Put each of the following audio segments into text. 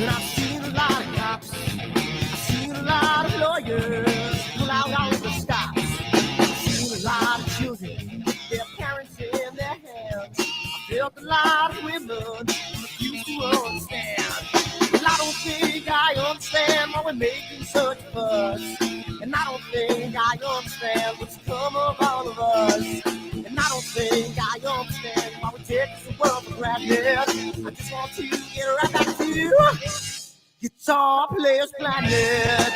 And I've seen a lot of cops, I've seen a lot of lawyers pull out all the stops. I've seen a lot of children with their parents in their hands. I've felt a lot of women refuse to understand. Well, I don't think I understand why we're making such a fuss. And I don't think I understand what's come of all of us. And I don't think I understand why we take this world for granted. I just want to get right back to Guitar Players Planet.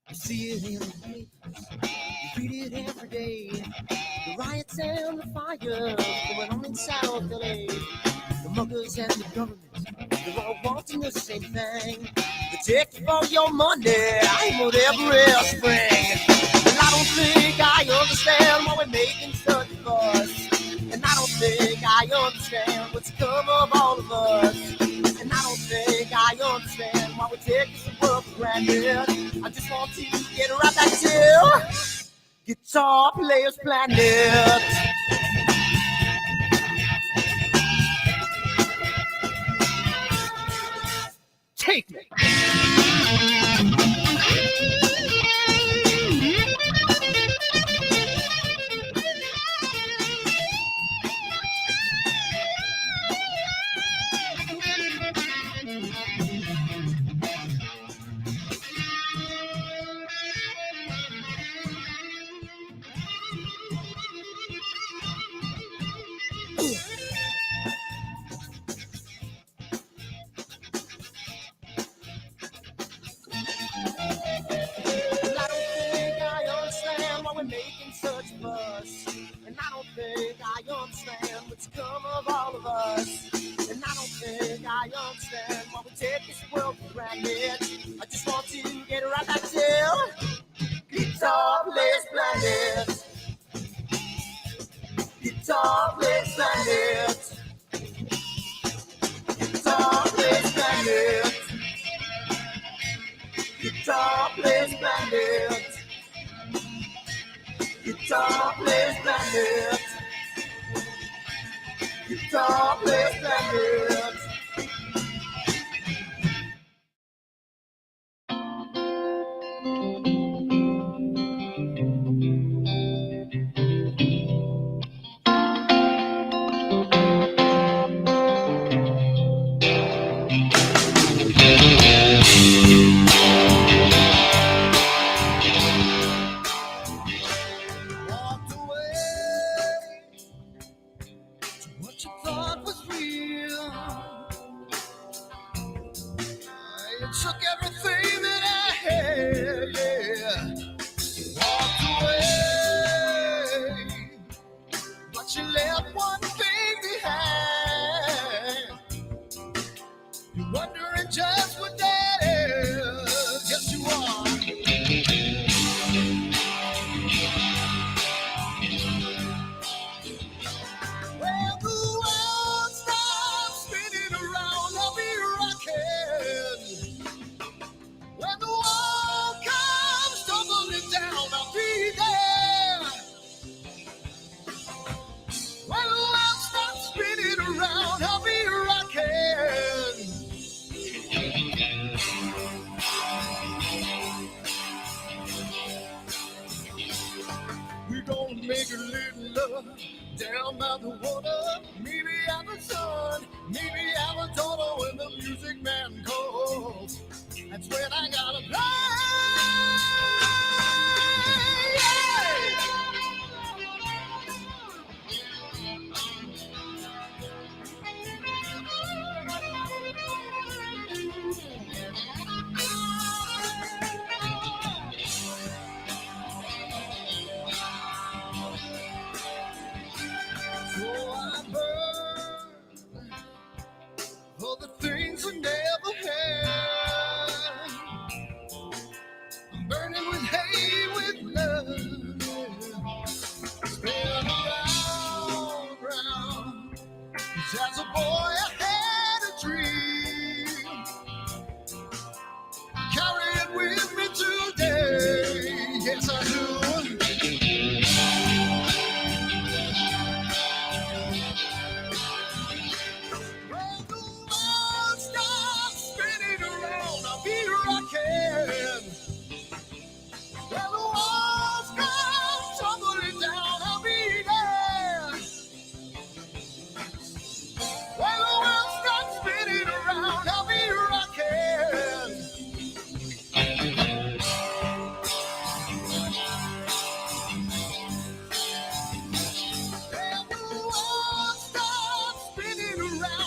You see it in the papers, you read it every day. The riots and the fires going on in South LA. The muggers and the government, they're all wanting the same thing. They take you for your money, I'm whatever spring. And I don't think I understand why we're making such a fuss. And I don't think I understand what's come of all of us. And I don't think I understand why we take this world for granted. I just want to get right back to Guitar Players Planet. Take me.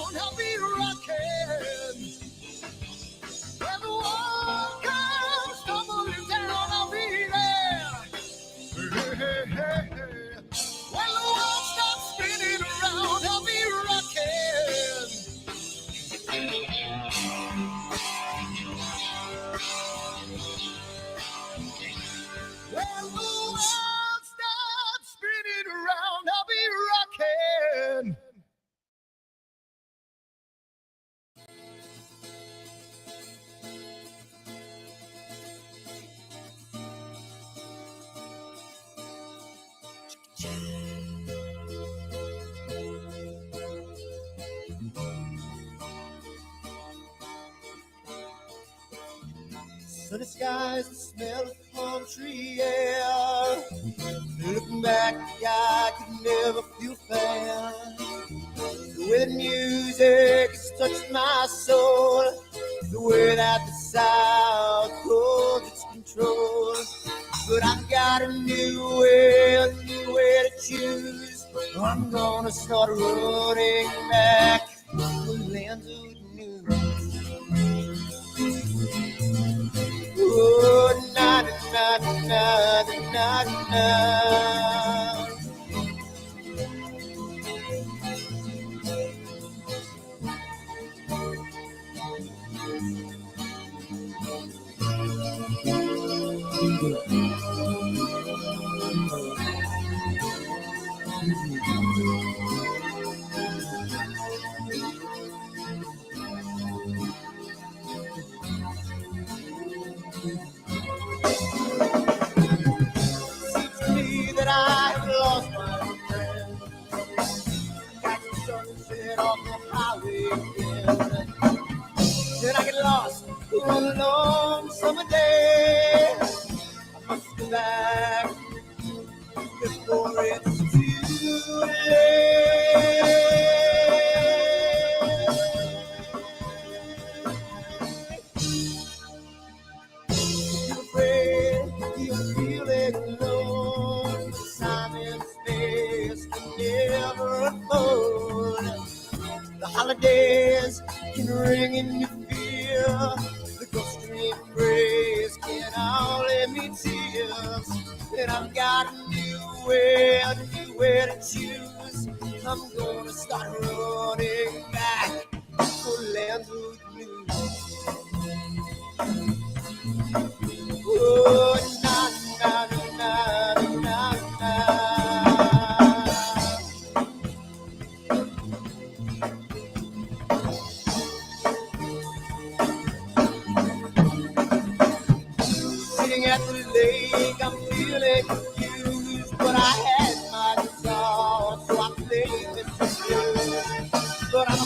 around, I'll be rocking. When the world comes tumbling down, I'll be there. Hey, hey, hey, hey. When the world stops spinning around, I'll be rocking. When the world stops spinning around, I'll be rocking. Sunny skies, the smell of palm tree air. Looking back, I could never feel fair. The way the music has touched my soul, the way that the South holds its control. But I've got a new way to choose. I'm gonna start running back to the lands of new. Oh, na na na na na na. Seems to me that I have lost my friend. Catch the sunset off the highway again. Then I get lost on a long summer day. I must go back before it's too late. You're afraid, you're feeling alone. Time and space can never afford. The holidays can ring in your fear. The ghostly embrace can only mean tears. And I've got a new way to choose. I'm gonna start running back for lands of new. Oh, na na na na na. Sitting at the lake, I'm feeling confused, but I had my guitar, so I played this blues. But I'm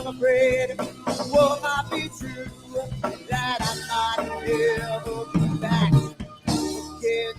afraid, what might be true, that I might never be back again.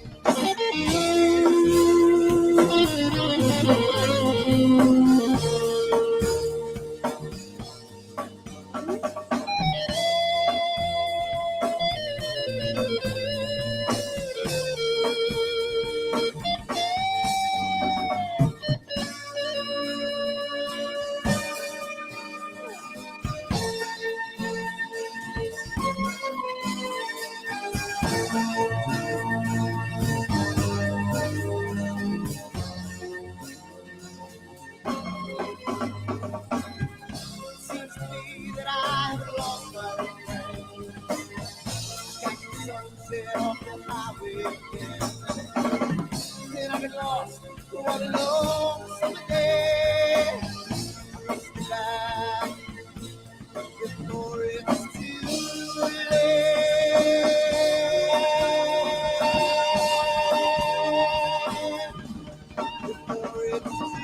Seems to me that I have lost my friend. Got the sunset off the highway again. Then I get lost on a long summer day. I must be back before it's too late. Before it's too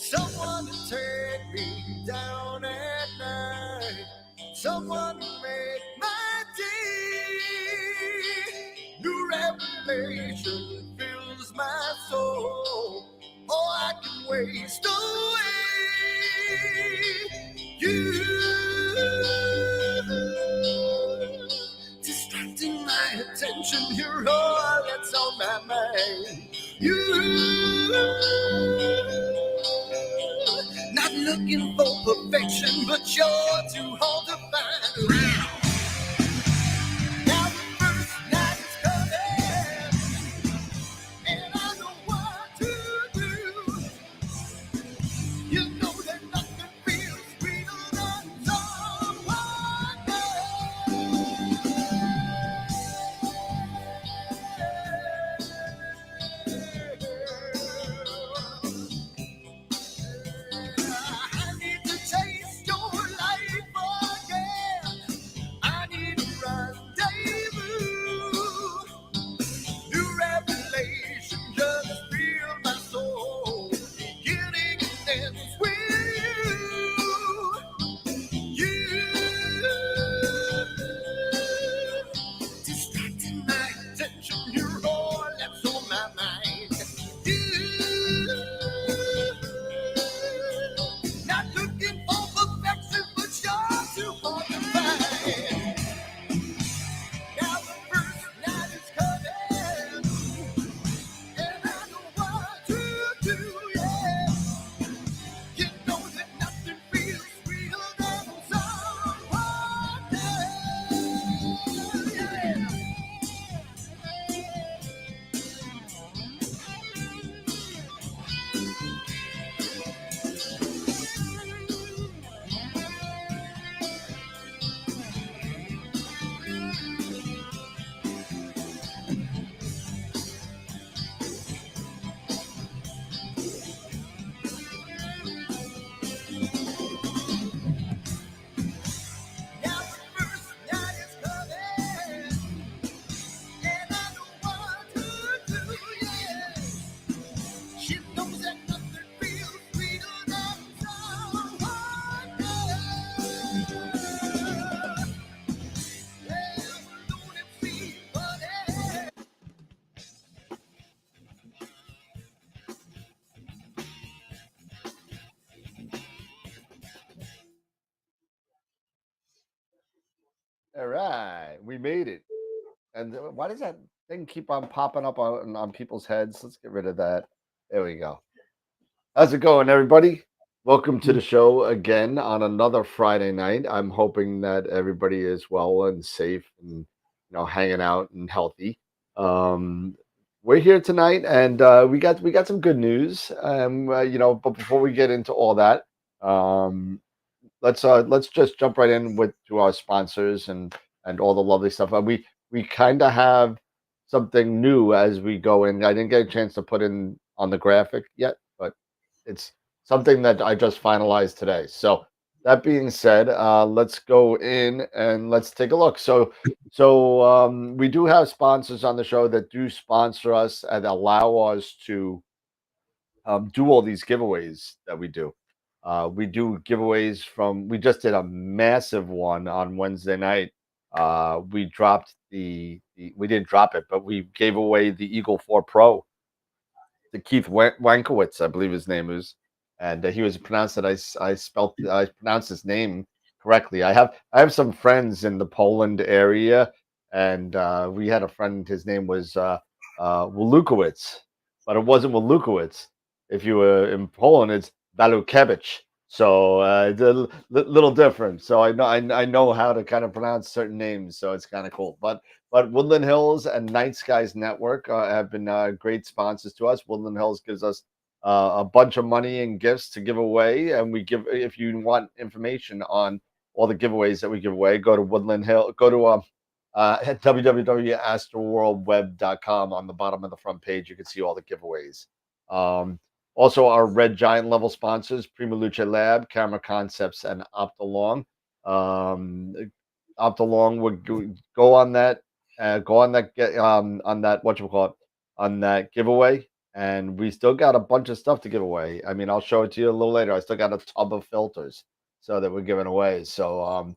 Someone to take me down at night. Someone to make my day. New revelation fills my soul. Oh, I can waste away. You distracting my attention. You're all that's on my mind. You not looking for perfection, but you're too hard to find. Now the first night is coming, and I know what to do. You know that nothing feels sweeter than someone I need to taste your life again. I need a rendezvous. New revelation just feel my soul. Beginning and ends with you. Distracting my attention. You're all that's on my mind. You. Not looking for perfection, but you're too hard to find. Now the first night is coming, and I know what to do, yeah. You know that nothing feels sweeter than someone else, yeah. Now the first night is coming, and I know what to do, yeah. She knows that nothing feels sweeter than someone else. Yeah, don't it feel funny? All right, we made it. And why does that thing keep on popping up on people's heads? Let's get rid of that. There we go. How's it going, everybody? Welcome to the show again on another Friday night. I'm hoping that everybody is well and safe and hanging out and healthy. Um, we're here tonight, and we got some good news. But before we get into all that, um, let's just jump right in with to our sponsors and all the lovely stuff. We kind of have something new as we go in. I didn't get a chance to put in on the graphic yet, but it's something that I just finalized today. So that being said, let's go in and let's take a look. So we do have sponsors on the show that do sponsor us and allow us to do all these giveaways that we do. We do giveaways we just did a massive one on Wednesday night. We dropped we didn't drop it, but we gave away the Eagle 4 Pro to Keith Wankowitz, I believe his name is, and he was pronounced that I pronounced his name correctly. I have some friends in the Poland area, and we had a friend. His name was Walukowicz, but it wasn't Walukowicz. If you were in Poland, it's Balukevich. So it's a little different. So I know how to kind of pronounce certain names. So it's kind of cool. But Woodland Hills and Night Skies Network have been great sponsors to us. Woodland Hills gives us a bunch of money and gifts to give away, and we give. If you want information on all the giveaways that we give away, go to Woodland Hill. Go to at www.astroworldweb.com. On the bottom of the front page, you can see all the giveaways. Also, our Red Giant level sponsors: Prima Luce Lab, Camera Concepts, and Optolong. Optolong would go on that. Go on that on that on that giveaway, and we still got a bunch of stuff to give away. I mean, I'll show it to you a little later. I still got a tub of filters so that we're giving away. So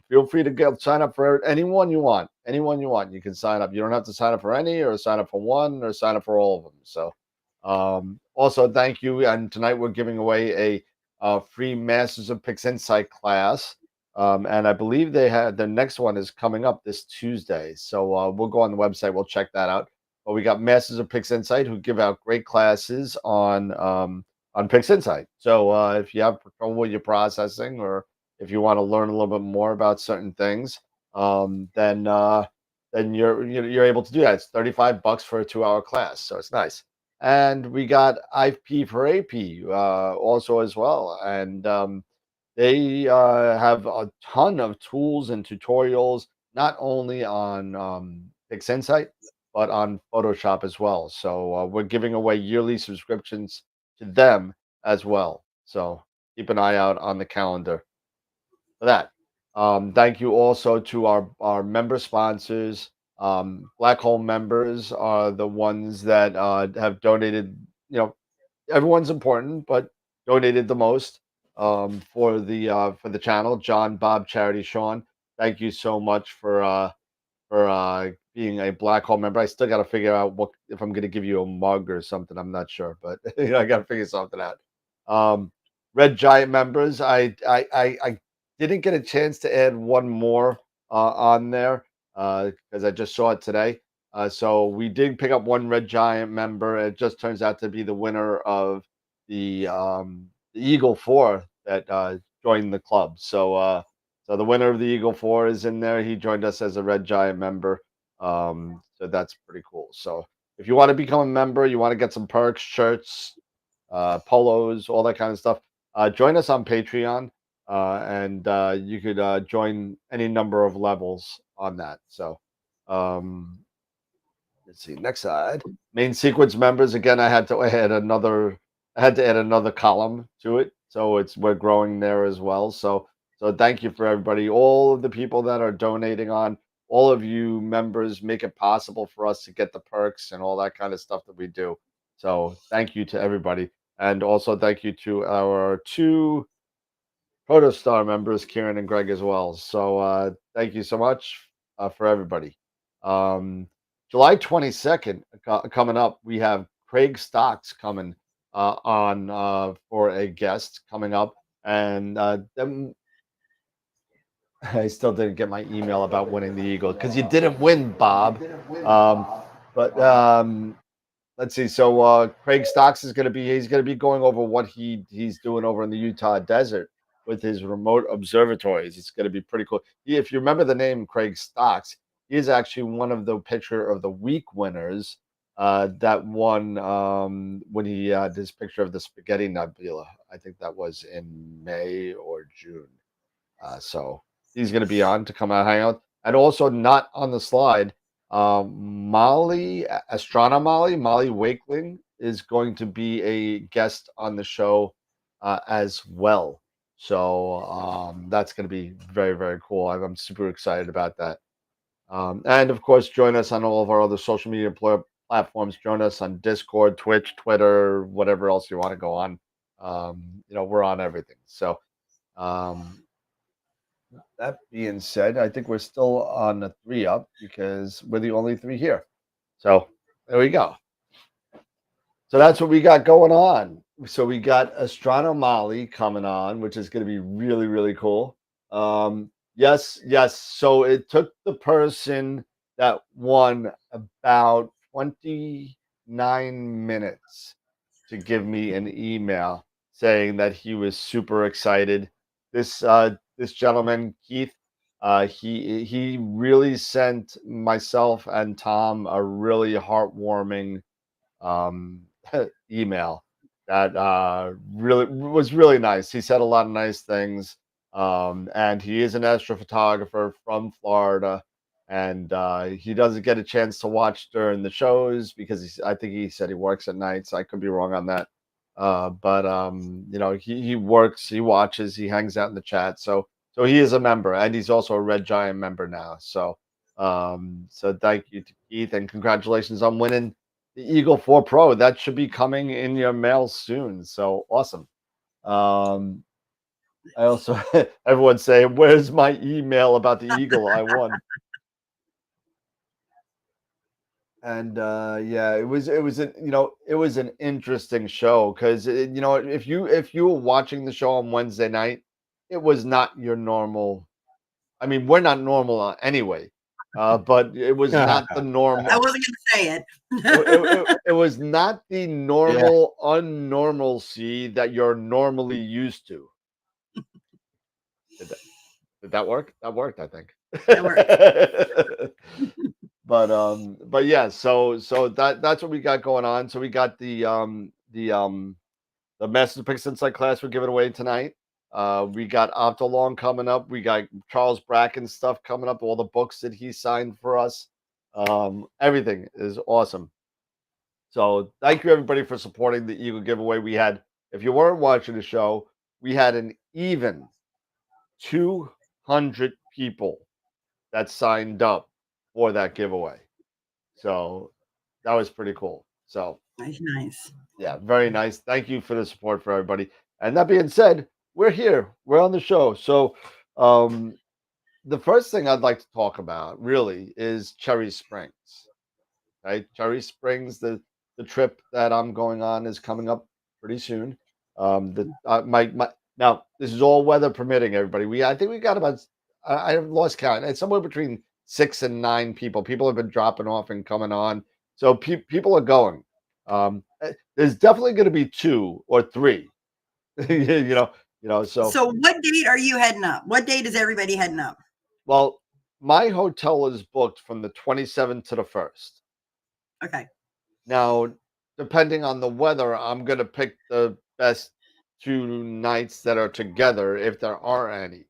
feel free to sign up for anyone you want. Anyone you want, you can sign up. You don't have to sign up for any, or sign up for one, or sign up for all of them. So also thank you. And tonight we're giving away a free Masters of Pixinsight class. And I believe they had the next one is coming up this Tuesday. So we'll go on the website. We'll check that out. But we got Masters of Pixinsight who give out great classes on Pixinsight. So if you have trouble with your processing, or if you want to learn a little bit more about certain things, then you're able to do that. It's $35 for a 2-hour class, so it's nice. And we got IP for AP also as well, and they have a ton of tools and tutorials, not only on Pixinsight, but on Photoshop as well. So we're giving away yearly subscriptions to them as well. So keep an eye out on the calendar for that. Thank you also to our member sponsors. Black Hole members are the ones that have donated. You know, everyone's important, but donated the most for the channel. John, Bob, Charity, Sean. Thank you so much for being a Black Hole member. I still got to figure out what if I'm going to give you a mug or something. I'm not sure, but I got to figure something out. Red Giant members. I didn't get a chance to add one more on there because I just saw it today. So we did pick up one Red Giant member. It just turns out to be the winner of the Eagle Four that joined the club. So the winner of the Eagle Four is in there. He joined us as a Red Giant member. So that's pretty cool. So if you want to become a member, you want to get some perks, shirts, polos, all that kind of stuff, join us on Patreon, and you could join any number of levels on that. So um, let's see. Next side, main sequence members. Again, I had to add another column to it, so we're growing there as well. So thank you for everybody, all of the people that are donating on. All of you members make it possible for us to get the perks and all that kind of stuff that we do. So thank you to everybody, and also thank you to our two Protostar members, Kieran and Greg, as well. So thank you so much for everybody. Um, July 22nd coming up, we have Craig Stocks coming on for a guest coming up, and then I still didn't get my email about winning the Eagle because you didn't win, Bob. Um, but let's see. So Craig Stocks is going to be he's going to be going over what he's doing over in the Utah desert with his remote observatories. It's going to be pretty cool. If you remember the name Craig Stocks, he is actually one of the Picture of the Week winners that won when he had his picture of the Spaghetti Nebula. I think that was in May or June. So he's going to be on to come out hang out, and also not on the slide. Molly Wakeling is going to be a guest on the show as well. So that's going to be very, very cool. I'm super excited about that. And of course, join us on all of our other social media platforms. Join us on Discord, Twitch, Twitter, whatever else you want to go on. We're on everything. So um, that being said, I think we're still on the 3-up because we're the only 3 here. So there we go. So that's what we got going on. So we got Astronomali coming on, which is going to be really, really cool. Yes. So it took the person that won about 29 minutes to give me an email saying that he was super excited. This gentleman, Keith, he really sent myself and Tom a really heartwarming um, email that really was really nice. He said a lot of nice things, and he is an astrophotographer from Florida, and he doesn't get a chance to watch during the shows because I think he said he works at night. So I could be wrong on that. But he works, he watches, he hangs out in the chat. So he is a member, and he's also a Red Giant member now. So thank you to Keith, and congratulations on winning the Eagle 4 Pro. That should be coming in your mail soon. So awesome. I also everyone say, "Where's my email about the Eagle I won?" And yeah, it was an interesting show because if you were watching the show on Wednesday night, it was not your normal. I mean, we're not normal anyway, but it was not the normal. I wasn't going to say it. It was not the normal unnormalcy that you're normally used to. Did that work? That worked, I think. That worked. But yeah, so that's what we got going on. So we got the Masters of Pixinsight class we're giving away tonight. We got Optolong coming up. We got Charles Bracken stuff coming up. All the books that he signed for us. Everything is awesome. So thank you everybody for supporting the Eagle giveaway. We had, if you weren't watching the show, we had an even 200 people that signed up for that giveaway. So that was pretty cool. So Nice. yeah, very nice. Thank you for the support for everybody. And that being said, we're here. We're on the show. So the first thing I'd like to talk about really is Cherry Springs. Right? Cherry Springs, the trip that I'm going on is coming up pretty soon. My now this is all weather permitting. Everybody, I think we got about I've lost count. It's somewhere between 6 and 9 people. People have been dropping off and coming on, so people are going. There's definitely going to be 2 or 3. So. So what date are you heading up? What date is everybody heading up? Well, my hotel is booked from the 27th to the 1st. Okay. Now, depending on the weather, I'm going to pick the best 2 nights that are together, if there are any.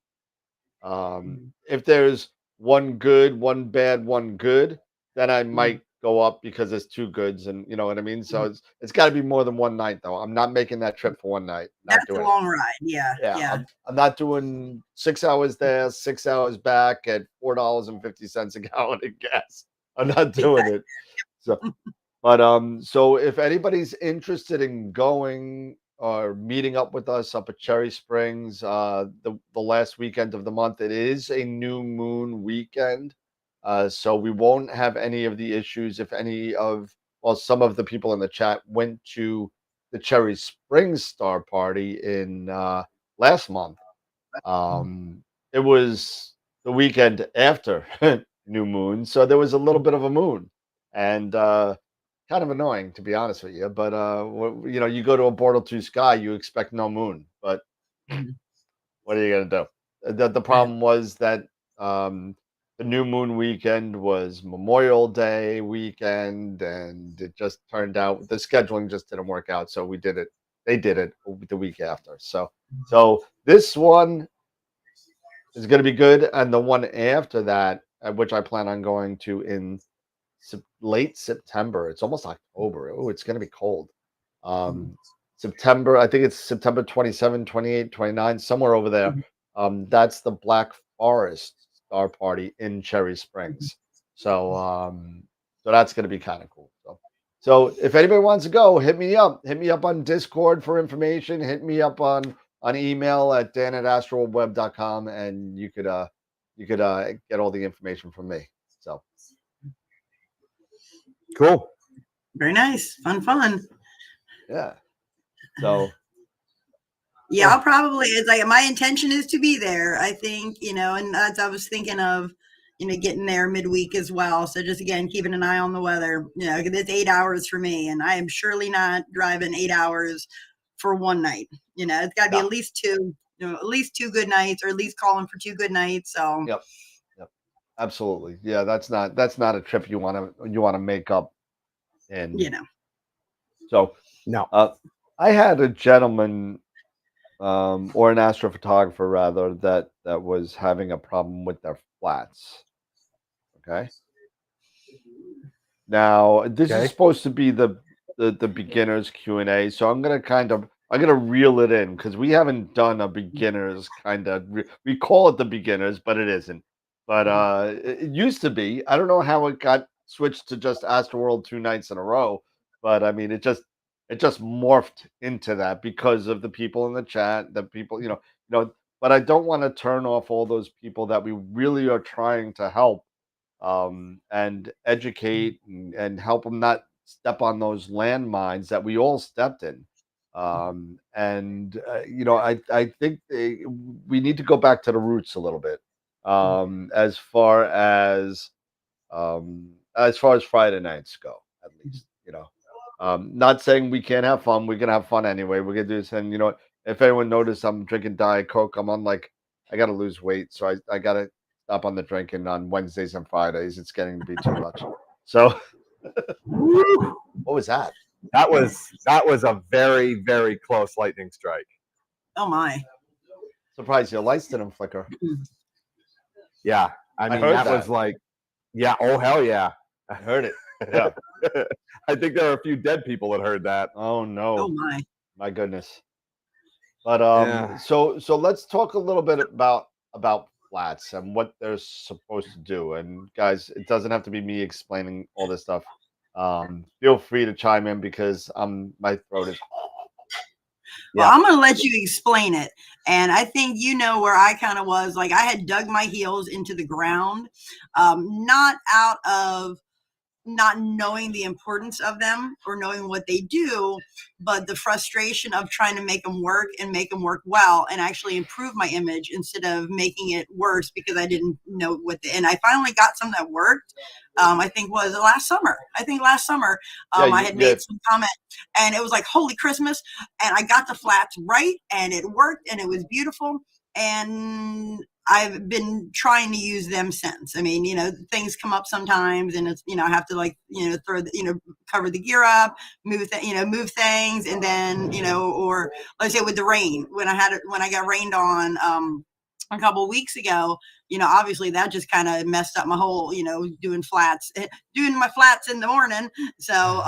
If there's one good, one bad, one good, then I might go up because it's 2 goods, and you know what I mean. So it's got to be more than one night, though. I'm not making that trip for one night. That's a long ride. Yeah. I'm not doing 6 hours there, 6 hours back at $4.50 a gallon of gas. I'm not doing it. So. But so if anybody's interested in going or meeting up with us up at Cherry Springs, the last weekend of the month, it is a new moon weekend, so we won't have any of the issues. If some of the people in the chat went to the Cherry Springs Star Party in last month. It was the weekend after new moon, so there was a little bit of a moon, and kind of annoying, to be honest with you, but you go to a Bortle 2 sky, you expect no moon, but what are you gonna do? The problem was that the new moon weekend was Memorial Day weekend, and it just turned out the scheduling just didn't work out, so they did it the week after. So this one is going to be good, and the one after that, which I plan on going to in late September. It's almost October. Oh, it's going to be cold. September, I think it's September 27, 28, 29, somewhere over there. That's the Black Forest Star Party in Cherry Springs. So that's going to be kind of cool. So if anybody wants to go, hit me up. Hit me up on Discord for information. Hit me up on email at dan@astroworldweb.com, and you could get all the information from me. So cool. Very nice. Fun. Yeah. So yeah, I'll probably, it's like my intention is to be there, I think, and as I was thinking of, getting there midweek as well. So just again, keeping an eye on the weather, it's 8 hours for me, and I am surely not driving 8 hours for one night. It's got to be at least 2, at least 2 good nights, or at least calling for 2 good nights. So Yep. Absolutely. Yeah. That's not a trip you want to make up. And, so no, I had a gentleman, or an astrophotographer rather, that was having a problem with their flats. Okay. Now this is supposed to be the beginners Q&A, so I'm gonna reel it in because we haven't done a beginners we call it the beginners, but it isn't. But it used to be. I don't know how it got switched to just AstroWorld 2 nights in a row, but I mean, it just morphed into that because of the people in the chat, the people, but I don't want to turn off all those people that we really are trying to help, and educate and help them not step on those landmines that we all stepped in. I think we need to go back to the roots a little bit, as far as Friday nights go, at least. Not saying we can't have fun. We can have fun anyway. We're gonna do this, and if anyone noticed, I'm drinking Diet Coke. I'm on like I gotta lose weight, so I gotta stop on the drinking on Wednesdays and Fridays. It's getting to be too much. So, what was that? That was a very, very close lightning strike. Oh my! Surprised your lights didn't flicker. Yeah, I mean heard that was like, yeah. Oh hell yeah! I heard it. Yeah. I think there are a few dead people that heard that. Oh no! Oh my! My goodness. But Yeah. so let's talk a little bit about flats and what they're supposed to do. And guys, it doesn't have to be me explaining all this stuff. Feel free to chime in because my throat is. Well, I'm going to let you explain it. And I think where I kind of was, like I had dug my heels into the ground, not out of not knowing the importance of them or knowing what they do, but the frustration of trying to make them work and make them work well and actually improve my image instead of making it worse because I didn't know and I finally got some that worked. I think was last summer. I had made some comment and it was like, holy Christmas. And I got the flats right and it worked and it was beautiful. And I've been trying to use them since. I mean, things come up sometimes and it's, I have to throw, cover the gear up, move things. And then, or let's say with the rain, when I got rained on, a couple of weeks ago, obviously that just kind of messed up my whole, doing my flats in the morning. So,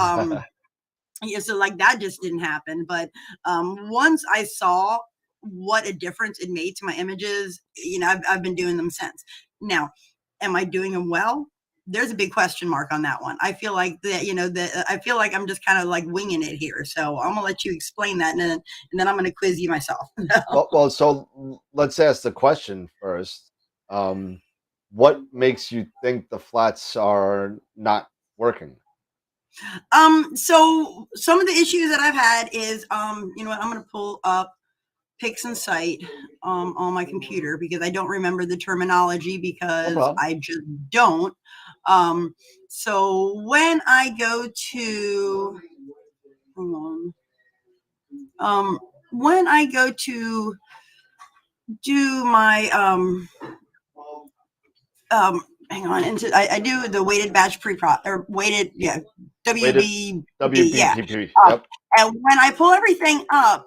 so like that just didn't happen. But once I saw what a difference it made to my images, I've been doing them since. Now, am I doing them well? There's a big question mark on that one. I feel like I feel like I'm just kind of like winging it here. So I'm gonna let you explain that, and then I'm gonna quiz you myself. well, so let's ask the question first. What makes you think the flats are not working? So some of the issues that I've had is, I'm going to pull up Pixinsight on my computer because I don't remember the terminology because I just don't. So when I go to, when I go to do my, hang on, and I do the weighted batch WBTP, yeah. Yep. And when I pull everything up,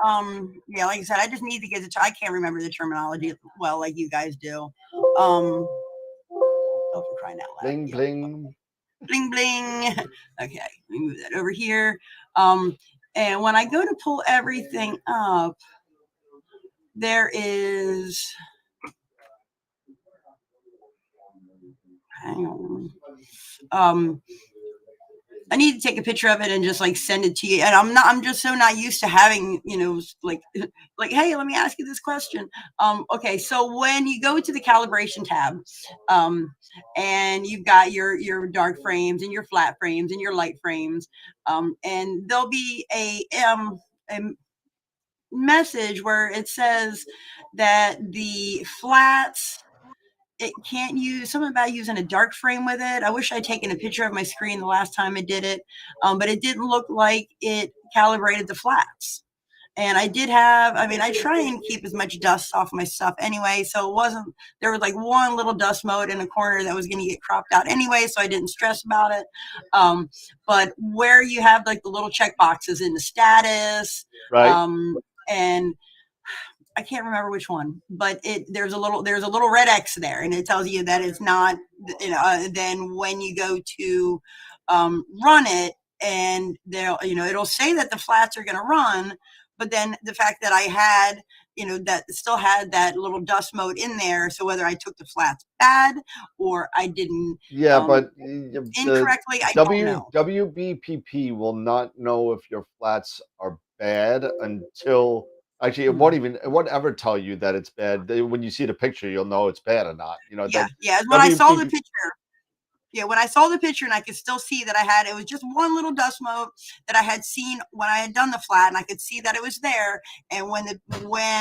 like I said, I just need to get I can't remember the terminology well like you guys do. Oh, for crying out loud. Bling bling. Bling bling. Okay, let me move that over here. And when I go to pull everything up, there is, hang on. I need to take a picture of it and just like send it to you. And I'm just so not used to having, like, hey, let me ask you this question. Okay. So when you go to the calibration tab, and you've got your dark frames and your flat frames and your light frames, and there'll be a message where it says that the flats, it can't use something about using a dark frame with it. I wish I'd taken a picture of my screen the last time I did it, but it didn't look like it calibrated the flats. And I try and keep as much dust off my stuff anyway. So there was like one little dust mote in a corner that was going to get cropped out anyway. So I didn't stress about it. But where you have like the little check boxes in the status, right. And I can't remember which one, but there's a little red X there, and it tells you that it's not. Then when you go to run it, and it'll say that the flats are going to run, but then the fact that I had that still had that little dust mote in there. So whether I took the flats bad or I didn't but incorrectly, I the don't know. WBPP will not know if your flats are bad until actually it won't ever tell you that it's bad. When you see the picture, you'll know it's bad or not. Yeah, that yeah. When I saw the WPP picture, when I saw the picture and I could still see that it was just one little dust mote that I had seen when I had done the flat, and I could see that it was there. And when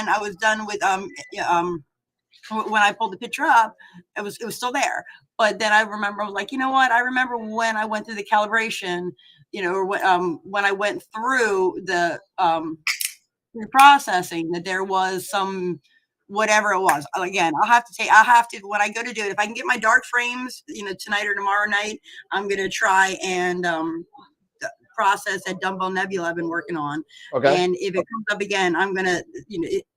I was done with when I pulled the picture up, it was still there. But then I remember, I was like, you know what? I remember when I went through the calibration, or when I went through the processing, that there was some whatever it was. Again, I have to when I go to do it, if I can get my dark frames, tonight or tomorrow night, I'm gonna try and process that Dumbbell Nebula I've been working on. Okay. And if it comes up again, I'm gonna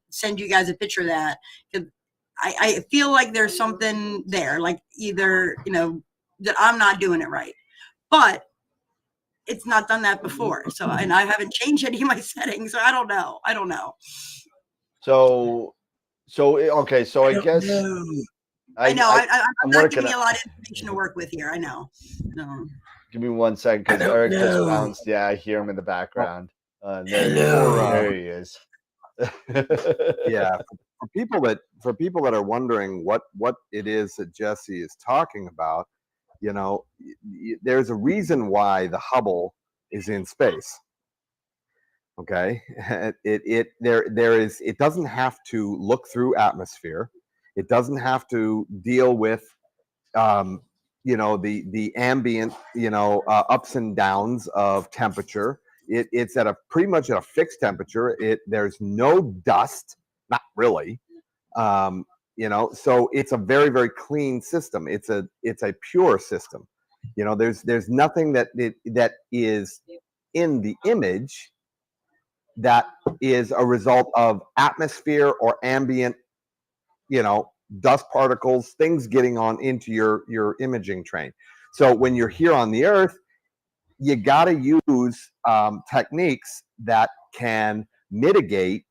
send you guys a picture of that, because I feel like there's something there, like either that I'm not doing it right, but it's not done that before. So, and I haven't changed any of my settings, so I don't know. So okay, so I guess I know. I'm not giving working you a lot of information to work with here. I know. No. Give me 1 second because Eric just bounced. Yeah, I hear him in the background. There he is. Yeah, for people that are wondering what it is that Jesse is talking about, there's a reason why the Hubble is in space. Okay, it doesn't have to look through atmosphere. It doesn't have to deal with the ambient ups and downs of temperature. It's at pretty much at a fixed temperature. There's no dust, not really. So it's a very, very clean system. It's a pure system. There's nothing that is in the image that is a result of atmosphere or ambient, dust particles, things getting on into your imaging train. So when you're here on the Earth, you got to use techniques that can mitigate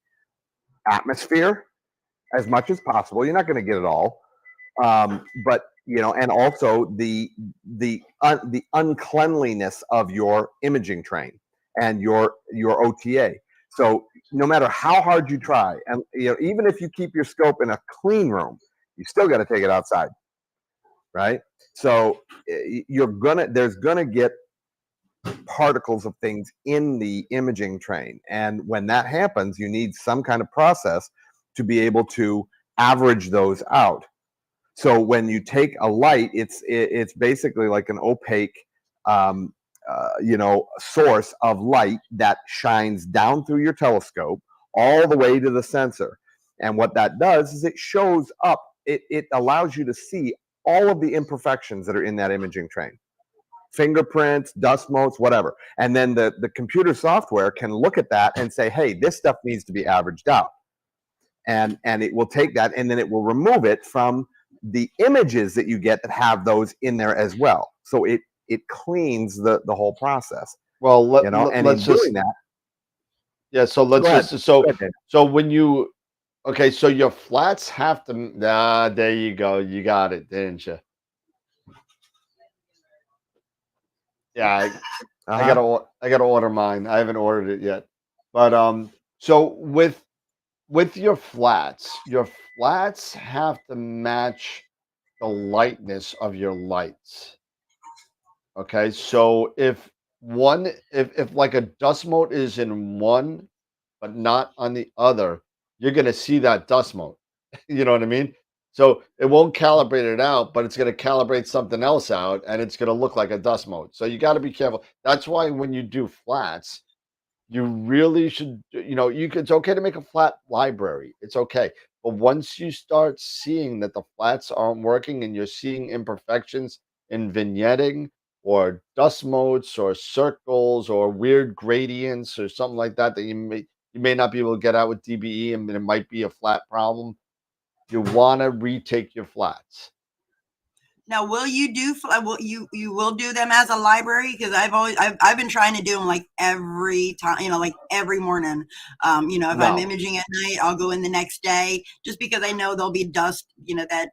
atmosphere as much as possible. You're not going to get it all, but and also the uncleanliness of your imaging train and your OTA. So no matter how hard you try, and even if you keep your scope in a clean room, you still got to take it outside, right? So there's gonna get particles of things in the imaging train, and when that happens, you need some kind of process to be able to average those out. So when you take a light, it's basically like an opaque source of light that shines down through your telescope all the way to the sensor. And what that does is it shows up, it allows you to see all of the imperfections that are in that imaging train. Fingerprints, dust motes, whatever. And then the computer software can look at that and say, hey, this stuff needs to be averaged out. And it will take that and then it will remove it from the images that you get that have those in there as well. So it cleans the whole process. Well, let's just doing that. Yeah, so let's just so when you okay, so your flats have to there you go. You got it, didn't you? Yeah, I gotta order mine. I haven't ordered it yet. But so with your flats have to match the lightness of your lights. Okay, so if like a dust mote is in one but not on the other, you're gonna see that dust mote. You know what I mean? So it won't calibrate it out, but it's gonna calibrate something else out, and it's gonna look like a dust mote. So you got to be careful. That's why when you do flats, you really should. It's okay to make a flat library. It's okay, but once you start seeing that the flats aren't working and you're seeing imperfections in vignetting or dust motes or circles or weird gradients or something like that you may not be able to get out with DBE, and it might be a flat problem. You want to retake your flats. Now, will you do? Will you will do them as a library? Because I've been trying to do them like every time, like every morning. If I'm No. imaging at night, I'll go in the next day, just because I know there'll be dust, that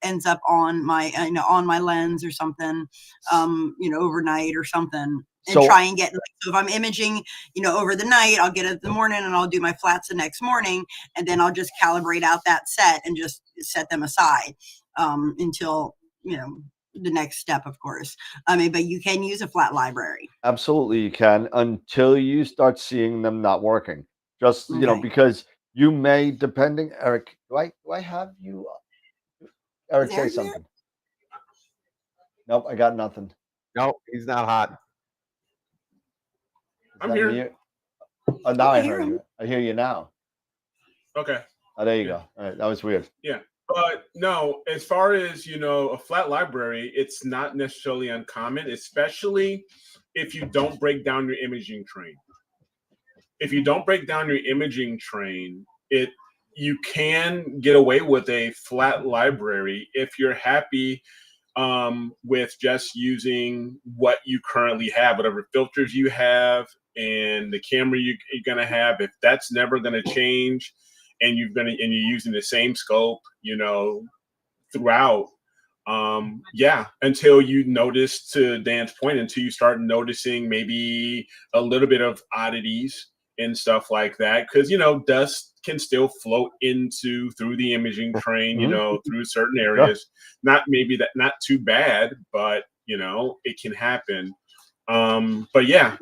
ends up on my on my lens or something, overnight or something. And So try and get, so if I'm imaging, over the night, I'll get it in the morning and I'll do my flats the next morning, and then I'll just calibrate out that set and just set them aside until the next step, of course. But you can use a flat library. absolutely you can, until you start seeing them not working. Just, Okay. because you may, depending, Eric, do I have you, Eric, Is say Eric there? something. Nope, I got nothing. No, he's not hot. Is I'm that here. me? Oh, now I hear heard him. you. I hear you now. Okay. Oh, there you Yeah. go. All right, that was weird. Yeah. But no, as far as, a flat library, it's not necessarily uncommon, especially if you don't break down your imaging train. If you don't break down your imaging train, you can get away with a flat library if you're happy with just using what you currently have, whatever filters you have and the camera you're gonna have. If that's never gonna change, and you're using the same scope, throughout. Until you notice, to Dan's point, until you start noticing maybe a little bit of oddities and stuff like that, because dust can still float through the imaging train, through certain areas. Not too bad, but it can happen. But yeah,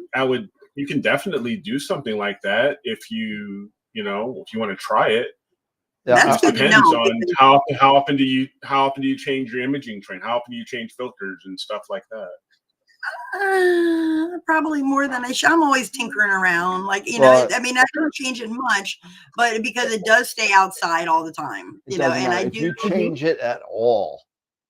you can definitely do something like that if you want to try it. Yeah, That's It good to depends know. on how often do you change your imaging train? How often do you change filters and stuff like that? Probably more than I should. I'm always tinkering around. I don't change it much, but because it does stay outside all the time, it doesn't and matter. I If do. you change it at all,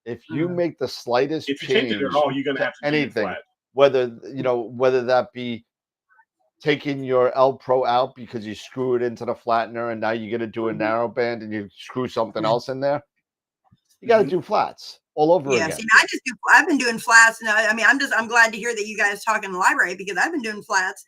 if you make the slightest If you change it at all, you're gonna to have to do it anything, flat. whether that be taking your L Pro out because you screw it into the flattener and now you got to do a narrow band and you screw something else in there, you got to do flats all over Yeah, again. see, I've been doing flats. And I'm glad to hear that you guys talk in the library, because I've been doing flats,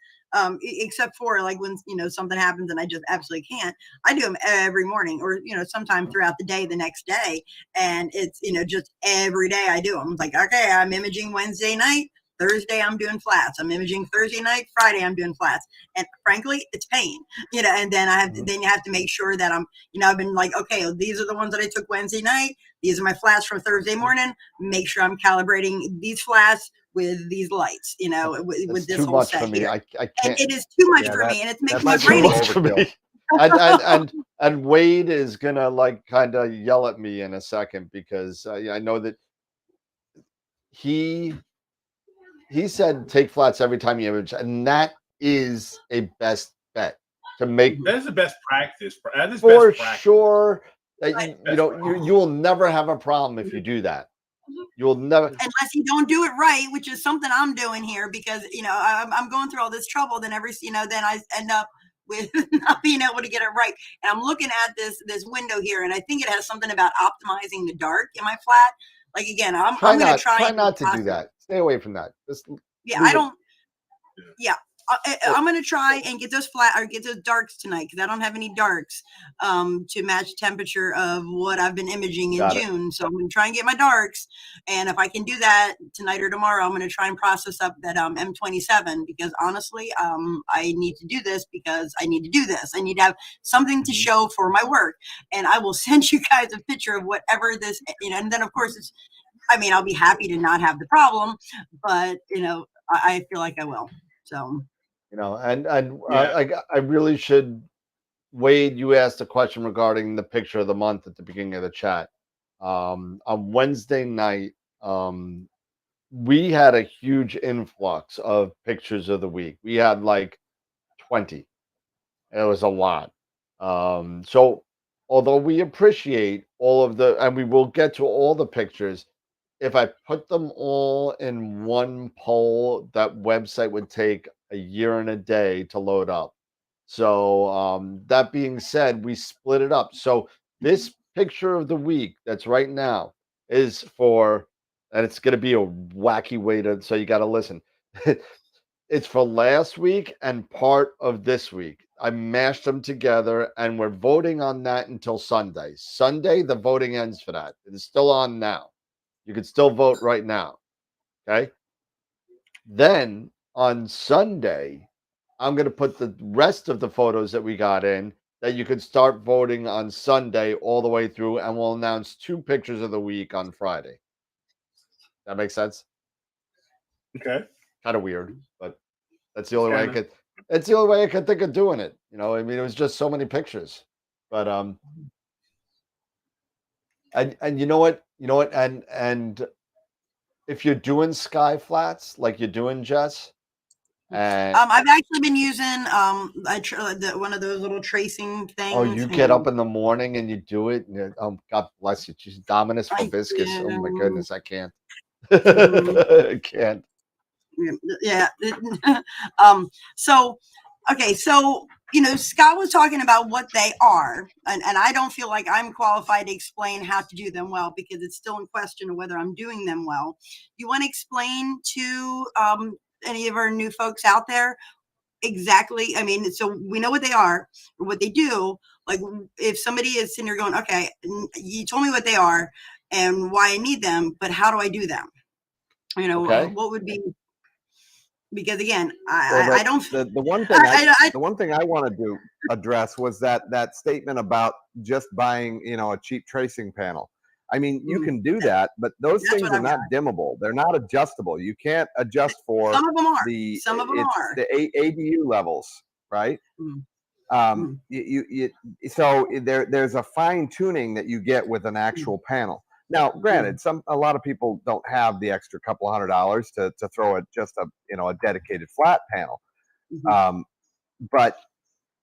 except for like when, something happens and I just absolutely can't. I do them every morning, or, sometime throughout the day, the next day. And it's, just every day I do them. It's like, okay, I'm imaging Wednesday night. Thursday, I'm doing flats. I'm imaging Thursday night. Friday, I'm doing flats. And frankly, it's pain, and then then you have to make sure that I've been like, okay, these are the ones that I took Wednesday night. These are my flats from Thursday morning. Make sure I'm calibrating these flats with these lights, with this too whole much set for me. here. I And can't. it is too much Yeah, for me, and it's that making my might be brain Too a much for overkill. me. And Wade is gonna kind of yell at me in a second, because I know that he said take flats every time you image, and that is a best bet to make That is the best practice. That is for best practice. sure. That Best practice. you will never have a problem if you do that. You'll never. Unless you don't do it right, which is something I'm doing here, because I'm going through all this trouble. Then then I end up with not being able to get it right. And I'm looking at this window here, and I think it has something about optimizing the dark in my flat. Like, again, I'm going to try not to do that. Stay away from that. Just Yeah, leave I it. don't. Yeah, I'm going to try and get those flat, or get those darks tonight, because I don't have any darks to match temperature of what I've been imaging in Got it. June. So I'm going to try and get my darks, and if I can do that tonight or tomorrow, I'm going to try and process up that M27, because honestly, I need to do this because I need to do this. I need to have something to show for my work, and I will send you guys a picture of whatever this, and then of course it's. I'll be happy to not have the problem, but I feel like I will. So. And Yeah. I really should. Wade, you asked a question regarding the picture of the month at the beginning of the chat. On Wednesday night, we had a huge influx of pictures of the week. We had like 20. It was a lot. So although we appreciate all of and we will get to all the pictures, if I put them all in one poll, that website would take a year and a day to load up. So that being said, we split it up. So this picture of the week that's right now is for, and it's going to be a wacky way to, so you got to listen. It's for last week and part of this week. I mashed them together and we're voting on that until Sunday. Sunday, the voting ends for that. It is still on now. You can still vote right now. Okay. Then on Sunday, I'm going to put the rest of the photos that we got in that you could start voting on Sunday all the way through, and we'll announce 2 pictures of the week on Friday. That makes sense? Okay. Kind of weird, but that's the only way I could. It's the only way I could think of doing it. You know, I mean, it was just so many pictures. But and you know what, and if you're doing sky flats like you're doing, Jess, and I've actually been using one of those little tracing things. oh, you get up in the morning and you do it. And God bless you. She's Dominus Vobiscus. Oh my goodness, I can't. I can't. Yeah. So, okay. So, Scott was talking about what they are, and I don't feel like I'm qualified to explain how to do them well because it's still in question of whether I'm doing them well. You want to explain to any of our new folks out there exactly? I mean, so we know what they are or what they do. Like if somebody is sitting here going, okay, you told me what they are and why I need them, but how do I do them? Okay. What would be, because again, Well, I don't. The one thing the one thing I wanted to address was that statement about just buying, a cheap tracing panel. I mean, you can do that, but those things are not dimmable. They're not adjustable. You can't adjust for some of them are. the Some of them are the ADU levels, right? So there's a fine tuning that you get with an actual panel. Now, granted, a lot of people don't have the extra couple $100 to throw at just a dedicated flat panel, but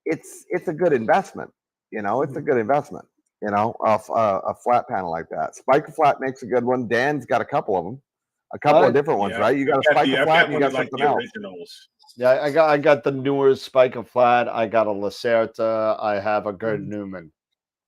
it's a good investment. It's a good investment. A flat panel like that. Spike a Flat makes a good one. Dan's got a couple of them, of different ones, right? You got a Spike a Flat, and you got something else. Originals. Yeah, I got the newer Spike a Flat. I got a Lacerta. I have a Gerd Newman.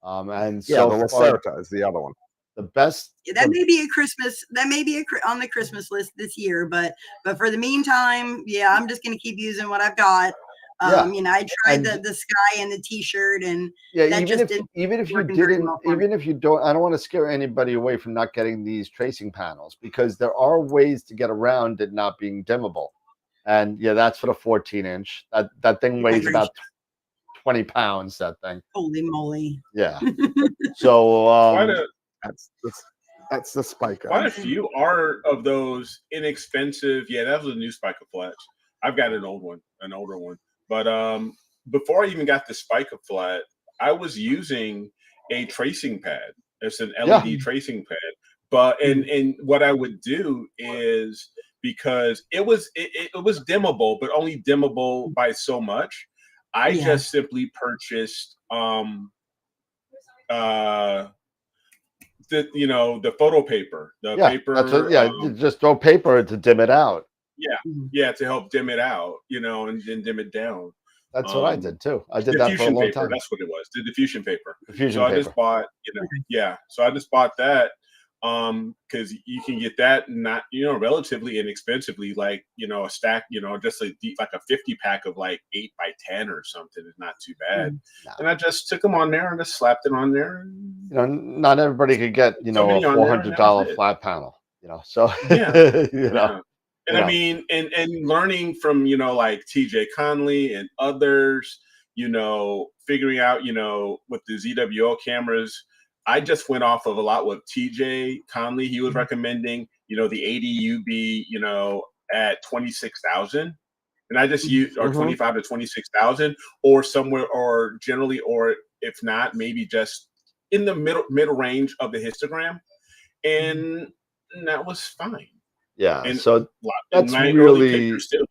And yeah, so the Lacerta is the other one. The best. That may be a Christmas. That may be on the Christmas list this year, but for the meantime, yeah, I'm just going to keep using what I've got. I tried the sky and the T-shirt, and even if you didn't, even if you don't, I don't want to scare anybody away from not getting these tracing panels because there are ways to get around it not being dimmable. And yeah, that's for the 14-inch. That thing weighs about 20 pounds. That thing. Holy moly! Yeah. So that's the Spike. Quite a few are of those inexpensive. Yeah, that was a new Spike Flat. I've got an older one. But before I even got the Spike Flat, I was using a tracing pad. It's an LED tracing pad. But and what I would do is, because it was dimmable, but only dimmable by so much, I just simply purchased the photo paper. Paper. Just throw paper to dim it out. Yeah, to help dim it out, and then dim it down. That's what I did too. I did that for a long time. That's what it was. The diffusion paper. Diffusion paper. I just bought, So I just bought that because you can get that not, relatively inexpensively, like, a stack, just like a 50 pack of like 8x10 or something is not too bad. No. And I just took them on there and just slapped it on there. Not everybody could get, a $400 flat panel, so, And I mean, and learning from, like TJ Conley and others, figuring out, with the ZWO cameras, I just went off of a lot with TJ Conley. He was recommending, the 80 UB, at 26,000. And I just used, or 25 to 26,000 or somewhere, or generally, or if not, maybe just in the middle range of the histogram. And that was fine. Yeah, and so that's really still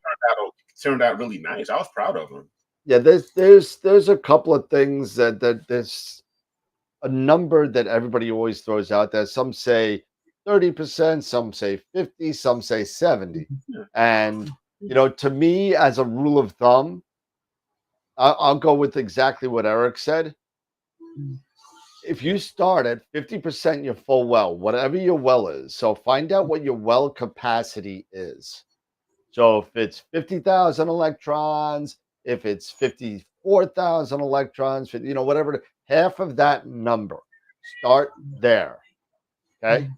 turned out really nice. I was proud of them. Yeah, there's a couple of things that there's a number that everybody always throws out there. Some say 30%, some say 50, some say 70. And to me, as a rule of thumb, I'll go with exactly what Eric said. if you start at 50% your full well, whatever your well is, so find out what your well capacity is. So if it's 50,000 electrons, if it's 54,000 electrons, whatever, half of that number, start there. Okay.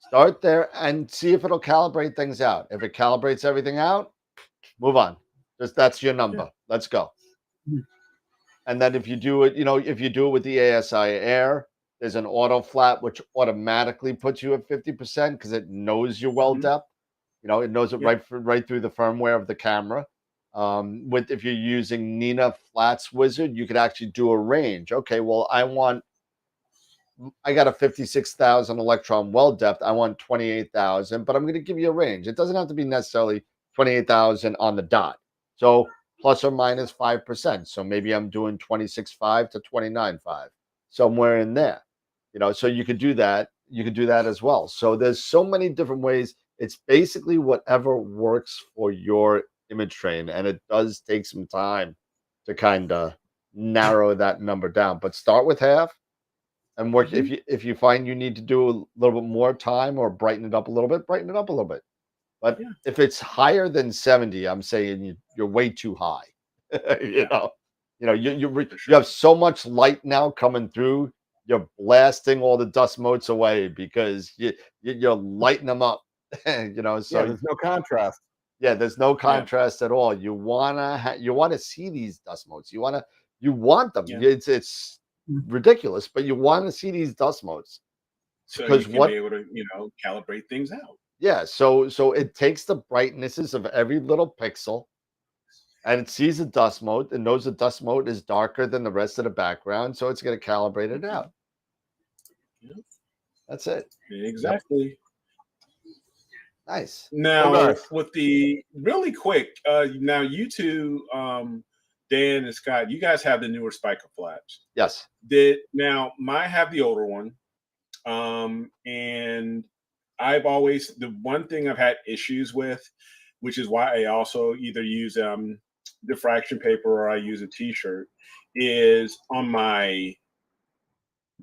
Start there and see if it'll calibrate things out. If it calibrates everything out, move on. That's your number. Let's go. And then if you do it, if you do it with the ASI Air, there's an auto flat which automatically puts you at 50% because it knows your well depth. It knows it right through the firmware of the camera. If you're using Nina Flats Wizard, you could actually do a range. Okay, well, I got a 56,000 electron well depth. I want 28,000, but I'm going to give you a range. It doesn't have to be necessarily 28,000 on the dot. So plus or minus 5%. So maybe I'm doing 26.5 to 29.5, somewhere in there. So you could do that. You could do that as well. So there's so many different ways. It's basically whatever works for your image train, and it does take some time to kind of narrow that number down. But start with half and work. If you find you need to do a little bit more time or brighten it up a little bit, brighten it up a little bit. But if it's higher than 70, I'm saying you're way too high. You have so much light now coming through. You're blasting all the dust motes away because you're lighting them up. So there's no contrast. Yeah, there's no contrast at all. You wanna see these dust motes. You want them. It's ridiculous, but you want to see these dust motes. So you can be able to, calibrate things out. Yeah, so it takes the brightnesses of every little pixel, and it sees a dust mote and knows the dust mote is darker than the rest of the background, so it's going to calibrate it out. Yep. That's it. Exactly. Yep. Nice. Now, with the really quick, now you two, Dan and Scott, you guys have the newer Spica Flats. Yes. Now, I have the older one, and the one thing I've had issues with, which is why I also either use diffraction paper or I use a t-shirt, is on my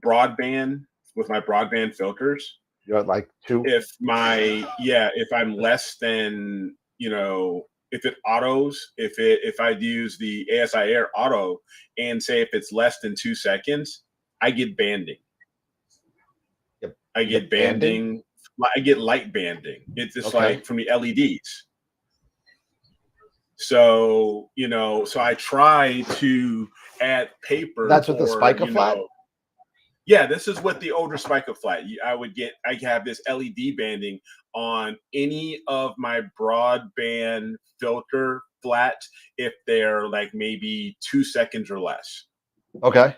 broadband with my broadband filters. You're at like 2. If I'm less than, if it autos, if I use the ASI Air auto and say if it's less than 2 seconds, I get banding. Yep. I get banding. I get light banding. It's just like from the LEDs. So, so I try to add paper. That's with the Spica Flat? Yeah, this is with the older Spica Flat. I have this LED banding on any of my broadband filter flats if they're like maybe 2 seconds or less. Okay.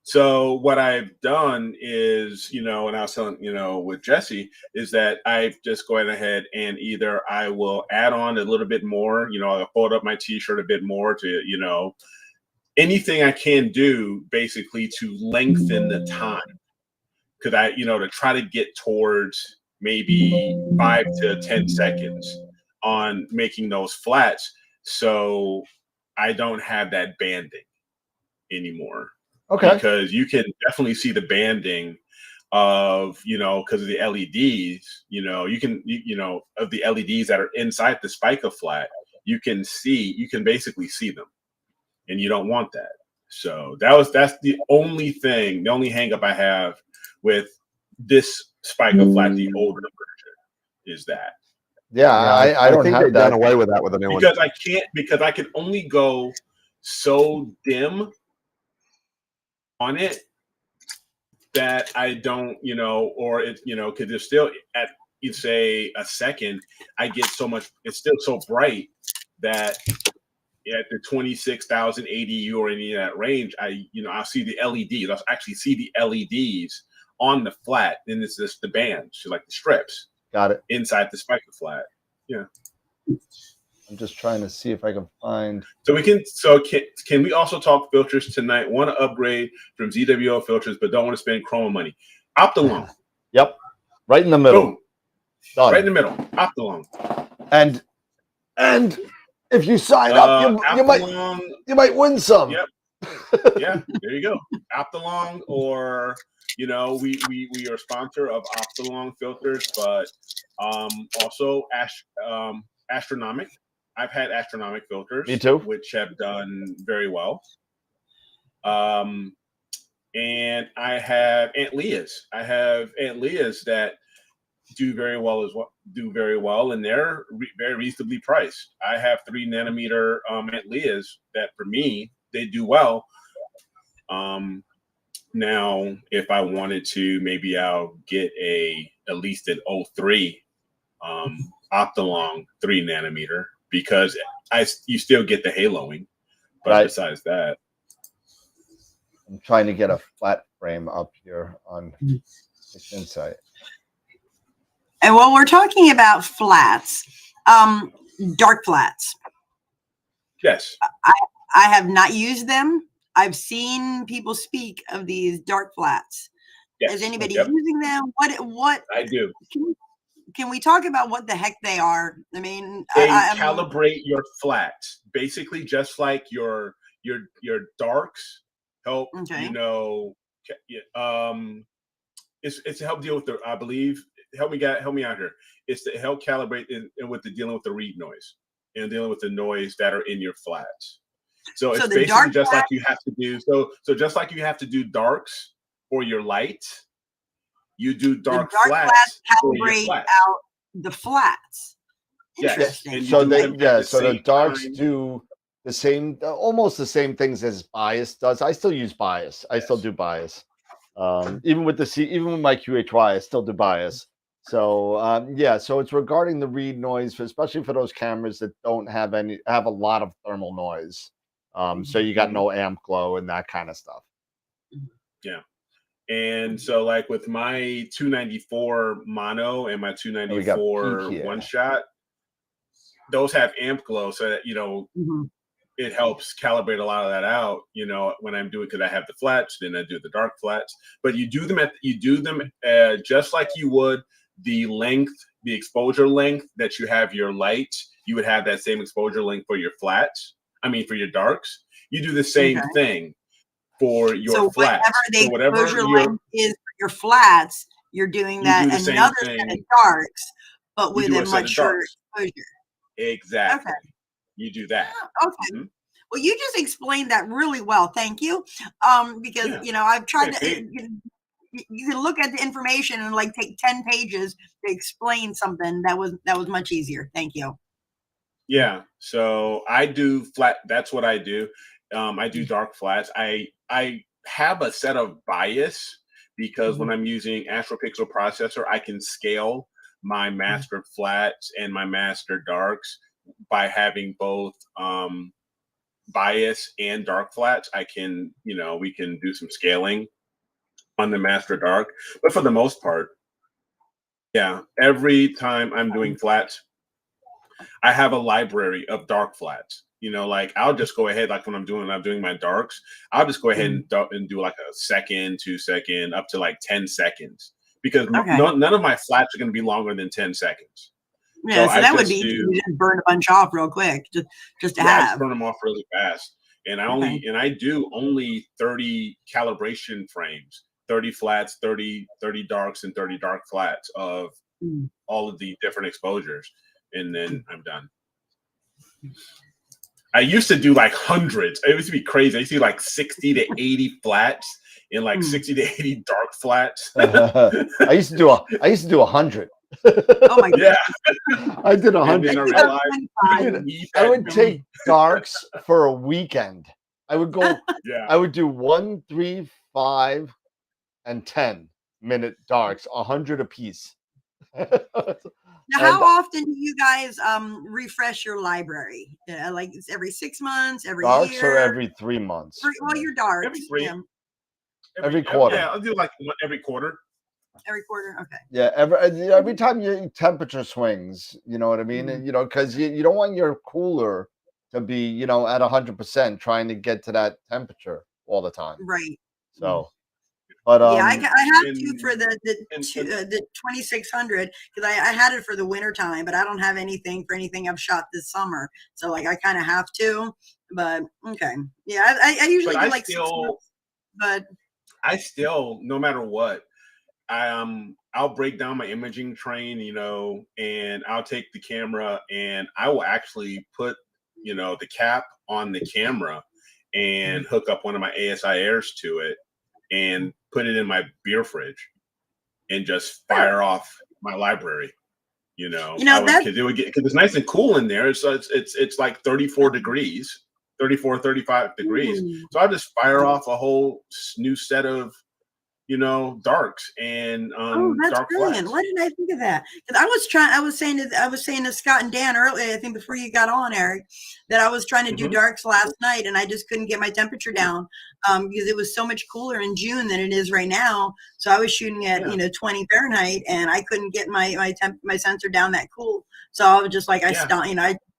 So what I've done is, and I was telling, with Jesse, is that I've just gone ahead and either I will add on a little bit more, I'll fold up my t-shirt a bit more to, anything I can do basically to lengthen the time. Could I, to try to get towards maybe 5 to 10 seconds on making those flats. So I don't have that banding anymore. Okay. Because you can definitely see the banding of, because of the LEDs, you can, of the LEDs that are inside the Spica Flat, you can basically see them, and you don't want that. So that's the only thing, the only hang up I have with this Spica Flat, the older version, is that. Yeah, I don't think have they've done away with that with the new one. Because I can only go so dim on it that I don't, or it's, because it's still at, you say a second, I get so much, it's still so bright that at the 26,000 ADU or any of that range, I'll see the LEDs. I'll actually see the LEDs on the flat. And it's just the bands, so like the strips. Got it. Inside the Spica Flat. Yeah. I'm just trying to see if I can find. Can we also talk filters tonight? Want to upgrade from ZWO filters, but don't want to spend chroma money. Optilone. Yep. Right in the middle. Boom. Right in the middle. Optilone. And if you sign up, you might win some. Yep. Yeah, there you go. Optolong, or we are a sponsor of Optolong filters, but also Astronomic. I've had Astronomic filters, Me too. which have done very well. And I have Aunt Leah's. I have Aunt Leah's that do very well, and they're very reasonably priced. I have 3 nanometer Aunt Leah's that, for me, they do well. Now, if I wanted to, maybe I'll get at least an 03 Optolong 3 nanometer, because you still get the haloing. But Right. besides that, I'm trying to get a flat frame up here on Pixinsight. And while we're talking about flats, dark flats. yes. I have not used them. I've seen people speak of these dark flats. Yes. Is anybody Yep. using them? What I do. Can we talk about what the heck they are? I mean, They calibrate your flats, basically, just like your darks help. Okay. It's to help deal with I believe. Help me out here. It's to help calibrate with dealing with the read noise and dealing with the noise that are in your flats. So it's basically just like you have to do. So just like you have to do darks for your light, you do dark flats for your calibrate flats. out the flats. Yes. Interesting. So the darks do the same, almost the same things as bias does. I still use bias. I still do bias. Even with my QHY, I still do bias. So so it's regarding the read noise, especially for those cameras that don't have a lot of thermal noise. So you got no amp glow and that kind of stuff. Yeah. And so, like with my 294 mono and my 294 one shot, those have amp glow, so that it helps calibrate a lot of that out. When I'm doing, because I have the flats, then I do the dark flats. But you do them just like you would the exposure length that you have your light. You would have that same exposure length for your flats. I mean, for your darks, you do the same thing for your flats. So whatever the exposure length is for your flats, you're doing that another set of darks, but with a much shorter exposure. Exactly. Okay. You do that. Okay. Well, you just explained that really well. Thank you. Because I've tried to. You can look at the information and take 10 pages to explain something that was much easier. Thank you. Yeah. So I do flat. That's what I do. I do dark flats. I have a set of bias, because when I'm using AstroPixel processor, I can scale my master flats and my master darks by having both bias and dark flats. I can, we can do some scaling on the master dark, but for the most part, every time I'm doing flats, I have a library of dark flats. I'll just go ahead, like when I'm doing my darks, I'll just go ahead and do like a second, 2 second, up to 10 seconds, because none of my flats are going to be longer than 10 seconds. Yeah, so that would be you just burn a bunch off real quick, just to have. I just burn them off really fast, and I do only 30 calibration frames, 30 flats, 30 darks, and 30 dark flats of all of the different exposures, and then I'm done. I used to do hundreds. It used to be crazy. I used to do 60 to 80 flats and 60 to 80 dark flats. I used to do 100. Oh my god! Yeah, I did 100. I would take darks for a weekend. I would go. I would do 1, 3, 5, and 10-minute darks, 100 apiece. Now, how often do you guys refresh your library? It's every 6 months, every darks year, or every 3 months? Well, your darks. Every quarter. Yeah, I'll do every quarter. Every quarter, okay. Yeah, every time your temperature swings, you know what I mean? Because you don't want your cooler to be, at 100%, trying to get to that temperature all the time. Right. So, but I have to for the 2600, because I had it for the winter time, but I don't have anything for anything I've shot this summer. So I kind of have to, But okay, yeah, I usually do like 6 months, but I still, no matter what, I'll break down my imaging train, and I'll take the camera and I will actually put, the cap on the camera and hook up one of my ASI airs to it and put it in my beer fridge and just fire off my library. Because it's nice and cool in there. So it's like 34 degrees, 34, 35 degrees. So I'll just fire off a whole new set of darks and that's dark brilliant. flats. Why didn't I think of that? Because I was saying to Scott and Dan earlier, I think before you got on, Eric, that I was trying to do darks last night and I just couldn't get my temperature down because it was so much cooler in June than it is right now. So I was shooting at 20 Fahrenheit and I couldn't get my sensor down that cool. So I was just like I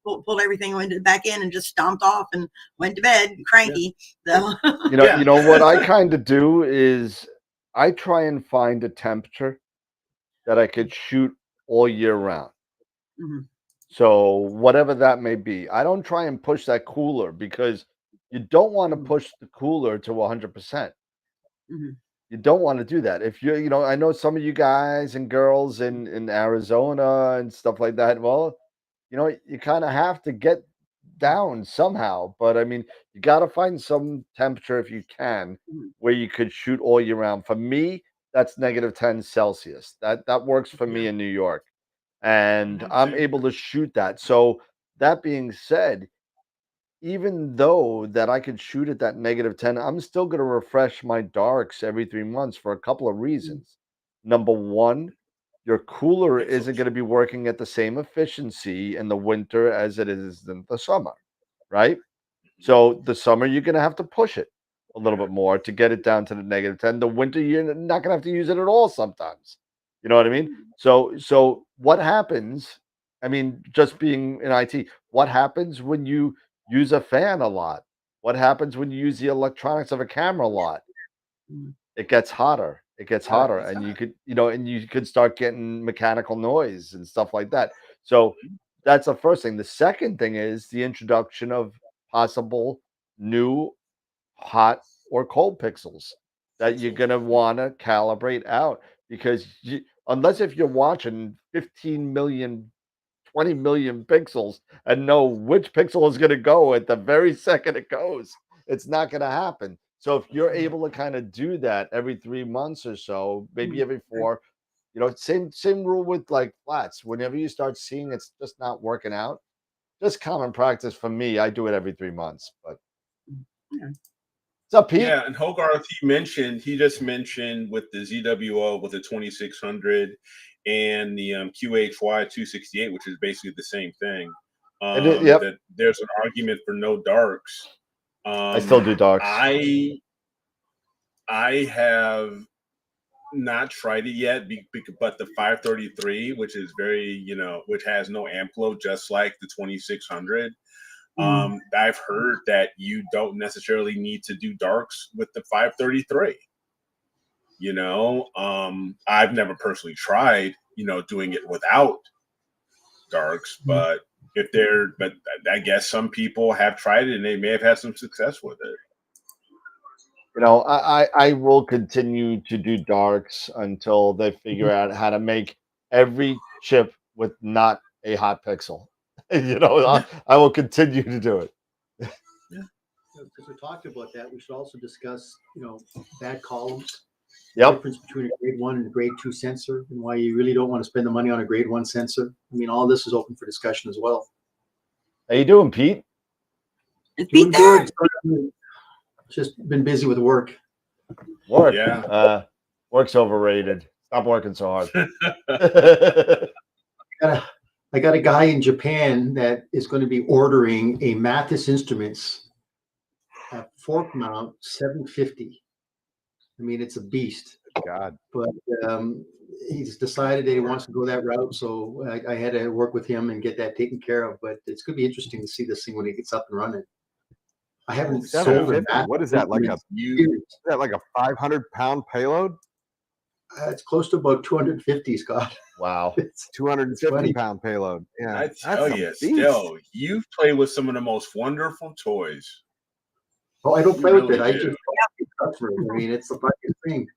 pulled everything, went back in and just stomped off and went to bed cranky. So you know what I kind of do is I try and find a temperature that I could shoot all year round. So whatever that may be, I don't try and push that cooler because you don't want to push the cooler to 100%. You don't want to do that. If you're, I know some of you guys and girls in Arizona and stuff like that. Well, you kind of have to get down somehow. But I mean, you got to find some temperature if you can where you could shoot all year round. For me, that's -10 Celsius. That works for me in New York. And I'm able to shoot that. So that being said, even though that I could shoot at that -10, I'm still going to refresh my darks every 3 months for a couple of reasons. Number one, your cooler isn't going to be working at the same efficiency in the winter as it is in the summer, right? So the summer, you're going to have to push it a little bit more to get it down to the -10. The winter, you're not going to have to use it at all sometimes. You know what I mean? So what happens? I mean, just being in IT, what happens when you use a fan a lot? What happens when you use the electronics of a camera a lot? It gets hotter. It gets hotter, and you could start getting mechanical noise and stuff like that. So that's the first thing. The second thing is the introduction of possible new hot or cold pixels that you're going to want to calibrate out because unless if you're watching 15 million 20 million pixels and know which pixel is going to go at the very second it goes, it's not going to happen. So if you're able to kind of do that every 3 months or so, maybe every 4, same rule with like flats. Whenever you start seeing it's just not working out, just common practice for me. I do it every 3 months. But what's up, Pete? Yeah, and Hogarth, he just mentioned with the ZWO with the 2600 and the QHY 268, which is basically the same thing. That there's an argument for no darks. I still do darks. I have not tried it yet, but the 533, which is which has no amp load, just like the 2600. I've heard that you don't necessarily need to do darks with the 533. I've never personally tried, doing it without darks, but I guess some people have tried it and they may have had some success with it. I will continue to do darks until they figure out how to make every chip with not a hot pixel. I will continue to do it. Because we talked about that, we should also discuss, bad columns. Yep. The difference between a grade 1 and a grade 2 sensor, and why you really don't want to spend the money on a grade 1 sensor. I mean, all this is open for discussion as well. How you doing, Pete? Doing good. Just been busy with work. Work. Yeah. Work's overrated. Stop working so hard. I got a guy in Japan that is going to be ordering a Mathis Instruments fork mount 750. I mean, it's a beast. God. But he's decided that he wants to go that route, so I had to work with him and get that taken care of. But it's going to be interesting to see this thing when it gets up and running. I haven't sold a Mathis. What is that, like a 500-pound payload? It's close to about 250, Scott. Wow. It's 250 pound payload. Yeah, I tell a you, beast. still, you've played with some of the most wonderful toys. Oh, I don't play You with it. really I do. just customers. I mean, it's the fucking thing.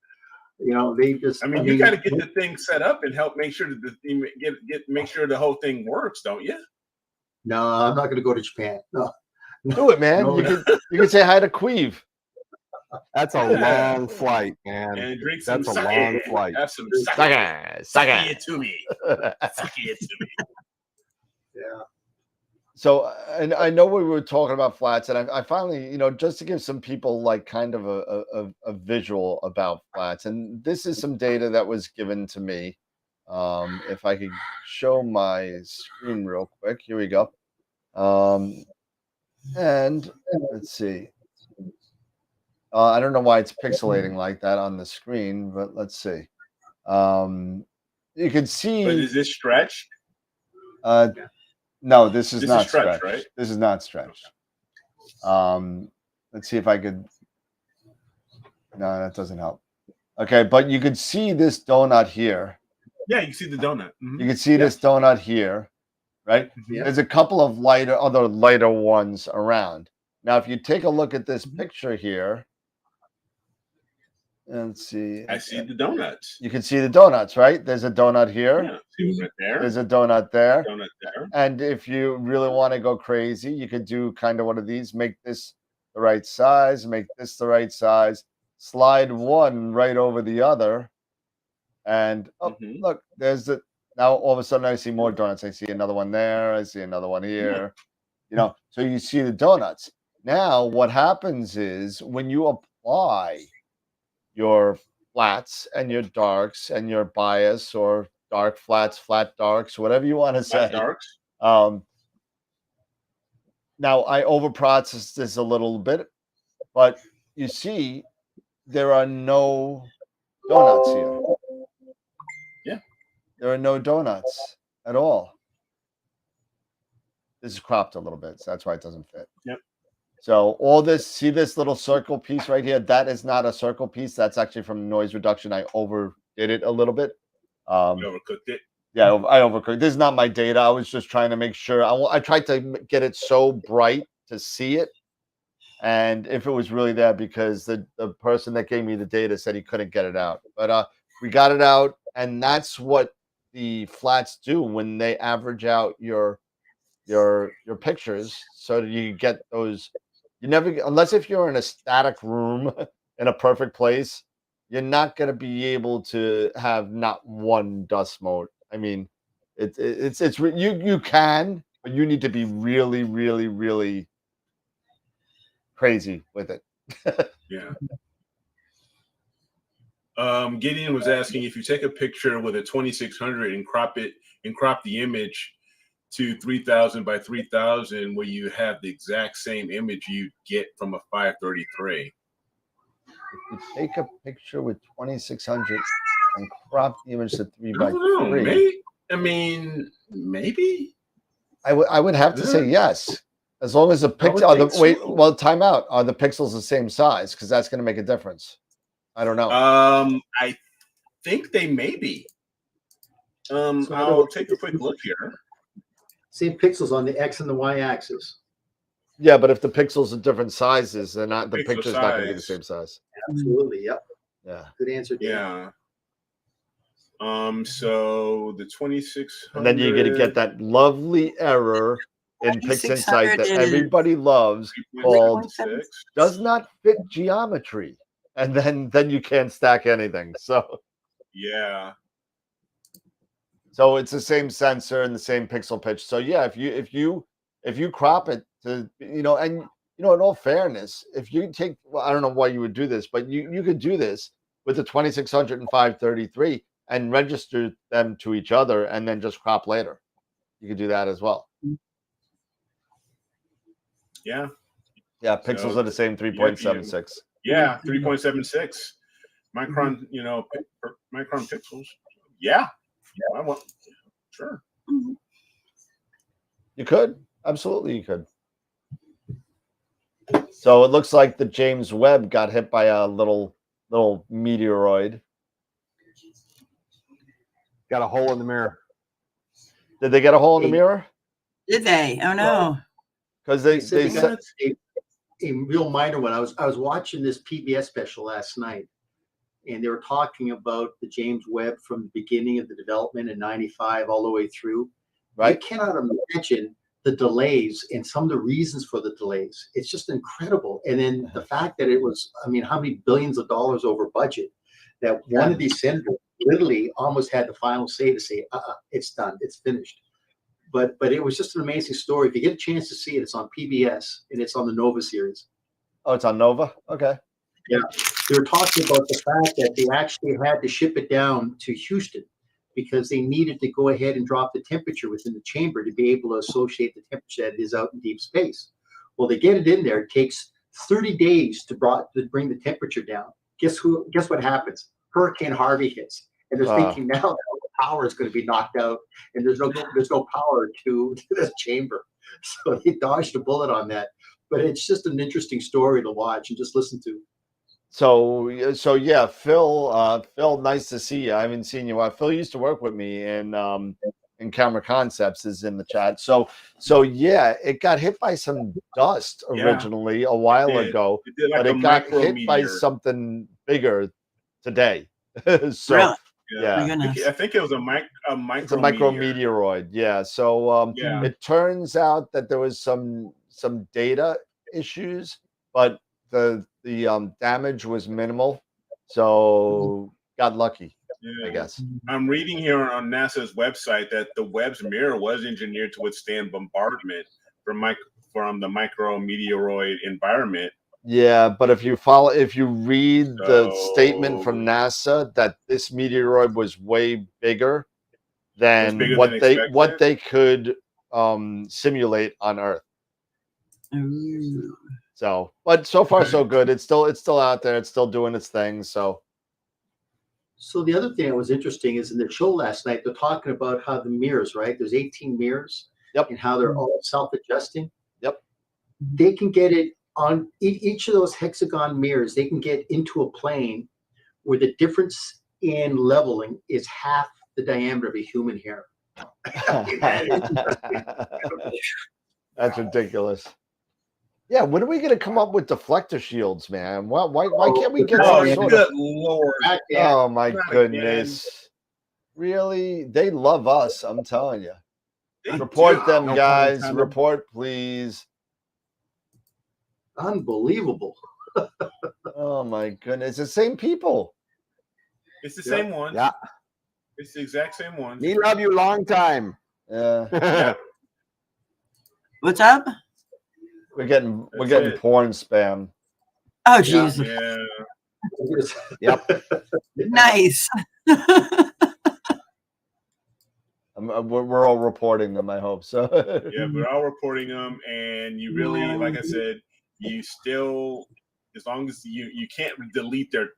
You know, they just. I mean, you got to get the thing set up and help make sure that make sure the whole thing works, don't you? No, I'm not going to go to Japan. No. Do it, man. No. You could say hi to Queeve. That's a Yeah. long flight, man. And drink some That's a sake. long flight. Have some sake. Sake. Sake it to me. Sake it to me. Yeah. So, and I know we were talking about flats, and I finally, you know, just to give some people like kind of a visual about flats, and this is some data that was given to me. If I could show my screen real quick, here we go. And let's see. I don't know why it's pixelating like that on the screen, but let's see. You can see. But is this stretched? No, this is This not is stretched, stretched. right? This is not stretched. Let's see if I could. No, that doesn't help. Okay, but you could see this donut here. Yeah, you can see the donut. Mhm. You can see this donut here, right? Yeah. There's a couple of other lighter ones around. Now, if you take a look at this picture here, let's see. I see the donuts. You can see the donuts, right? There's a donut here. Yeah, see one right there. There's a donut there. Donut there. And if you really want to go crazy, you could do kind of one of these. Make this the right size. Make this the right size. Slide one right over the other. And look, there's the. Now all of a sudden I see more donuts. I see another one there. I see another one here. You know, so you see the donuts. Now what happens is when you apply your flats and your darks and your bias or dark flats, flat darks, whatever you want to say. Flat darks. Now I overprocessed this a little bit, but you see there are no donuts here. Yeah. There are no donuts at all. This is cropped a little bit, so that's why it doesn't fit. Yep. So all this, see this little circle piece right here? That is not a circle piece. That's actually from noise reduction. I overdid it a little bit. You overcooked it. Yeah, I overcooked. This is not my data. I was just trying to make sure. I tried to get it so bright to see it. And if it was really there, because the person that gave me the data said he couldn't get it out. But we got it out. And that's what the flats do when they average out your pictures so that you get those. You never, unless if you're in a static room in a perfect place, you're not going to be able to have not one dust mote. I mean, it's you can, but you need to be really, really, really crazy with it. Yeah. Gideon was asking if you take a picture with a 2600 and crop the image to 3000 by 3000, will you have the exact same image you get from a 533? If you take a picture with 2600 and crop the image to 3 by 3, maybe. I would have to say yes, as long as the pixel. Time out. Are the pixels the same size? Because that's going to make a difference. I don't know. I think they may be. So I'll take a quick look here. Same pixels on the X and the Y axis. Yeah, but if the pixels are different sizes, they're not. The Pixel picture's not going to be the size. same size. Absolutely. Yep. Yeah. Good answer. Dan. Yeah. So the 2600. And then you're going to get that lovely error in Pixinsight that everybody loves called does not fit geometry. And then you can't stack anything. So yeah. So it's the same sensor and the same pixel pitch. So yeah, if you crop it to, and in all fairness, if you take, well, I don't know why you would do this, but you could do this with the 2600 and 533 and register them to each other and then just crop later. You could do that as well. Yeah. Yeah, pixels are the same 3.76. Yeah, 3.76 micron. Micron pixels. Yeah. I want. Sure. You could. Absolutely, you could. So it looks like the James Webb got hit by a little meteoroid. Got a hole in the mirror. Did they get a hole in the mirror? Did they? Oh no. Because They they said said a real minor one. I was watching this PBS special last night, and they were talking about the James Webb from the beginning of the development in '95 all the way through. right. You cannot imagine the delays and some of the reasons for the delays. It's just incredible. And then the fact that it was, I mean, how many billions of dollars over budget, that one of these senators literally almost had the final say to say, it's done, it's finished. But it was just an amazing story. If you get a chance to see it, it's on PBS and it's on the Nova series. Oh, it's on Nova? Okay. Yeah. They were talking about the fact that they actually had to ship it down to Houston because they needed to go ahead and drop the temperature within the chamber to be able to associate the temperature that is out in deep space. Well, they get it in there. It takes 30 days to bring the temperature down. Guess what happens? Hurricane Harvey hits. And they're thinking now that the power is going to be knocked out and there's no power to this chamber. So they dodged a bullet on that. But it's just an interesting story to watch and just listen to. So yeah, Phil, nice to see you. I haven't seen you. Phil used to work with me in Camera Concepts, is in the chat. So yeah, it got hit by some dust originally a while ago, but it got hit by something bigger today. So Really? yeah, I think it was a micrometeoroid. Yeah. So it turns out that there was some data issues, but the damage was minimal, so got lucky. I guess. I'm reading here on NASA's website that the Webb's mirror was engineered to withstand bombardment from the micrometeoroid environment. Yeah, but if you read the statement from NASA that this meteoroid was way bigger than what they could simulate on Earth. Ooh. So, but so far so good. It's still out there. It's still doing its thing. So the other thing that was interesting is in the show last night, they're talking about how the mirrors, right? There's 18 mirrors. Yep. And how they're all self-adjusting. Yep. They can get it on each of those hexagon mirrors. They can get into a plane where the difference in leveling is half the diameter of a human hair. That's ridiculous. Yeah, when are we going to come up with deflector shields, man? Why can't we get some sort of... Lord. Oh, my goodness. Really? They love us, I'm telling you. Report them, guys. Report, please. Unbelievable. Oh, my goodness. It's the same people. It's the same one. Yeah. It's the exact same one. Me love you long time. Yeah. What's up? We're getting porn spam. Oh, jeez. Yeah. Yep. Nice. We're all reporting them, I hope so. Yeah, we're all reporting them, and you really, like I said, you still, as long as you can't delete their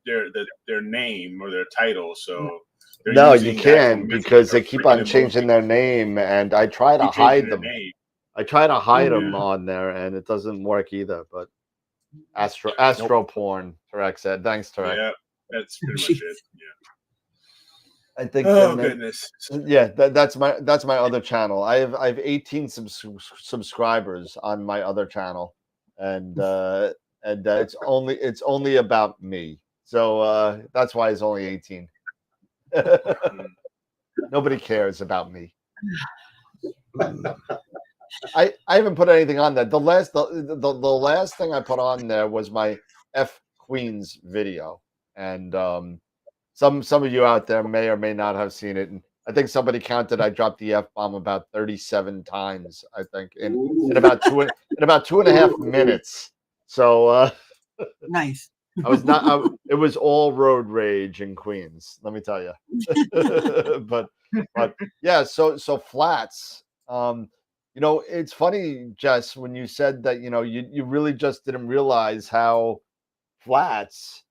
name or their title, so no, you can, because they keep on changing their name, and I try to hide them. I try to hide them on there, and it doesn't work either. But Astro porn, Tarek said. Thanks, Tarek. Yeah, that's pretty much it. Yeah. I think. Oh goodness. Yeah, that's my other channel. I have 18 subscribers on my other channel, and it's only about me. So that's why it's only 18. Nobody cares about me. I haven't put anything on there. The last thing I put on there was my F Queens video, and some of you out there may or may not have seen it. And I think somebody counted I dropped the F-bomb about 37 times. I think in about 2.5 minutes. So nice. It was all road rage in Queens. Let me tell you. but yeah. So flats. It's funny, Jess, when you said that, you really just didn't realize how flats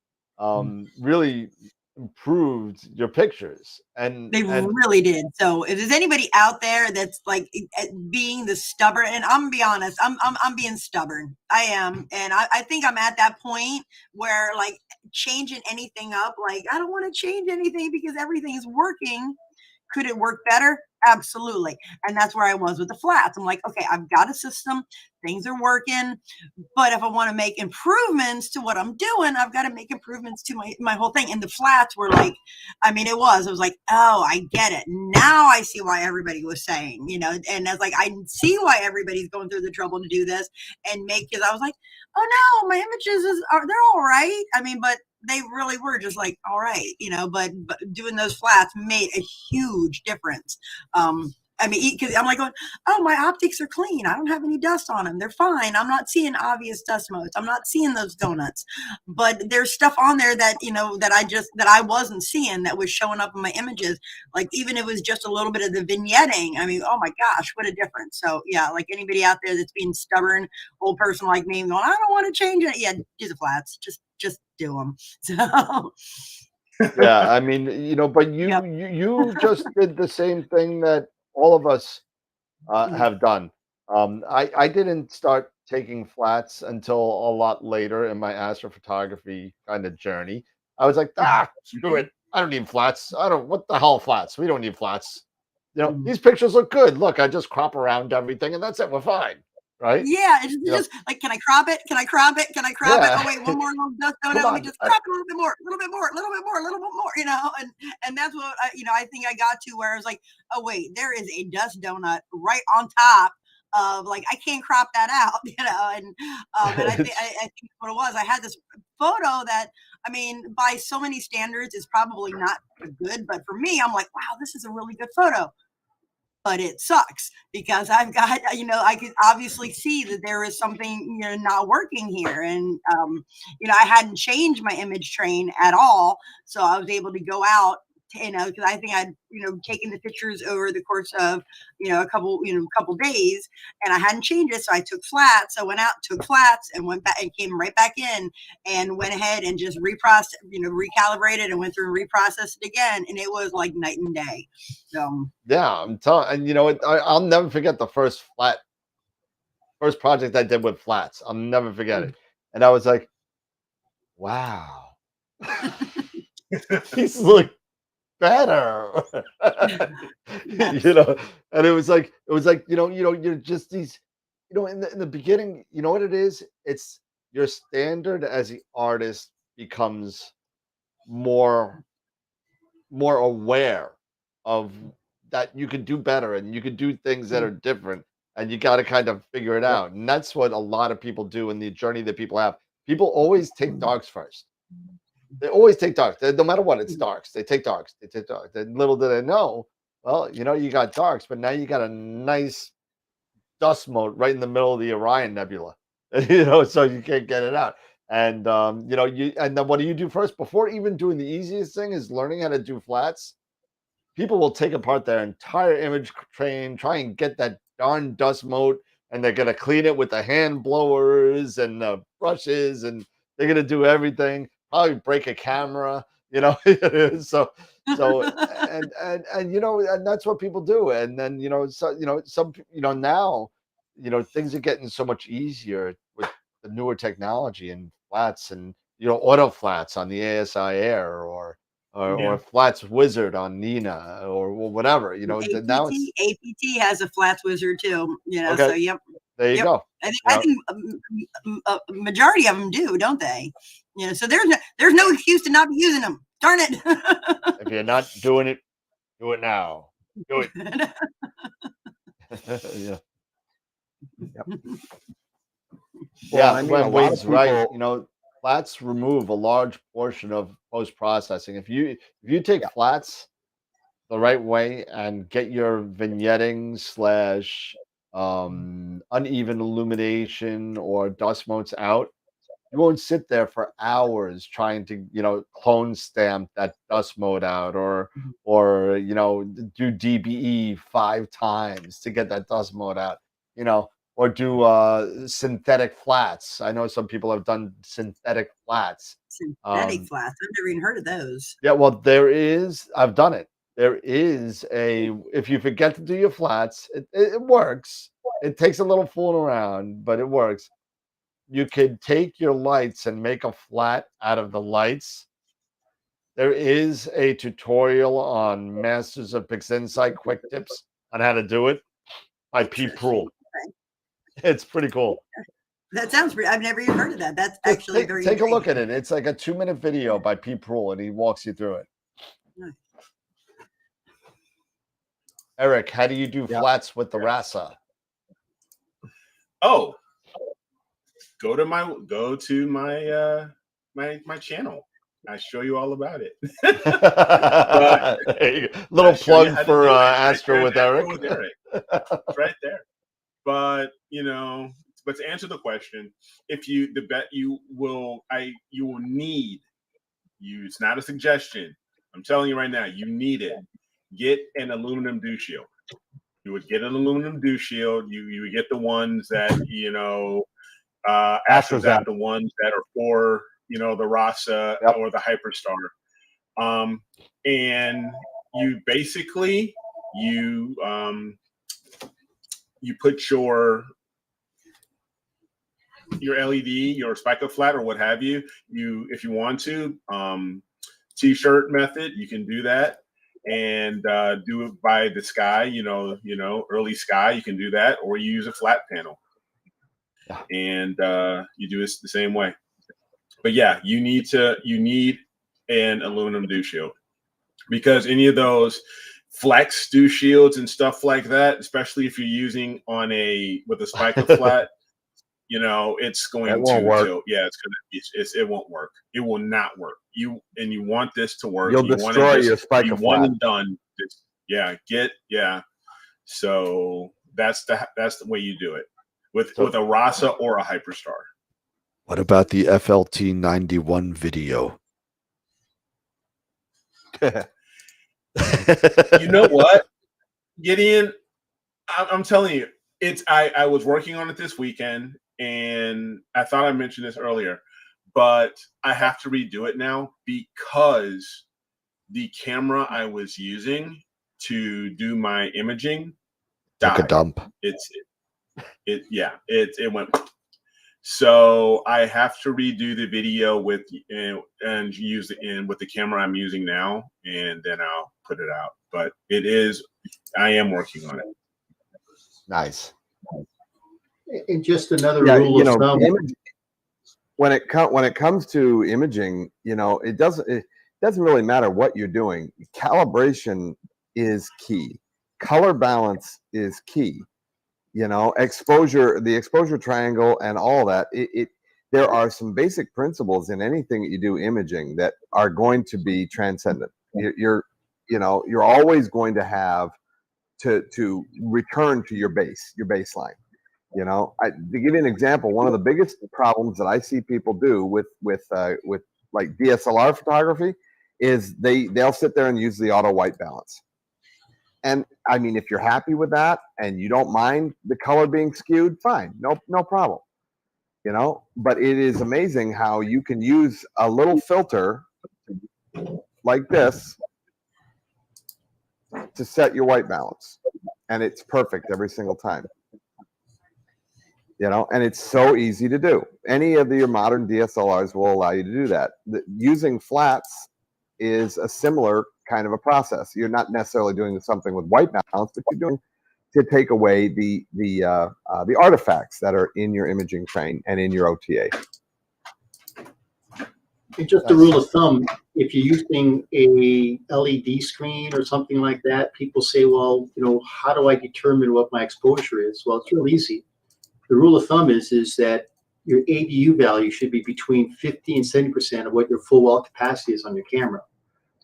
really improved your pictures. And they really did. So if there's anybody out there that's like being the stubborn, and I'm gonna be honest, I'm being stubborn. I am. And I think I'm at that point where like changing anything up, like I don't want to change anything because everything's working. Could it work better? Absolutely. And that's where I was with the flats. I'm like, okay, I've got a system, things are working, but if I want to make improvements to what I'm doing, I've got to make improvements to my whole thing. And the flats were like, I mean, it was like, oh, I get it. Now I see why everybody was saying, you know, and I was like, I see why everybody's going through the trouble to do this and make, because I was like, oh no, my images they're all right. I mean, but they really were just like, all right, you know, but doing those flats made a huge difference. I mean, because I'm like going, oh, my optics are clean. I don't have any dust on them. They're fine. I'm not seeing obvious dust motes. I'm not seeing those donuts. But there's stuff on there that, you know, that I wasn't seeing that was showing up in my images. Like even if it was just a little bit of the vignetting. I mean, oh my gosh, what a difference. So yeah, like anybody out there that's being stubborn, old person like me going, I don't want to change it. Yeah, do the flats. Just do them. So Yeah, I mean, you know, but you Yep. you just did the same thing that all of us have done. I didn't start taking flats until a lot later in my astrophotography kind of journey. I was like, screw it. I don't need flats. What the hell flats? We don't need flats. You know, these pictures look good. Look, I just crop around everything and that's it. We're fine. Right? Yeah, it's You know, just like, can I crop it? Can I crop it? Can I crop it? yeah. Oh wait, one more little dust donut. Come Let me on. just crop it a little bit more, a little bit more, a little bit more, a little bit more. You know, and that's what you know. I think I got to where I was like, oh wait, there is a dust donut right on top of like I can't crop that out. You know, and I think It's- I think what it was. I had this photo that I mean, by so many standards, is probably not good, but for me, I'm like, wow, this is a really good photo. But it sucks because I've got, you know, I could obviously see that there is something, you know, not working here. And, you know, I hadn't changed my image train at all. So I was able to go out, you know, because I think I'd, you know, taken the pictures over the course of, you know, a couple days and I hadn't changed it. So I took flats. I went out, took flats and went back and came right back in and went ahead and just reprocessed, you know, recalibrated and went through and reprocessed it again. And it was like night and day. So, yeah, I'm telling, and you know what? I'll never forget the first project I did with flats. I'll never forget it. And I was like, wow, these look better. You know, and it was like, you're just these, in the beginning, you know what it is? It's your standard as the artist becomes more more aware of that you could do better and you could do things that are different and you got to kind of figure it Yep. out. And that's what a lot of people do in the journey that people have. People always take darks first. They always take darks. No matter what, it's darks. They take darks. They take darks. And little do they know, well, you got darks, but now you got a nice dust mote right in the middle of the Orion Nebula. So you can't get it out. And and then what do you do first? Before even doing the easiest thing is learning how to do flats, people will take apart their entire image train, try and get that darn dust mote, and they're gonna clean it with the hand blowers and the brushes, and they're gonna do everything. Probably break a camera, so and that's what people do. And then now, things are getting so much easier with the newer technology and flats and auto flats on the ASI Air or Flats Wizard on Nina or whatever. Now it's APT has a flats wizard too, you know. okay. So yep, There you go. I think a majority of them do, don't they? You know, so there's no excuse to not be using them. Darn it! If you're not doing it, do it now. Do it. Yeah. Yep. Yeah, I mean, when a lot of Wade's right, people. flats remove a large portion of post processing. If you take flats the right way and get your vignetting slash uneven illumination or dust motes out, you won't sit there for hours trying to clone stamp that dust mode out or do DBE 5 times to get that dust mode out, or do synthetic flats. I know some people have done synthetic flats. Synthetic flats. I've never even heard of those. Yeah, well, I've done it. There is if you forget to do your flats, it works. It takes a little fooling around, but it works. You could take your lights and make a flat out of the lights. There is a tutorial on Masters of Pixinsight quick tips on how to do it by Pete Proul. It's pretty cool. That sounds pretty. I've never even heard of that. That's Just actually very. take a look at it. It's like a 2-minute video by Pete Proul, and he walks you through it. Nice. Eric, how do you do flats with the RASA? Oh, go to my my channel. I show you all about it. Little plug for Astro with Eric. It's right there. But but to answer the question, if you will need, it's not a suggestion. I'm telling you right now, you need it. Get an aluminum dew shield. You would get an aluminum dew shield. You would get the ones that Astro's got the ones that are for the Rasa or the Hyperstar, and you basically you put your LED, your spike up flat or what have you. If you want to, T-shirt method, you can do that. And do it by the sky, early sky. You can do that, or you use a flat panel, and you do it the same way. But yeah, you need an aluminum dew shield, because any of those flex dew shields and stuff like that, especially if you're using with a spike up flat, it's going to work. It won't work. It will not work. You want this to work. You'll destroy your spike of flat. One and done. So that's the way you do it with a Rasa or a Hyperstar. What about the FLT 91 video? You know what, Gideon? I'm telling you, I was working on it this weekend, and I thought I mentioned this earlier, but I have to redo it now because the camera I was using to do my imaging died. Like a dump. It went. So I have to redo the video and use it with the camera I'm using now, and then I'll put it out. But I am working on it. Nice. And just another rule of thumb. When it comes to imaging, it doesn't really matter what you're doing. Calibration is key. Color balance is key. Exposure, the exposure triangle, and all that. There are some basic principles in anything that you do imaging that are going to be transcendent. You're always going to have to return to your baseline. To give you an example, one of the biggest problems that I see people do with like DSLR photography is they'll sit there and use the auto white balance. And I mean, if you're happy with that and you don't mind the color being skewed, fine, no problem. But it is amazing how you can use a little filter like this to set your white balance, and it's perfect every single time. And it's so easy to do. Any of your modern DSLRs will allow you to do that. Using flats is a similar kind of a process. You're not necessarily doing something with white balance, but you're doing to take away the artifacts that are in your imaging train and in your OTA. And just a rule of thumb, if you're using a LED screen or something like that, people say, well, how do I determine what my exposure is? Well, it's real easy. The rule of thumb is that your ADU value should be between 50 and 70% of what your full wall capacity is on your camera.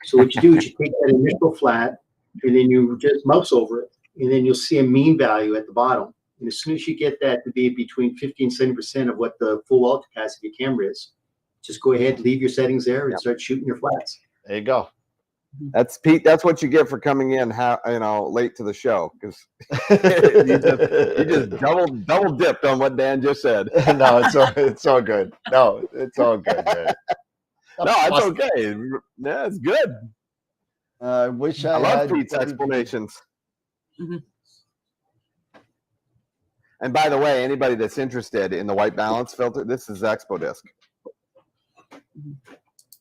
So what you do is you take that initial flat, and then you just mouse over it, and then you'll see a mean value at the bottom. And as soon as you get that to be between 50 and 70% of what the full wall capacity of your camera is, just go ahead, leave your settings there, and start shooting your flats. There you go. That's Pete. That's what you get for coming in, late to the show, because you just double dipped on what Dan just said. No, it's all good. No, it's all good, man. No, it's okay. Yeah, it's good. I wish I love had Pete's explanations. Mm-hmm. And by the way, anybody that's interested in the white balance filter, this is Expo Disc.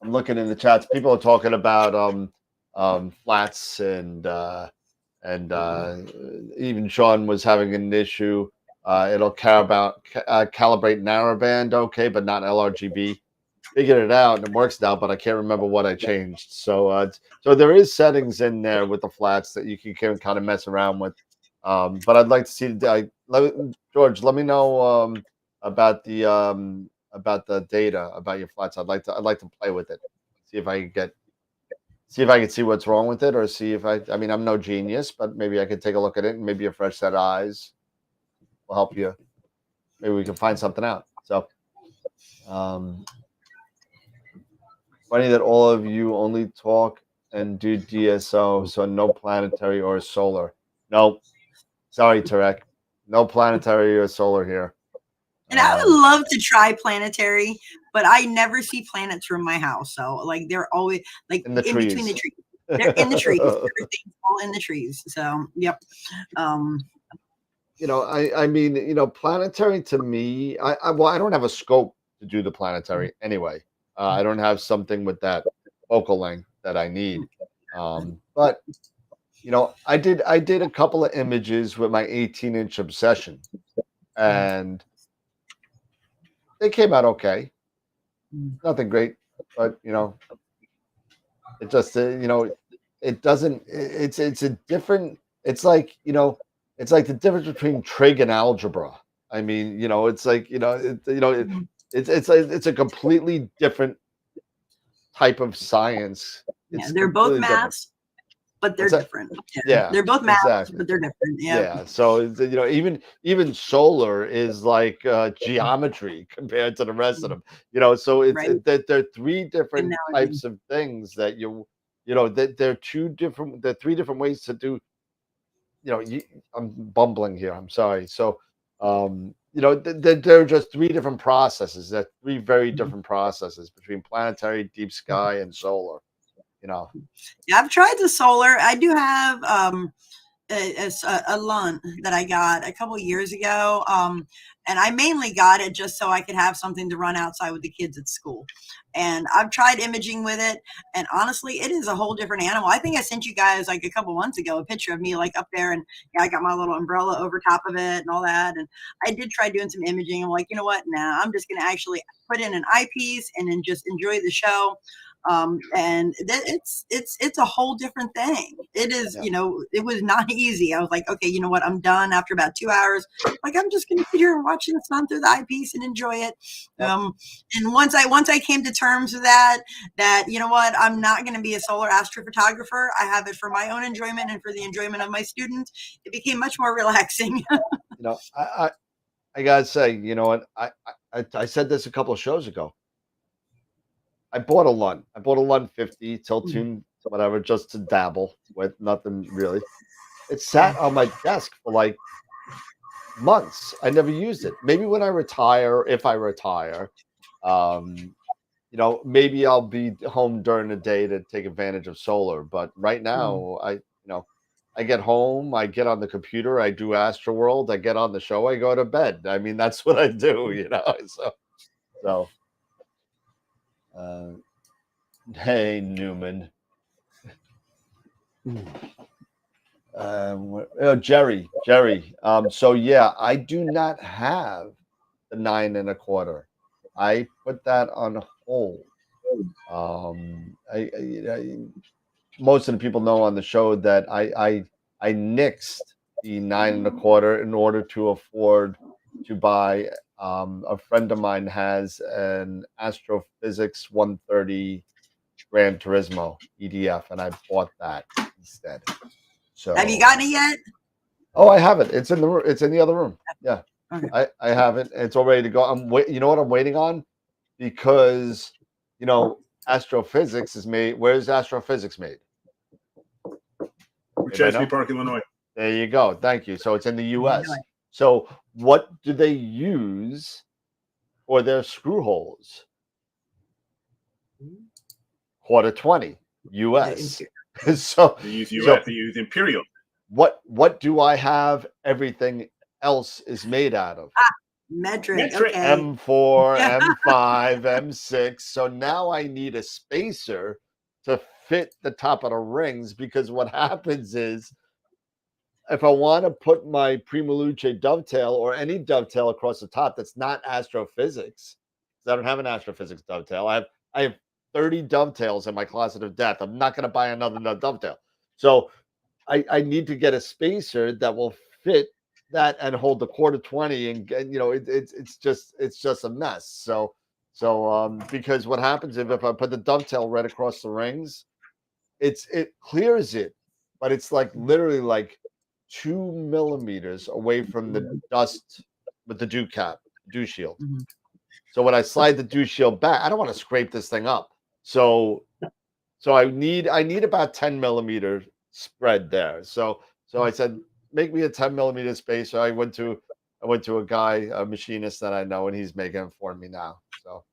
I'm looking in the chats. People are talking about flats and even Sean was having an issue. It'll calibrate narrowband, okay, but not LRGB. Figured it out and it works now, but I can't remember what I changed. So there is settings in there with the flats that you can kind of mess around with. But I'd like to see George. Let me know about the data about your flats. I'd like to play with it, see if I can see what's wrong with it, or see if I mean, I'm no genius, but maybe I could take a look at it, and maybe a fresh set of eyes will help you. Maybe we can find something out. So, funny that all of you only talk and do DSO, so no planetary or solar. No, sorry, Tarek, no planetary or solar here. And I would love to try planetary, but I never see planets from my house. So like they're always like in between the trees. They're in the trees. Everything's all in the trees. So yep. I mean, planetary to me, I don't have a scope to do the planetary anyway. I don't have something with that focal length that I need. But I did a couple of images with my 18-inch obsession, and they came out okay. Nothing great, but it just it doesn't. It's a different. It's like it's like the difference between trig and algebra. I mean, it's like it's a completely different type of science. They're both maths, but they're different. Yeah, they're both maths, exactly. but they're different. Yeah. So even solar is like geometry compared to the rest of them. So it's that they're three different types of things that that they're three different ways to do. I'm bumbling here. I'm sorry. So they're just three different processes. They're three very different processes between planetary, deep sky, and solar. Yeah, I've tried the solar. I do have a LUNT that I got a couple of years ago. And I mainly got it just so I could have something to run outside with the kids at school. And I've tried imaging with it. And honestly, it is a whole different animal. I think I sent you guys like a couple months ago a picture of me like up there, and I got my little umbrella over top of it and all that. And I did try doing some imaging. I'm like, you know what? Nah, I'm just going to actually put in an eyepiece and then just enjoy the show. And it's a whole different thing. It is, it was not easy. I was like, okay, you know what? I'm done after about 2 hours. Like, I'm just going to sit here and watch the sun through the eyepiece and enjoy it. And once I came to terms with that, you know what? I'm not going to be a solar astrophotographer. I have it for my own enjoyment and for the enjoyment of my students. It became much more relaxing. I gotta say, what? I said this a couple of shows ago. I bought a LUNT. I bought a LUNT 50 tilt-tune, whatever, just to dabble with, nothing really. It sat on my desk for like months. I never used it. Maybe when I retire, if I retire, maybe I'll be home during the day to take advantage of solar. But right now, I get home, I get on the computer, I do AstroWorld, I get on the show, I go to bed. I mean, that's what I do, So. Hey, Newman. Jerry. So yeah, I do not have the 9 1/4. I put that on hold. Most of the people know on the show that I nixed the 9 1/4 in order to afford to buy. A friend of mine has an Astrophysics 130 Gran Turismo EDF, and I bought that instead. So, have you gotten it yet? Oh, I have it. It's in the other room. Yeah, okay. I have it. It's all ready to go. You know what I'm waiting on? Because Astrophysics is made. Where's Astrophysics made? Chesapeake Park, Illinois. There you go. Thank you. So it's in the U.S. So what do they use for their screw holes? Quarter 20 U.S. So they use U.S. They use Imperial. What do I have? Everything else is made out of. Metric. Metric. Okay. M4, M5, M6. So now I need a spacer to fit the top of the rings, because what happens is, if I want to put my Prima Luce dovetail or any dovetail across the top that's not astrophysics, because I don't have an astrophysics dovetail. I have 30 dovetails in my closet of death. I'm not going to buy another dovetail. So I need to get a spacer that will fit that and hold the quarter 20, and it's just a mess. So because what happens if I put the dovetail right across the rings, it clears it, but it's like literally like 2 millimeters away from the dust with the dew cap, dew shield. Mhm. So when I slide the dew shield back, I don't want to scrape this thing up. So I need about 10 millimeter spread there. So I said, make me a 10 millimeter spacer. I went to a guy, a machinist that I know, and he's making it for me now. So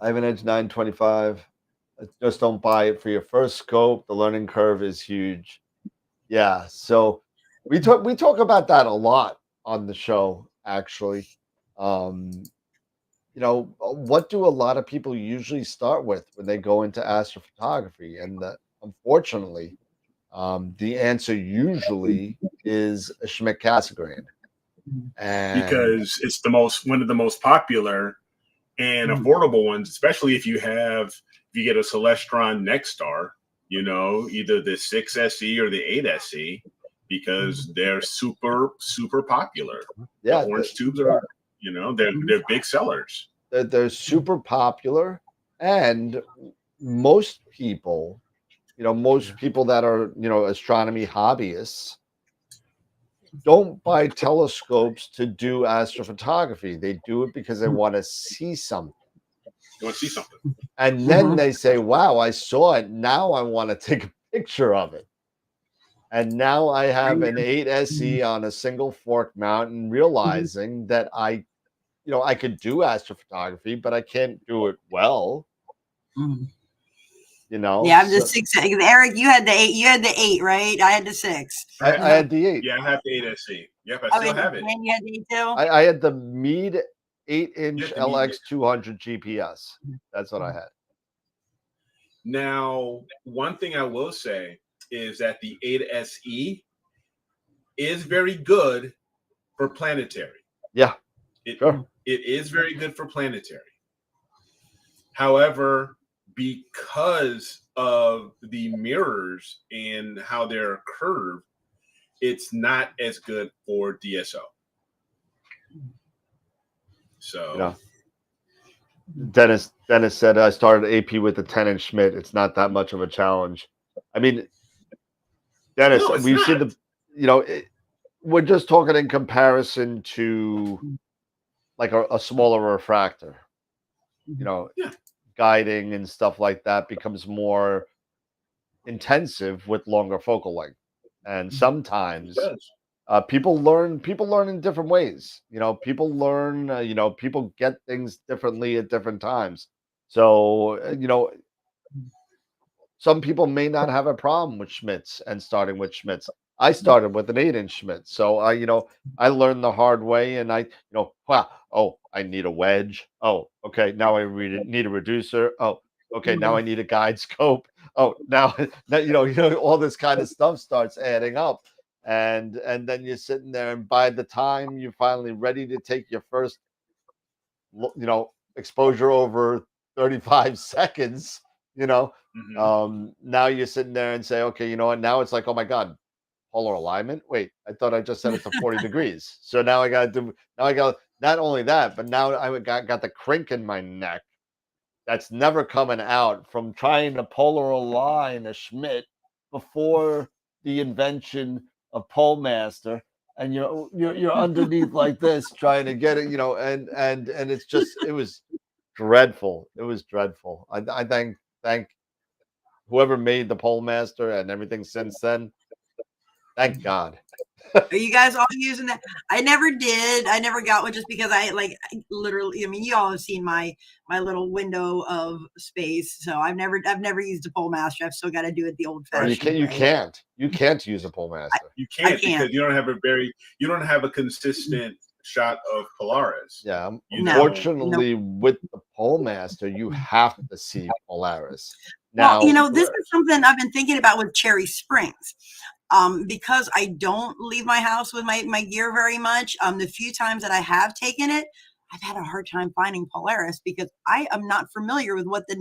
I have an Edge 925. Just don't buy it for your first scope. The learning curve is huge. Yeah. So we talk about that a lot on the show, actually. What do a lot of people usually start with when they go into astrophotography? And unfortunately, the answer usually is a Schmidt Cassegrain. And because it's one of the most popular and affordable ones, especially if you get a Celestron Nexstar, either the 6 SE or the 8 SE, because they're super, super popular. Yeah, the orange tubes are, they're big sellers. They're super popular, and most people, that are, astronomy hobbyists don't buy telescopes to do astrophotography. They do it because they want to see something. You want to see something. And then they say, wow, I saw it. Now I want to take a picture of it. And now I have an 8 SE on a single fork mount, and realizing that I could do astrophotography, but I can't do it well. Yeah, I'm the 6. Eric, you had the 8. You had the 8, right? I had the 6. I had the 8. Yeah, I have the 8 SE. Yep, I still have it. And you had the 8 too? I had the Meade 8-inch Yeah, the Meade. LX 200 GPS. That's what I had. Now, one thing I will say is that the 8 SE is very good for planetary. Yeah, sure. It is very good for planetary. However, because of the mirrors and how they're curved, it's not as good for DSO. So, Dennis said, I started AP with the 10-inch Schmidt. It's not that much of a challenge. I mean, Dennis, we've seen we're just talking in comparison to like a smaller refractor. Guiding and stuff like that becomes more intensive with longer focal length, and sometimes people learn in different ways. People learn. People get things differently at different times. So some people may not have a problem with Schmidts and starting with Schmidts. I started with an 8-inch Schmidt, so I learned the hard way, and I need a wedge. Oh, okay, now I need a reducer. Oh, okay, now I need a guide scope. Oh, now all this kind of stuff starts adding up, and then you're sitting there, and by the time you're finally ready to take your first exposure over 35 seconds, now you're sitting there and say, okay, you know what? Now it's like, oh my God, polar alignment. Wait, I thought I just set it to 40 degrees. So now I got not only that, but now I got the crink in my neck that's never coming out from trying to polar align a Schmidt before the invention of Polemaster. And you're underneath like this trying to get it, and it's just, it was dreadful. It was dreadful. I thank whoever made the Polemaster and everything since then. Thank God. Are you guys all using that? I never did. I never got one just because I literally. I mean, you all have seen my little window of space, so I've never used a pole master. I've still got to do it the old Or fashioned. you can't use a pole master. You I can't can't. because you don't have a consistent shot of Polaris. Yeah, You know. unfortunately, with the pole master, you have to see Polaris. Now, Well, this is something I've been thinking about with Cherry Springs. Because I don't leave my house with my gear very much. The few times that I have taken it, I've had a hard time finding Polaris because I am not familiar with what the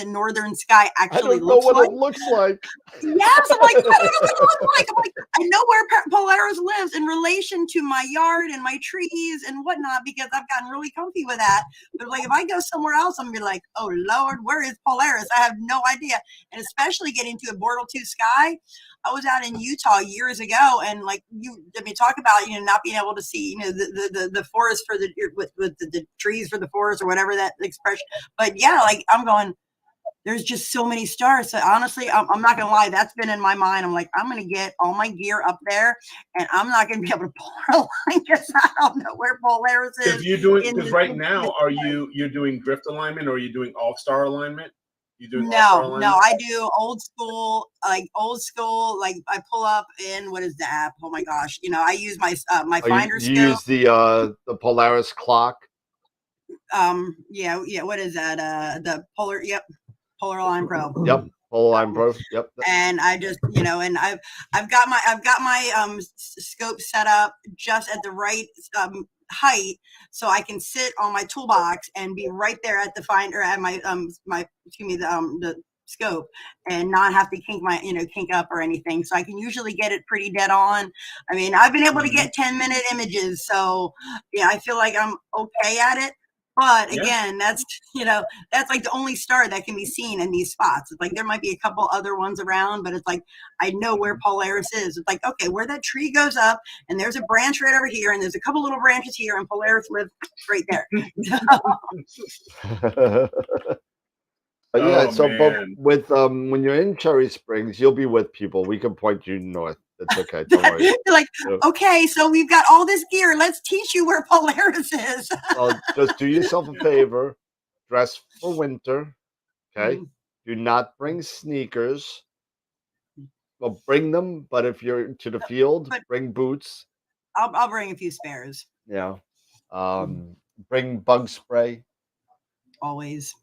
northern sky I actually don't know looks what like. it looks like. Yes, I'm like, I don't know what it looks like. I'm like, I know where Polaris lives in relation to my yard and my trees and whatnot because I've gotten really comfy with that. But like, if I go somewhere else, I'm gonna be like, oh Lord, where is Polaris? I have no idea. And especially getting to a Bortle 2 sky. I was out in Utah years ago, and like talk about not being able to see the forest for with the trees for the forest or whatever that expression. But yeah, like I'm going. There's just so many stars. So honestly, I'm not gonna lie. That's been in my mind. I'm like, I'm gonna get all my gear up there, and I'm not gonna be able to pull a line because I don't know where Polaris is. If you're doing, because right now, you're doing drift alignment or are you doing all-star alignment? You doing all-star alignment? No, I do old school. Like I pull up in what is the app? Oh my gosh, I use my my finder You scope. use the Polaris clock. Yeah. What is that? The Polar. Yep. Polar Line Pro. Yep. Polar Line Pro. Yep. And I just, and I've got my scope set up just at the right height, so I can sit on my toolbox and be right there at the finder at my the scope and not have to kink up or anything. So I can usually get it pretty dead on. I mean, I've been able to get 10-minute images, so yeah, I feel like I'm okay at it. But again, that's like the only star that can be seen in these spots. It's like there might be a couple other ones around, but it's like I know where Polaris is. It's like, okay, where that tree goes up, and there's a branch right over here, and there's a couple little branches here, and Polaris lives right there. Yeah, but man. with when you're in Cherry Springs, you'll be with people. We can point you north. It's okay. Don't worry. Like, okay, so we've got all this gear. Let's teach you where Polaris is. Well, just do yourself a favor. Dress for winter. Okay. Do not bring sneakers. Well, bring them, but if you're to the field, bring boots. I'll bring a few spares. Yeah. Bring bug spray. Always.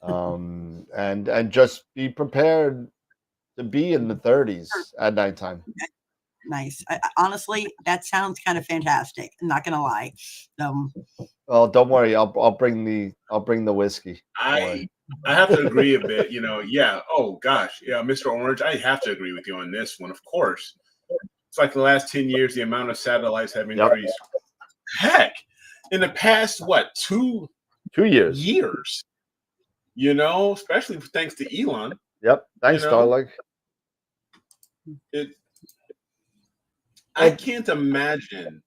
And just be prepared to be in the 30s at nighttime. Nice. Honestly, that sounds kind of fantastic. I'm not gonna lie. Well, don't worry. I'll bring the whiskey. I have to agree a bit. Yeah. Oh gosh. Yeah, Mr. Orange. I have to agree with you on this one. Of course. It's like the last 10 years, the amount of satellites have increased. Yep. Heck, in the past, what, 2 years? Especially thanks to Elon. Yep. Thanks, Starlink. I can't imagine,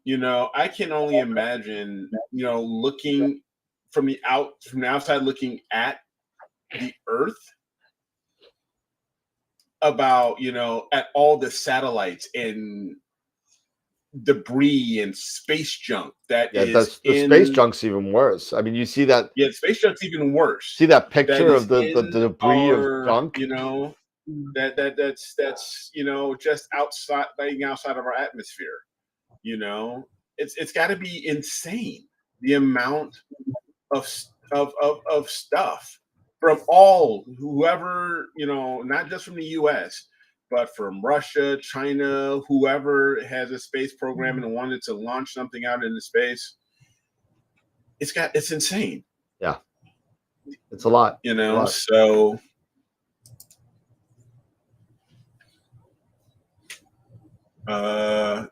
I can only imagine, looking from the outside looking at the Earth about, at all the satellites and debris and space junk the space junk's even worse. I mean, you see that. Yeah, space junk's even worse. See that picture of the debris of junk? That's just outside of our atmosphere. It's got to be insane, the amount of stuff from whoever, not just from the US, but from Russia, China, whoever has a space program and wanted to launch something out into space. It's insane. Yeah. It's a lot. So I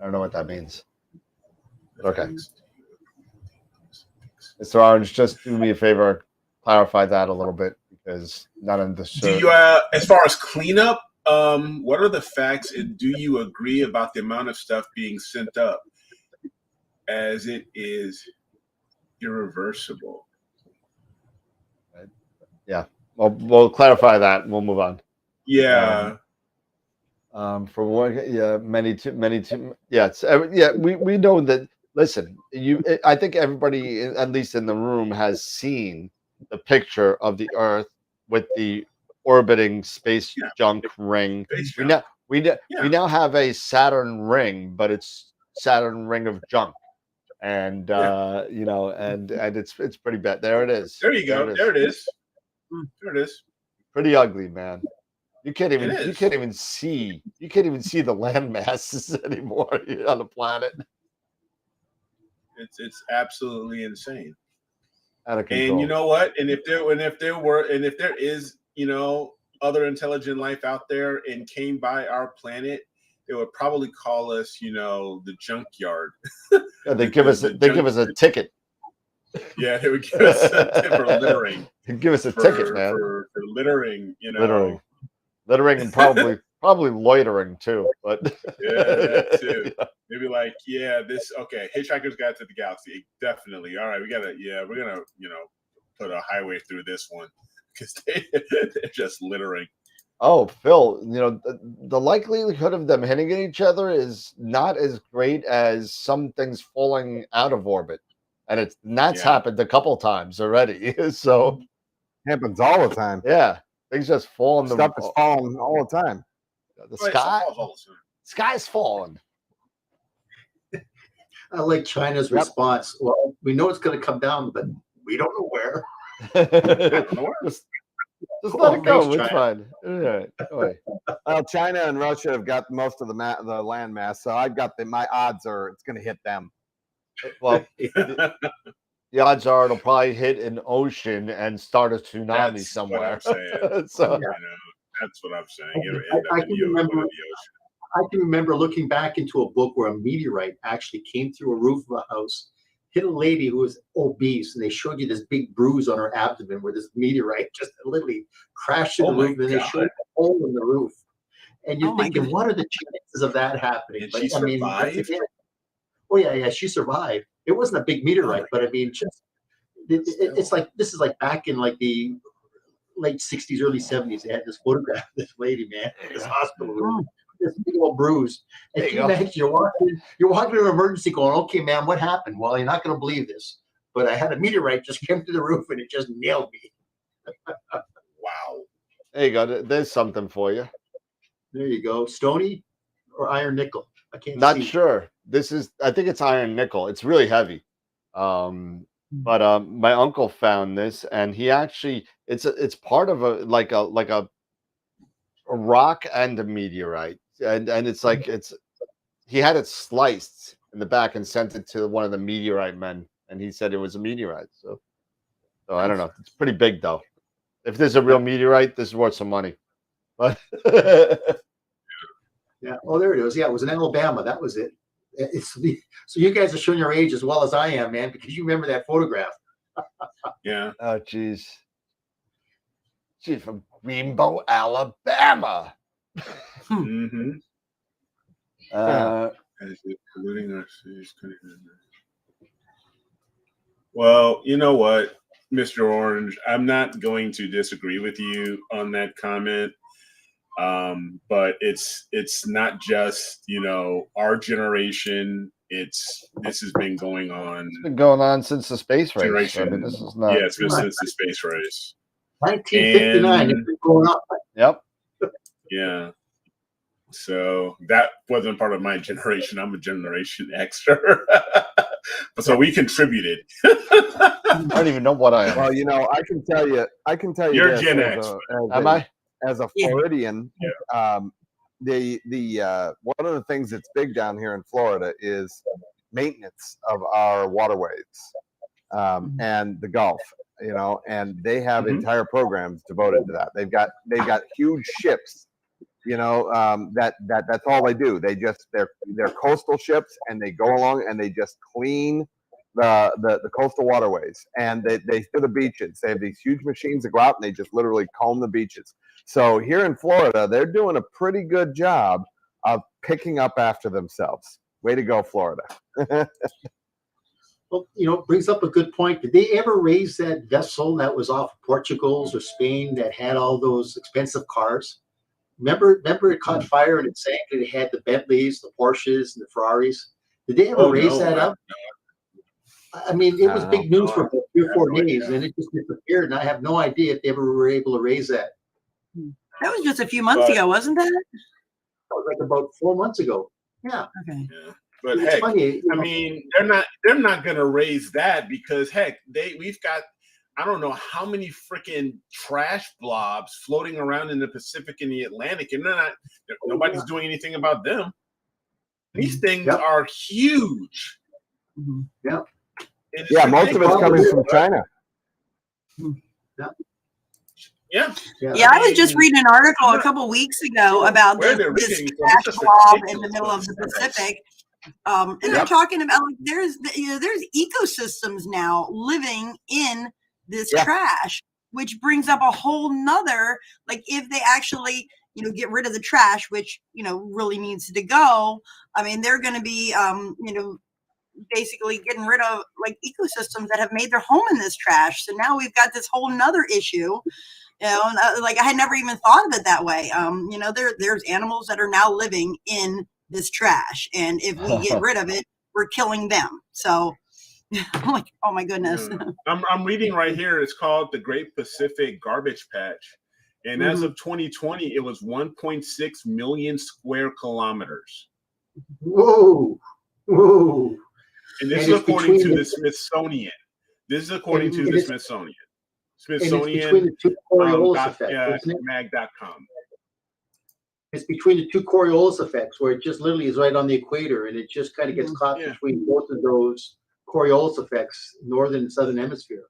don't know what that means. Okay. Mr. Orange, just do me a favor, clarify that a little bit because not understood. Do you, as far as cleanup, what are the facts, and do you agree about the amount of stuff being sent up as it is irreversible? Yeah. Well, we'll clarify that. And we'll move on. Yeah. For one, yeah, yeah, we know that. Listen, I think everybody, at least in the room, has seen the picture of the Earth with the orbiting space Yeah. junk ring. Space We junk. now we Yeah. now have a Saturn ring, but it's Saturn ring of junk, and you know, and it's pretty bad. There it is. There you go. There it is. There it is. Pretty ugly, man. You can't It even is. see the land masses anymore on the planet. It's absolutely insane. Out of control. And you know what? And if there is, you know, other intelligent life out there and came by our planet, they would probably call us, you know, the junkyard. Yeah, they give us a ticket. Yeah, they would give us a tip for littering. They give us a ticket, man. For littering, you know. Littering and probably loitering too. But yeah, that too. Maybe like, yeah, this okay. Hitchhiker's Guide to the Galaxy, definitely. All right, we're gonna, you know, put a highway through this one because they're just littering. Oh, Phil, you know, the likelihood of them hitting each other is not as great as some things falling out of orbit, and that's happened a couple times already. So happens all the time. Yeah, things just fall in the stuff is falling all the time. The sky's falling. I like China's response. Well, we know it's going to come down, but we don't know where. Just let it go. It's fine. All right. Well, China and Russia have got most of the land mass, so I've got my odds are it's going to hit them. Well, the odds are it'll probably hit an ocean and start a tsunami That's somewhere. What I'm saying. So you know, that's what I'm saying. It'll end up in the ocean. I can remember looking back into a book where a meteorite actually came through a roof of a house, hit a lady who was obese, and they showed you this big bruise on her abdomen where this meteorite just literally crashed through the roof, and they showed a hole in the roof. And you're thinking, what are the chances of that happening? Did she survive? Oh yeah, she survived. It wasn't a big meteorite, but I mean, just it's like this is like back in like the late 60s, early 70s. They had this photograph of this lady, man, in this hospital room. This big old bruise. And can you imagine you're walking to an emergency going, okay, man, what happened? Well, you're not going to believe this, but I had a meteorite just came through the roof and it just nailed me. Wow. There you go. There's something for you. There you go. Stony or iron nickel? I can't Not see. sure. I think it's iron nickel. It's really heavy. But my uncle found this, and he actually it's part of a rock and a meteorite, and it's like he had it sliced in the back and sent it to one of the meteorite men, and he said it was a meteorite. So I don't know. It's pretty big though. If there's a real meteorite, this is worth some money. But yeah. Oh, there it is. Yeah, it was in Alabama. That was it. So you guys are showing your age as well as I am, man, because you remember that photograph. Yeah. Oh, geez. She's from Greenbow, Alabama. Mm-hmm. Well, you know what, Mr. Orange, I'm not going to disagree with you on that comment. But it's not just, you know, our generation. This has been going on. It's been going on since the space race. I mean, this is not. Yeah, it's been since the space race. 1959. It's been going on. Yep. Yeah. So that wasn't part of my generation. I'm a Generation Xer. So we contributed. I don't even know what I am. Well, you know, I can tell you. You're Gen X. Am I? As a Floridian, the one of the things that's big down here in Florida is maintenance of our waterways and the Gulf. You know, and they have entire programs devoted to that. They've got huge ships. You know, that's all they do. They're coastal ships, and they go along and they just clean the coastal waterways, and they do the beaches. They have these huge machines that go out and they just literally comb the beaches. So here in Florida, they're doing a pretty good job of picking up after themselves. Way to go, Florida. Well, it brings up a good point. Did they ever raise that vessel that was off Portugal's or Spain that had all those expensive cars? Remember it caught fire and it sank, and it had the Bentleys, the Porsches, and the Ferraris. Did they ever raise that up? I mean, it was big news for about 3 or 4 days, and it just disappeared. And I have no idea if they ever were able to raise that. That was just a few months ago, wasn't that? That was like about 4 months ago. Yeah. Okay. Yeah. But It's heck, funny, I mean, they're not gonna raise that because heck, we've got I don't know how many freaking trash blobs floating around in the Pacific and the Atlantic, and nobody's doing anything about them. These things are huge. Yeah. Yeah, most of it's coming from China. Yeah. Yeah, I was just reading an article a couple weeks ago about this trash blob in the middle of the Pacific. And they're talking about like, there's ecosystems now living in this trash, which brings up a whole nother, like if they actually, get rid of the trash, which, really needs to go. I mean, they're going to be, basically getting rid of like ecosystems that have made their home in this trash. So now we've got this whole nother issue. Like I had never even thought of it that way. There's animals that are now living in this trash, and if we get rid of it, we're killing them. So I'm like, oh my goodness. I'm reading right here. It's called the Great Pacific Garbage Patch, and as of 2020, it was 1.6 million square kilometers. Whoa. And this is according to the Smithsonian. This is according to the Smithsonian. Smithsonian mag.com. It's between the two Coriolis effects, where it just literally is right on the equator, and it just kind of gets caught between both of those Coriolis effects, northern and southern hemisphere.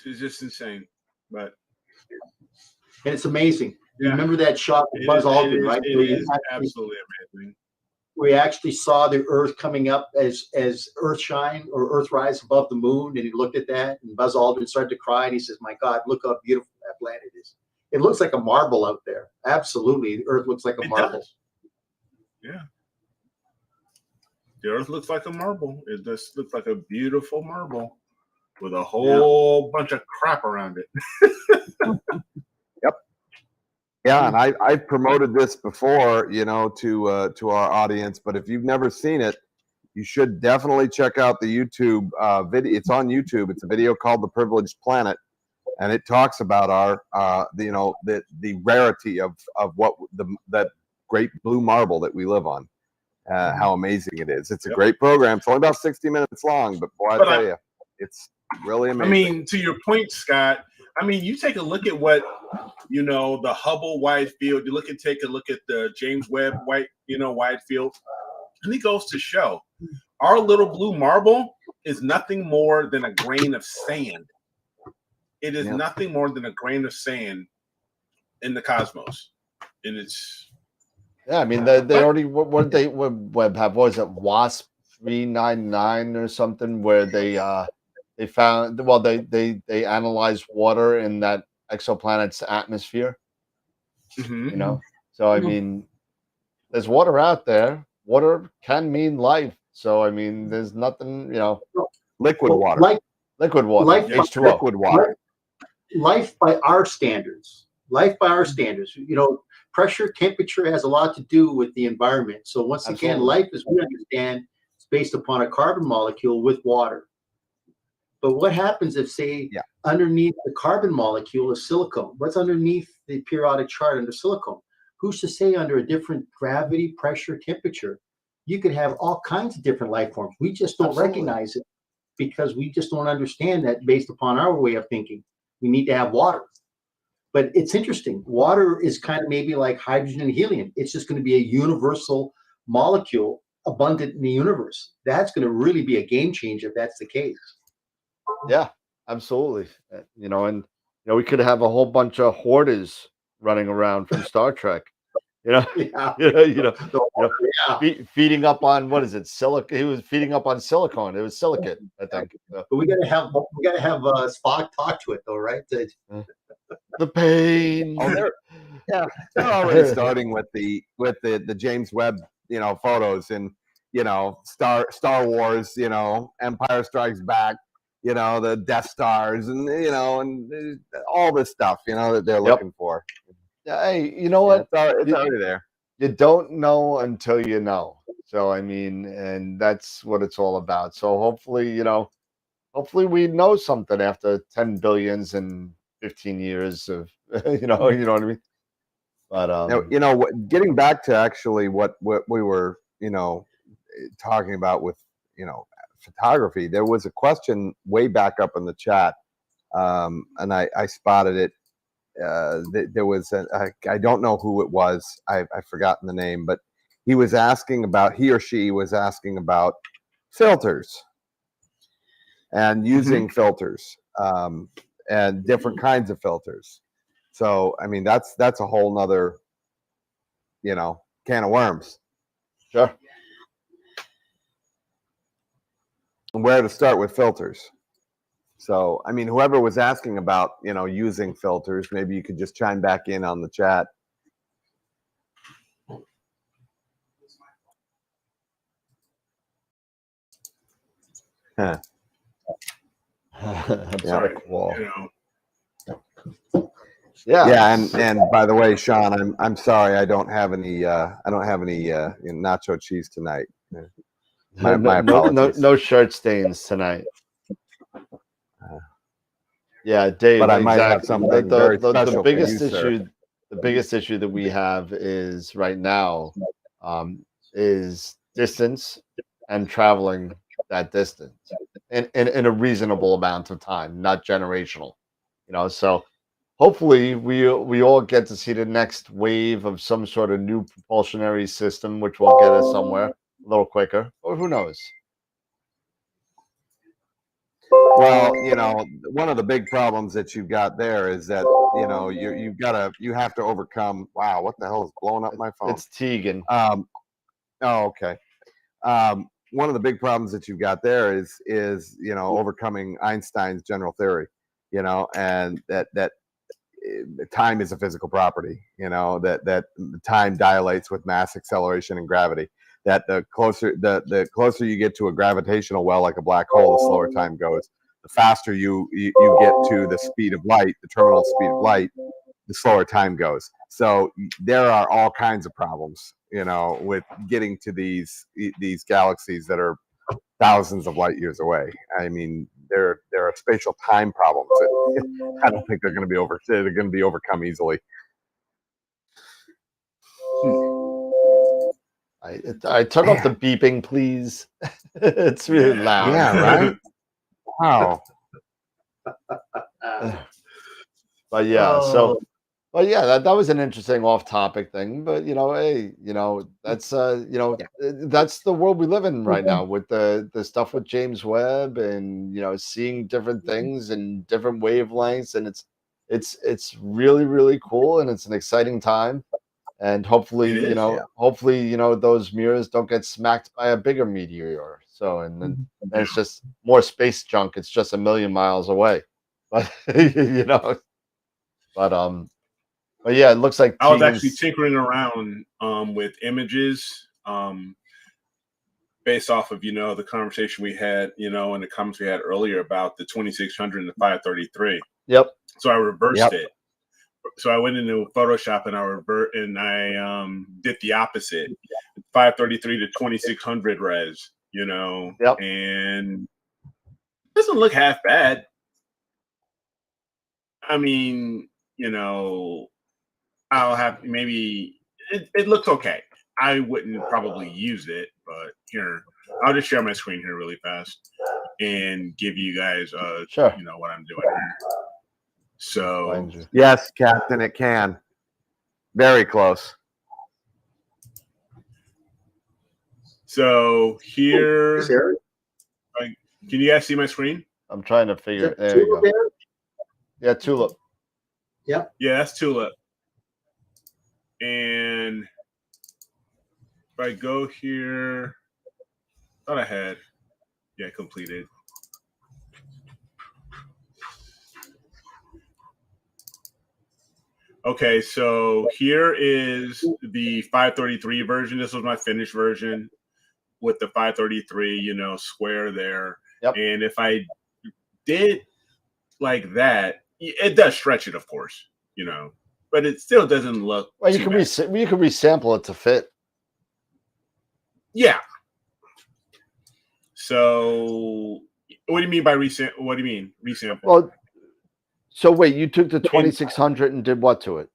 It's just insane, and it's amazing. Yeah. Remember that shot with Buzz Aldrin, right? It is absolutely amazing. We actually saw the Earth coming up as Earthshine or Earthrise above the moon, and he looked at that, and Buzz Aldrin started to cry, and he says, "My God, look how beautiful that planet is. It looks like a marble out there. Absolutely, the Earth looks like a marble." Yeah, the Earth looks like a marble. It just looks like a beautiful marble with a whole bunch of crap around it. Yeah, and I've promoted this before, to our audience. But if you've never seen it, you should definitely check out the YouTube video. It's on YouTube. It's a video called "The Privileged Planet," and it talks about our, the rarity of what that great blue marble that we live on. How amazing it is! It's a great program. It's only about 60 minutes long, but boy, I tell you, it's really amazing. I mean, to your point, Scott. I mean, you take a look at what, the Hubble Wide Field. Take a look at the James Webb Wide Field, and it goes to show our little blue marble is nothing more than a grain of sand. It is nothing more than a grain of sand in the cosmos, and it's. Yeah, I mean they already what Webb have? What was it, WASP 399 or something, where they found, they analyzed water in that exoplanet's atmosphere. So I mean, there's water out there. Water can mean life. So I mean, there's nothing, liquid water, liquid water, H2O. Liquid water. Life by our standards. Pressure, temperature has a lot to do with the environment. So once again, life, as we understand, is based upon a carbon molecule with water. But what happens if, say, underneath the carbon molecule is silicone? What's underneath the periodic chart under silicone? Who's to say under a different gravity, pressure, temperature, you could have all kinds of different life forms. We just don't recognize it because we just don't understand that based upon our way of thinking. We need to have water. But it's interesting. Water is kind of maybe like hydrogen and helium. It's just going to be a universal molecule abundant in the universe. That's going to really be a game changer if that's the case. Yeah, absolutely. And we could have a whole bunch of hoarders running around from Star Trek. Feeding up on, what is it? He was feeding up on silicone. It was silicate, I think. But we gotta have Spock talk to it, though, right? The pain. They're already starting with the James Webb, photos, and Star Wars, Empire Strikes Back, the Death Stars, and and all this stuff, that they're looking for. Hey, you know what? It's already there. You don't know until you know. So I mean, and that's what it's all about. So hopefully, we know something after 10 billions and 15 years of, you know what I mean? But Now, getting back to actually what we were, talking about with, photography, there was a question way back up in the chat, and I spotted it. There was I don't know who it was. I've forgotten the name, but he or she was asking about filters and using filters, and different kinds of filters. So, I mean, that's a whole nother, can of worms. sure. And where to start with filters. So, I mean, whoever was asking about, using filters, maybe you could just chime back in on the chat. Huh. I'm Yeah. sorry. Wall. Yeah, Yeah. and by the way, Sean, I'm sorry, I don't have any nacho cheese tonight. My apologies. No shirt stains tonight. Yeah, Dave. But I might have exactly. something very The special biggest for you, sir. the biggest issue that we have is right now, is distance and traveling that distance in a reasonable amount of time, not generational. So hopefully we all get to see the next wave of some sort of new propulsionary system, which will get us somewhere a little quicker, or who knows. Well, one of the big problems that you've got there is that you have to overcome. Wow, what the hell is blowing up my phone? It's Tegan. Oh, okay. One of the big problems that you've got there is overcoming Einstein's general theory, and that time is a physical property, that time dilates with mass, acceleration, and gravity. That the closer you get to a gravitational well, like a black hole, the slower time goes. The faster you get to the speed of light, the terminal speed of light, the slower time goes. So there are all kinds of problems, with getting to these galaxies that are thousands of light years away. I mean, there are spatial time problems that I don't think they're going to be overcome easily. I turn off the beeping, please. It's really loud. Yeah, right. Wow. But yeah, but yeah, that was an interesting off-topic thing. But hey, that's that's the world we live in right now with the stuff with James Webb and seeing different things and different wavelengths, and it's really really cool, and it's an exciting time. And hopefully, those mirrors don't get smacked by a bigger meteor. So, and then it's just more space junk. It's just a million miles away. But but yeah, it looks like I was actually tinkering around with images based off of the conversation we had, and the comments we had earlier about the 2600 and the 533. Yep. So I reversed it. So I went into Photoshop and I did the opposite, 533 to 2600 res, Yep. and it doesn't look half bad. I mean, I'll have maybe it looks okay. I wouldn't probably use it, but here I'll just share my screen here really fast and give you guys sure. What I'm doing here. So yes, Captain, it can. Very close. So here, can you guys see my screen? I'm trying to figure. There you go. Yeah, Tulip. Yep. Yeah, that's Tulip. And if I go here, thought I had, completed. Okay, so here is the 533 version. This was my finished version. with the 533, square there. Yep. And if I did like that, it does stretch it, of course, but it still doesn't look. Well, you too can bad. you can resample it to fit. Yeah. So, what do you mean by resample? What do you mean resample? Well, so wait, you took the 2600 and did what to it?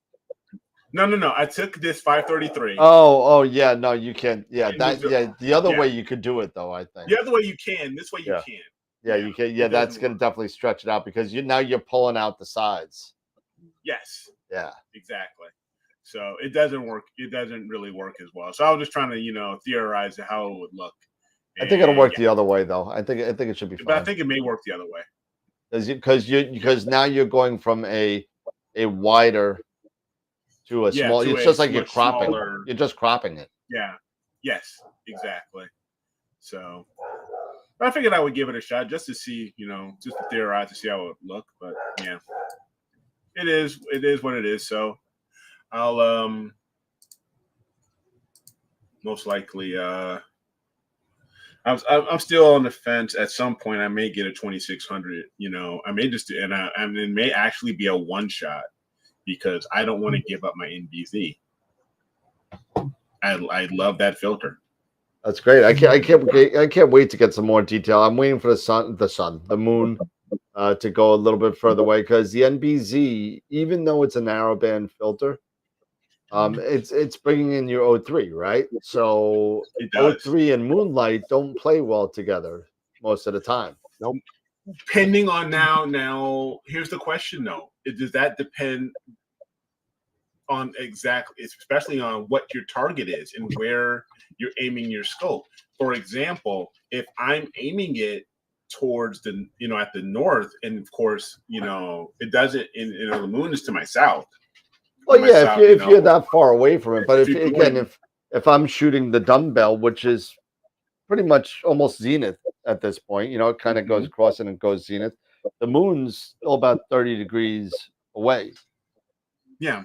No. I took this 533. Oh, yeah. No, you can't. Yeah, And the other yeah. way you could do it, though, I think. The other way you can. This way you Yeah. can't. Yeah, you can. Yeah, that's going to definitely stretch it out because now you're pulling out the sides. Yes. Yeah. Exactly. So it doesn't work. It doesn't really work as well. So I was just trying to, theorize how it would look. I think it'll work the other way, though. I think it should be fine. But I think it may work the other way. Because now you're going from a wider to a small. It's just like you're cropping. Smaller. You're just cropping it. Yeah. Yes. Exactly. So, but I figured I would give it a shot just to see, just to theorize to see how it would look. But yeah, it is what it is. So I'll most likely I'm still on the fence. At some point, I may get a 2600. I may just and it may actually be a one shot because I don't want to give up my NBZ. I love that filter. That's great. I can't wait to get some more detail. I'm waiting for the moon, to go a little bit further away because the NBZ, even though it's a narrowband filter, it's bringing in your O3, right? So O3 and moonlight don't play well together most of the time. Nope. Depending on now, here's the question though: does that depend on especially on what your target is and where you're aiming your scope? For example, if I'm aiming it towards the at the north, and of course it doesn't, the moon is to my south. Well, yeah, if you're that far away from it, but if I'm shooting the dumbbell, which is pretty much almost zenith at this point, it kind of goes across and it goes zenith. The moon's still about 30 degrees away. Yeah.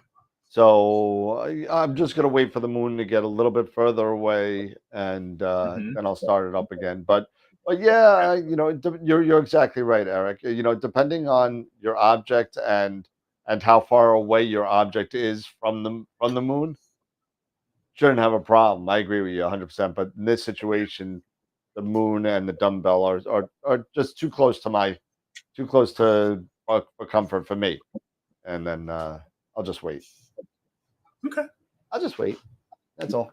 So I'm just gonna wait for the moon to get a little bit further away, and then I'll start it up again. But yeah, you're exactly right, Eric. Depending on your object and how far away your object is from the moon, shouldn't have a problem. I agree with you 100%. But in this situation, the moon and the dumbbell are just too close for comfort for me. And then I'll just wait. Okay. I'll just wait. That's all.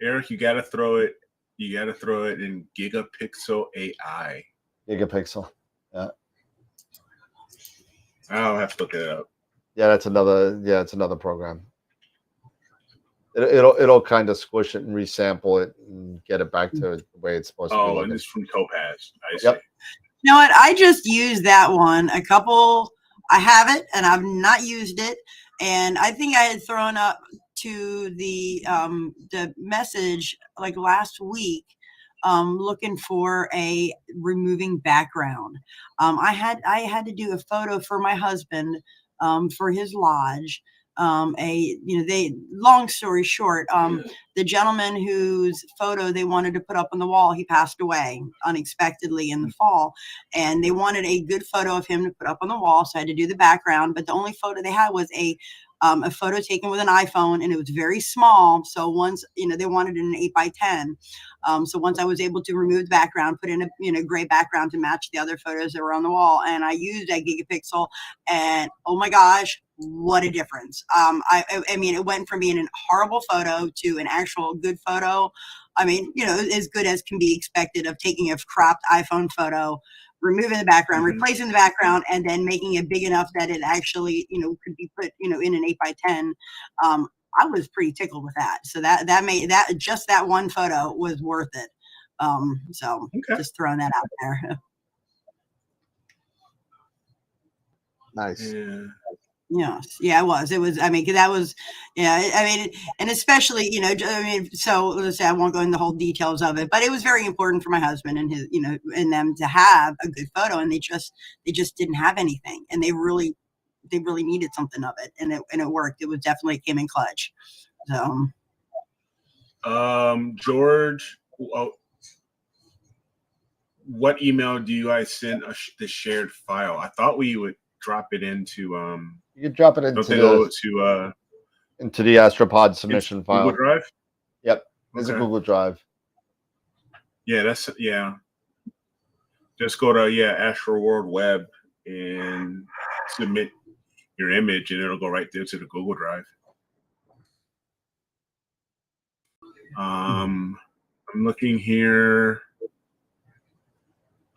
Eric, you gotta throw it in Gigapixel AI. Gigapixel. Yeah. I'll have to look it up. Yeah, it's another program. It'll kind of squish it and resample it and get it back to the way it's supposed to be. Oh, and it's from Topaz. I see. Yep. You know what? I just used that one. I have it and I've not used it. And I think I had thrown up to the message like last week, looking for a removing background. I had to do a photo for my husband, for his lodge. Long story short, the gentleman whose photo they wanted to put up on the wall, he passed away unexpectedly in the fall, and they wanted a good photo of him to put up on the wall. So I had to do the background, but the only photo they had was a photo taken with an iPhone, and it was very small. So once, they wanted an 8x10. So once I was able to remove the background, put in a gray background to match the other photos that were on the wall, and I used that Gigapixel, and oh my gosh, what a difference. I mean, it went from being a horrible photo to an actual good photo. I mean, as good as can be expected of taking a cropped iPhone photo, removing the background, replacing the background, and then making it big enough that it actually, could be put, in an 8x10. I was pretty tickled with that. So that made just that one photo was worth it. So just throwing that out there. Nice. Yeah. Yes. Yeah, it was. I mean, 'cause that was, I mean, and especially, so let's say I won't go into the whole details of it, but it was very important for my husband and his, and them to have a good photo, and they just didn't have anything, and they really needed something of it, and it worked. It was definitely came in clutch. So, George, what email do you guys send the shared file? I thought we would drop it into You can drop it into the Astropod submission file. Google Drive. Yep, there's a Google Drive. Yeah, that's Just go to AstroWorld Web and submit your image, and it'll go right there to the Google Drive. I'm looking here.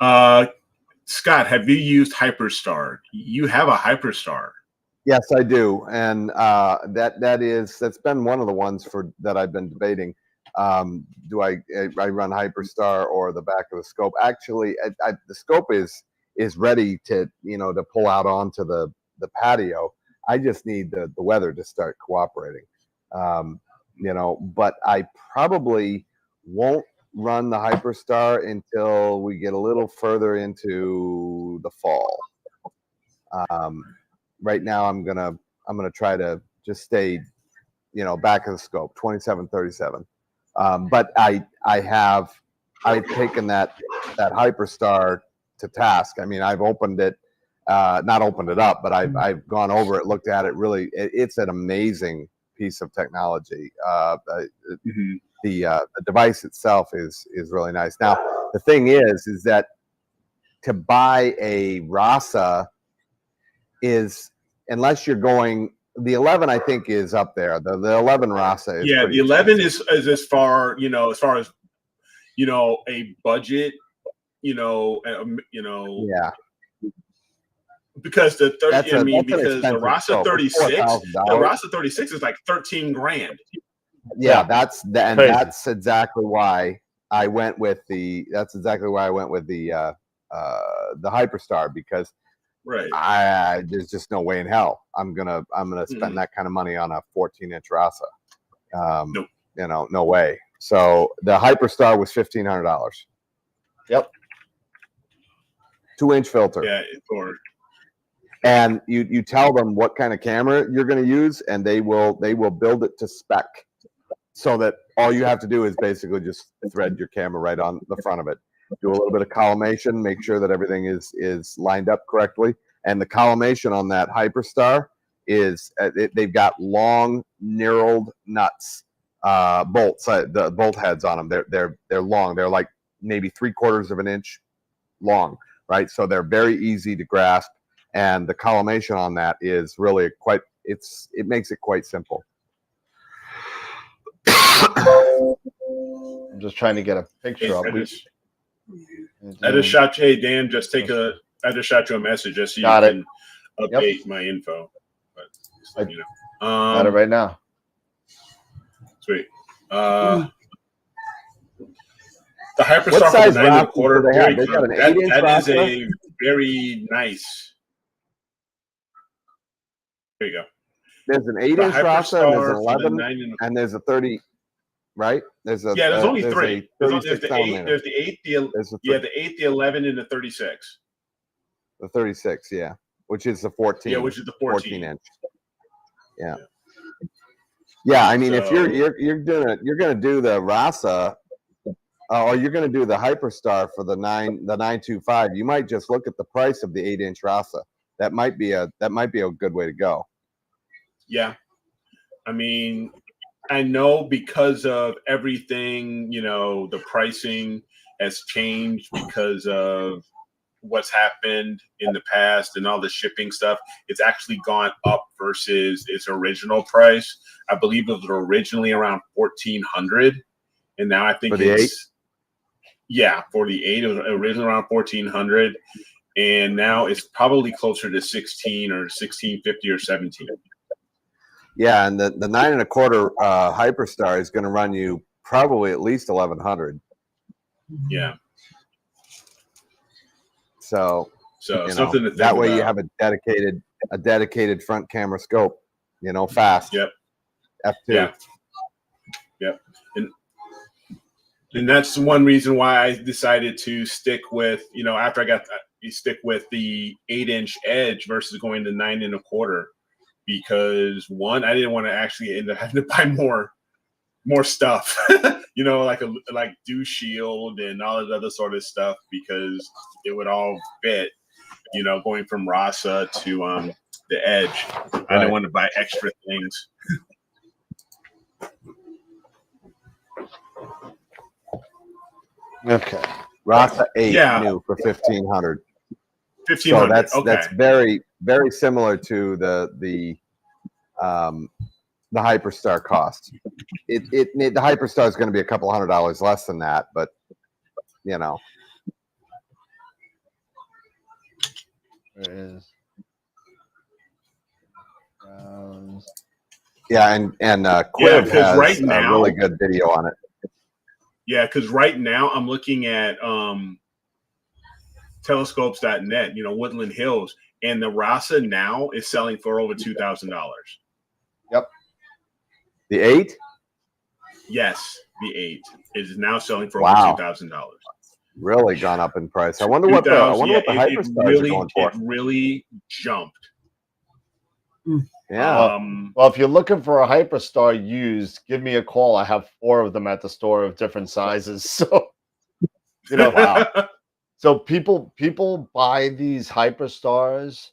Scott, have you used Hyperstar? You have a Hyperstar. Yes, I do, and that's been one of the ones that I've been debating. Do I run Hyperstar or the back of the scope? Actually, the scope is ready to pull out onto the patio. I just need the weather to start cooperating. But I probably won't run the Hyperstar until we get a little further into the fall. Right now, I'm gonna try to just stay, back of the scope, 27-37. But I've taken that Hyperstar to task. I mean, I've opened it, not opened it up, but I've gone over it, looked at it. Really, it's an amazing piece of technology. The device itself is really nice. Now, the thing is that to buy a RASA is, unless you're going, the 11 I think is up there. The 11 RASA is the 11 is as far as a budget, because the 30, because the RASA 36 is like 13 grand. Yeah, that's exactly why I went with the Hyperstar, because there's just no way in hell I'm gonna spend that kind of money on a 14-inch RASA. Nope. No way. So the Hyperstar was $1,500. Yep. 2-inch filter. Yeah, and you tell them what kind of camera you're going to use, and they will build it to spec, so that all you have to do is basically just thread your camera right on the front of it. Do a little bit of collimation, make sure that everything is lined up correctly. And the collimation on that Hyperstar is they've got long knurled nuts, bolts, the bolt heads on them. They're long. They're like maybe 3/4 of an inch long, right? So they're very easy to grasp. And the collimation on that is really it makes it quite simple. I'm just trying to get a picture up. I just shot you. Hey, Dan, I just shot you a message just so you can update my info. But got it right now. Sweet. The Hyperstar for the 9 1/4. They got an 8-inch that is a very nice. There you go. There's an 8-inch RASA, and there's an 11, and there's a 30. Right? There's only three. There's the 8, the 8, the 11, and the 36. The 36, yeah, which is the 14. Yeah, which is the 14 inch. Yeah. I mean, if you're gonna do the RASA, or you're gonna do the Hyperstar for the 925, you might just look at the price of the 8-inch RASA. That might be a good way to go. Yeah, I mean, I know because of everything, the pricing has changed because of what's happened in the past and all the shipping stuff. It's actually gone up versus its original price. I believe it was originally around $1,400, and now I think for the 8. Yeah, for the 8, it was originally around $1,400, and now it's probably closer to $1,600 or $1,650 or $1,700. Yeah, and the 9 1/4 Hyperstar is going to run you probably at least $1,100. Yeah. So something to think that way about. You have a dedicated front camera scope. Fast. Yep. F2. Yep. And that's one reason why I decided to stick with after I got stick with the 8-inch edge versus going to 9 1/4. Because one, I didn't want to actually end up having to buy more stuff. like Dew Shield and all that other sort of stuff, because it would all fit, going from Rasa to the Edge. I didn't want to buy extra things. Okay. Rasa 8 Yeah. new for 1,500. 1,500. So that's very, very similar to the Hyperstar cost. The Hyperstar is going to be a couple $100 less than that, but There it is. yeah, and Quiv 'cause has right a now- really good video on it. Yeah, because right now I'm looking at telescopes.net, Woodland Hills, and the Rasa now is selling for over $2,000. Yep. The 8? Yes, the 8 is now selling for Wow. over $2,000. Really gone up in price. I wonder what the Hyperstars are going for. It really jumped. Yeah. Well, if you're looking for a Hyperstar used, give me a call. I have 4 of them at the store of different sizes. So, Wow. So people buy these Hyperstars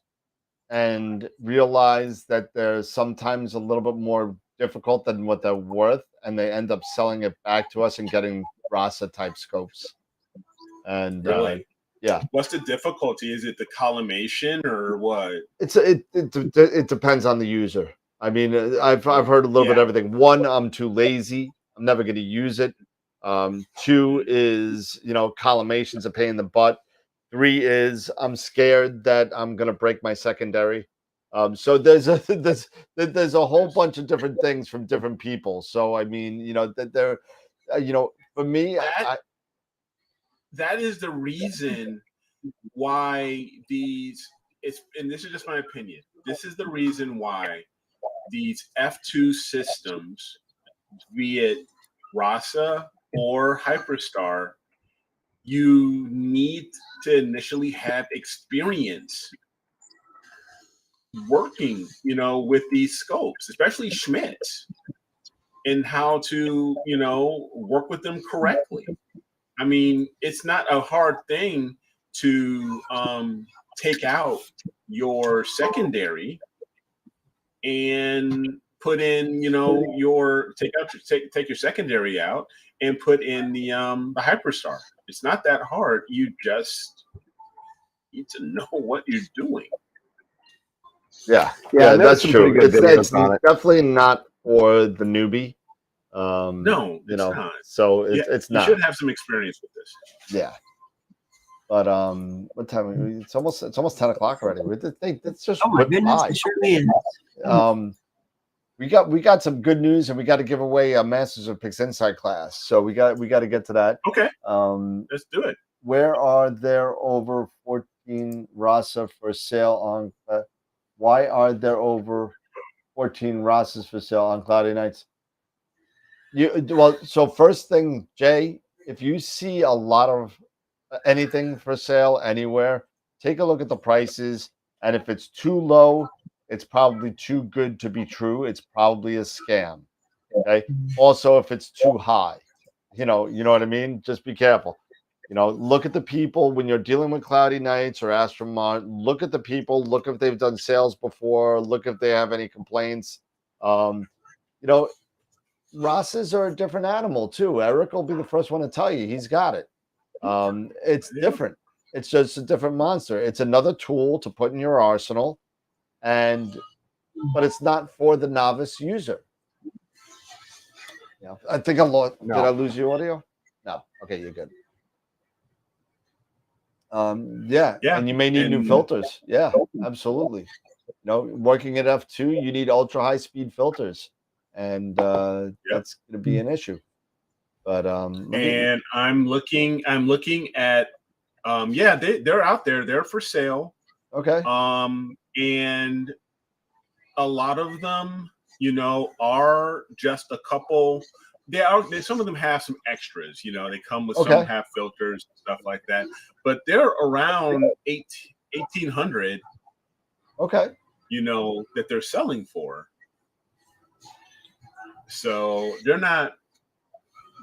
and realize that they're sometimes a little bit more difficult than what they're worth, and they end up selling it back to us and getting Rasa type scopes. And Really? yeah. What's the difficulty? Is it the collimation or what? It depends on the user. I mean, I've heard a little bit of everything. 1, I'm too lazy. I'm never going to use it. 2 is, collimation's a pain in the butt. 3 is I'm scared that I'm going to break my secondary. So there's a whole bunch of different things from different people. So I mean, that they're, for me, that is the reason why and this is just my opinion. This is the reason why these F2 systems, be it Rasa or Hyperstar, you need to initially have experience working, with these scopes, especially Schmidt's, and how to, work with them correctly. I mean, it's not a hard thing to take out your secondary and put in, take your secondary out and put in the Hyperstar. It's not that hard. You just need to know what you're doing. Yeah, there's that's some true. pretty good It's videos on it. definitely not for the newbie. No, it's not. So it's not. You should have some experience with this. Yeah. But what time? It's almost 10 o'clock already. It's just Oh my goodness, it surely is. We got some good news, and we got to give away a Masters of Pixinsight Class. So we got to get to that. Okay. Let's do it. Where are there over 14 Rasa for sale on? Why are there over 14 Rasas for sale on cloudy nights? So first thing, Jay, if you see a lot of anything for sale anywhere, take a look at the prices, and if it's too low, it's probably too good to be true. It's probably a scam. Okay. Also, if it's too high, you know what I mean? Just be careful. Look at the people when you're dealing with cloudy nights or Astromart. Look at the people. Look if they've done sales before. Look if they have any complaints. Rosses are a different animal too. Eric will be the first one to tell you he's got it. It's different. It's just a different monster. It's another tool to put in your arsenal, but it's not for the novice user. I think I'm lost. No. Did I lose your audio? No. Okay, you're good. Yeah, and you may need new filters. Yeah, absolutely. Working at F2, you need ultra high speed filters, and that's going to be an issue. But I'm looking at they're out there. They're for sale. Okay. And a lot of them, are just a couple. Some of them have some extras. They come with some have filters, stuff like that. But they're around 1,800. Okay. That they're selling for. So they're not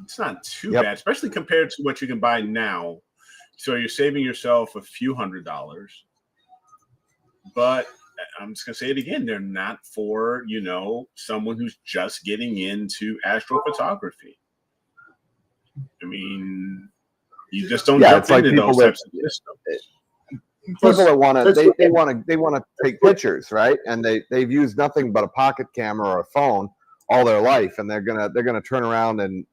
it's not too bad, especially compared to what you can buy now. So you're saving yourself a few $100s. But I'm just gonna say it again, they're not for, you know, someone who's just getting into astrophotography. I mean, you just don't jump into those types of systems. People that want to they want to take pictures, right? And they've used nothing but a pocket camera or a phone all their life, and they're gonna turn around and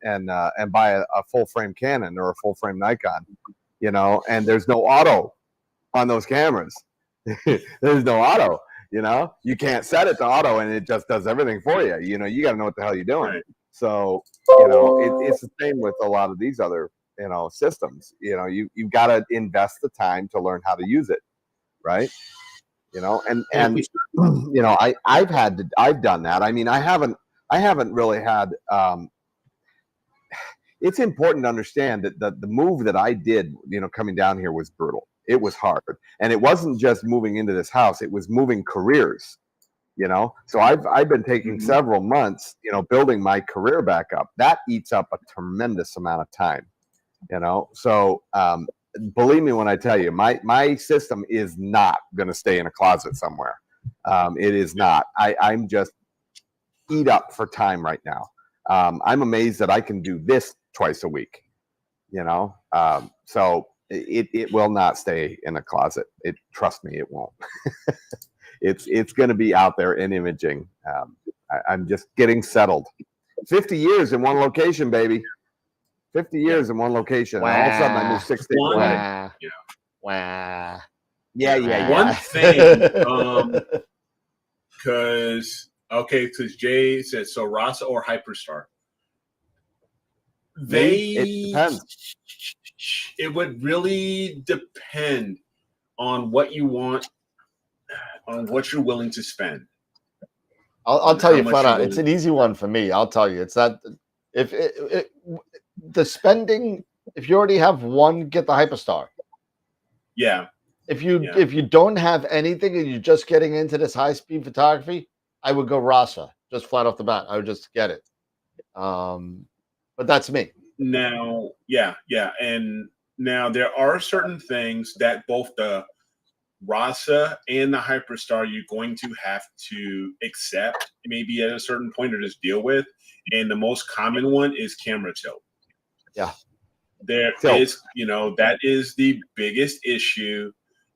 buy a full frame Canon or a full frame Nikon, you know. And there's no auto on those cameras. There's no auto, you know. You can't set it to auto, and it just does everything for you. You know, you got to know what the hell you're doing. Right. So, you know, it's the same with a lot of these other, you know, systems. You know, you've got to invest the time to learn how to use it, right? You know, and you know, I've done that. I mean, I haven't really had. It's important to understand that the move that I did, you know, coming down here was brutal. It was hard, and it wasn't just moving into this house; it was moving careers. You know, so I've been taking several months, you know, building my career back up. That eats up a tremendous amount of time, you know. So believe me when I tell you, my system is not going to stay in a closet somewhere. It is not. I'm just eat up for time right now. I'm amazed that I can do this twice a week, you know. So it will not stay in a closet. Trust me, it won't. It's going to be out there in imaging. I'm just getting settled. 50 years in one location, baby. 50 years in one location. Wow. And all of a sudden, I moved 6 states away. Wow. Yeah. Wow. Yeah. One thing, because Jay said, so Rasa or Hyperstar? It depends. It would really depend on what you want, on what you're willing to spend. I'll tell you flat out, it's an easy one for me. I'll tell you, it's not if the spending. If you already have one, get the Hyperstar. Yeah. If you don't have anything and you're just getting into this high speed photography, I would go Rasa, just flat off the bat. I would just get it. But that's me. Now, and now there are certain things that both the Rasa and the Hyperstar you're going to have to accept, maybe at a certain point, or just deal with. And the most common one is camera tilt. Yeah. There is, you know, that is the biggest issue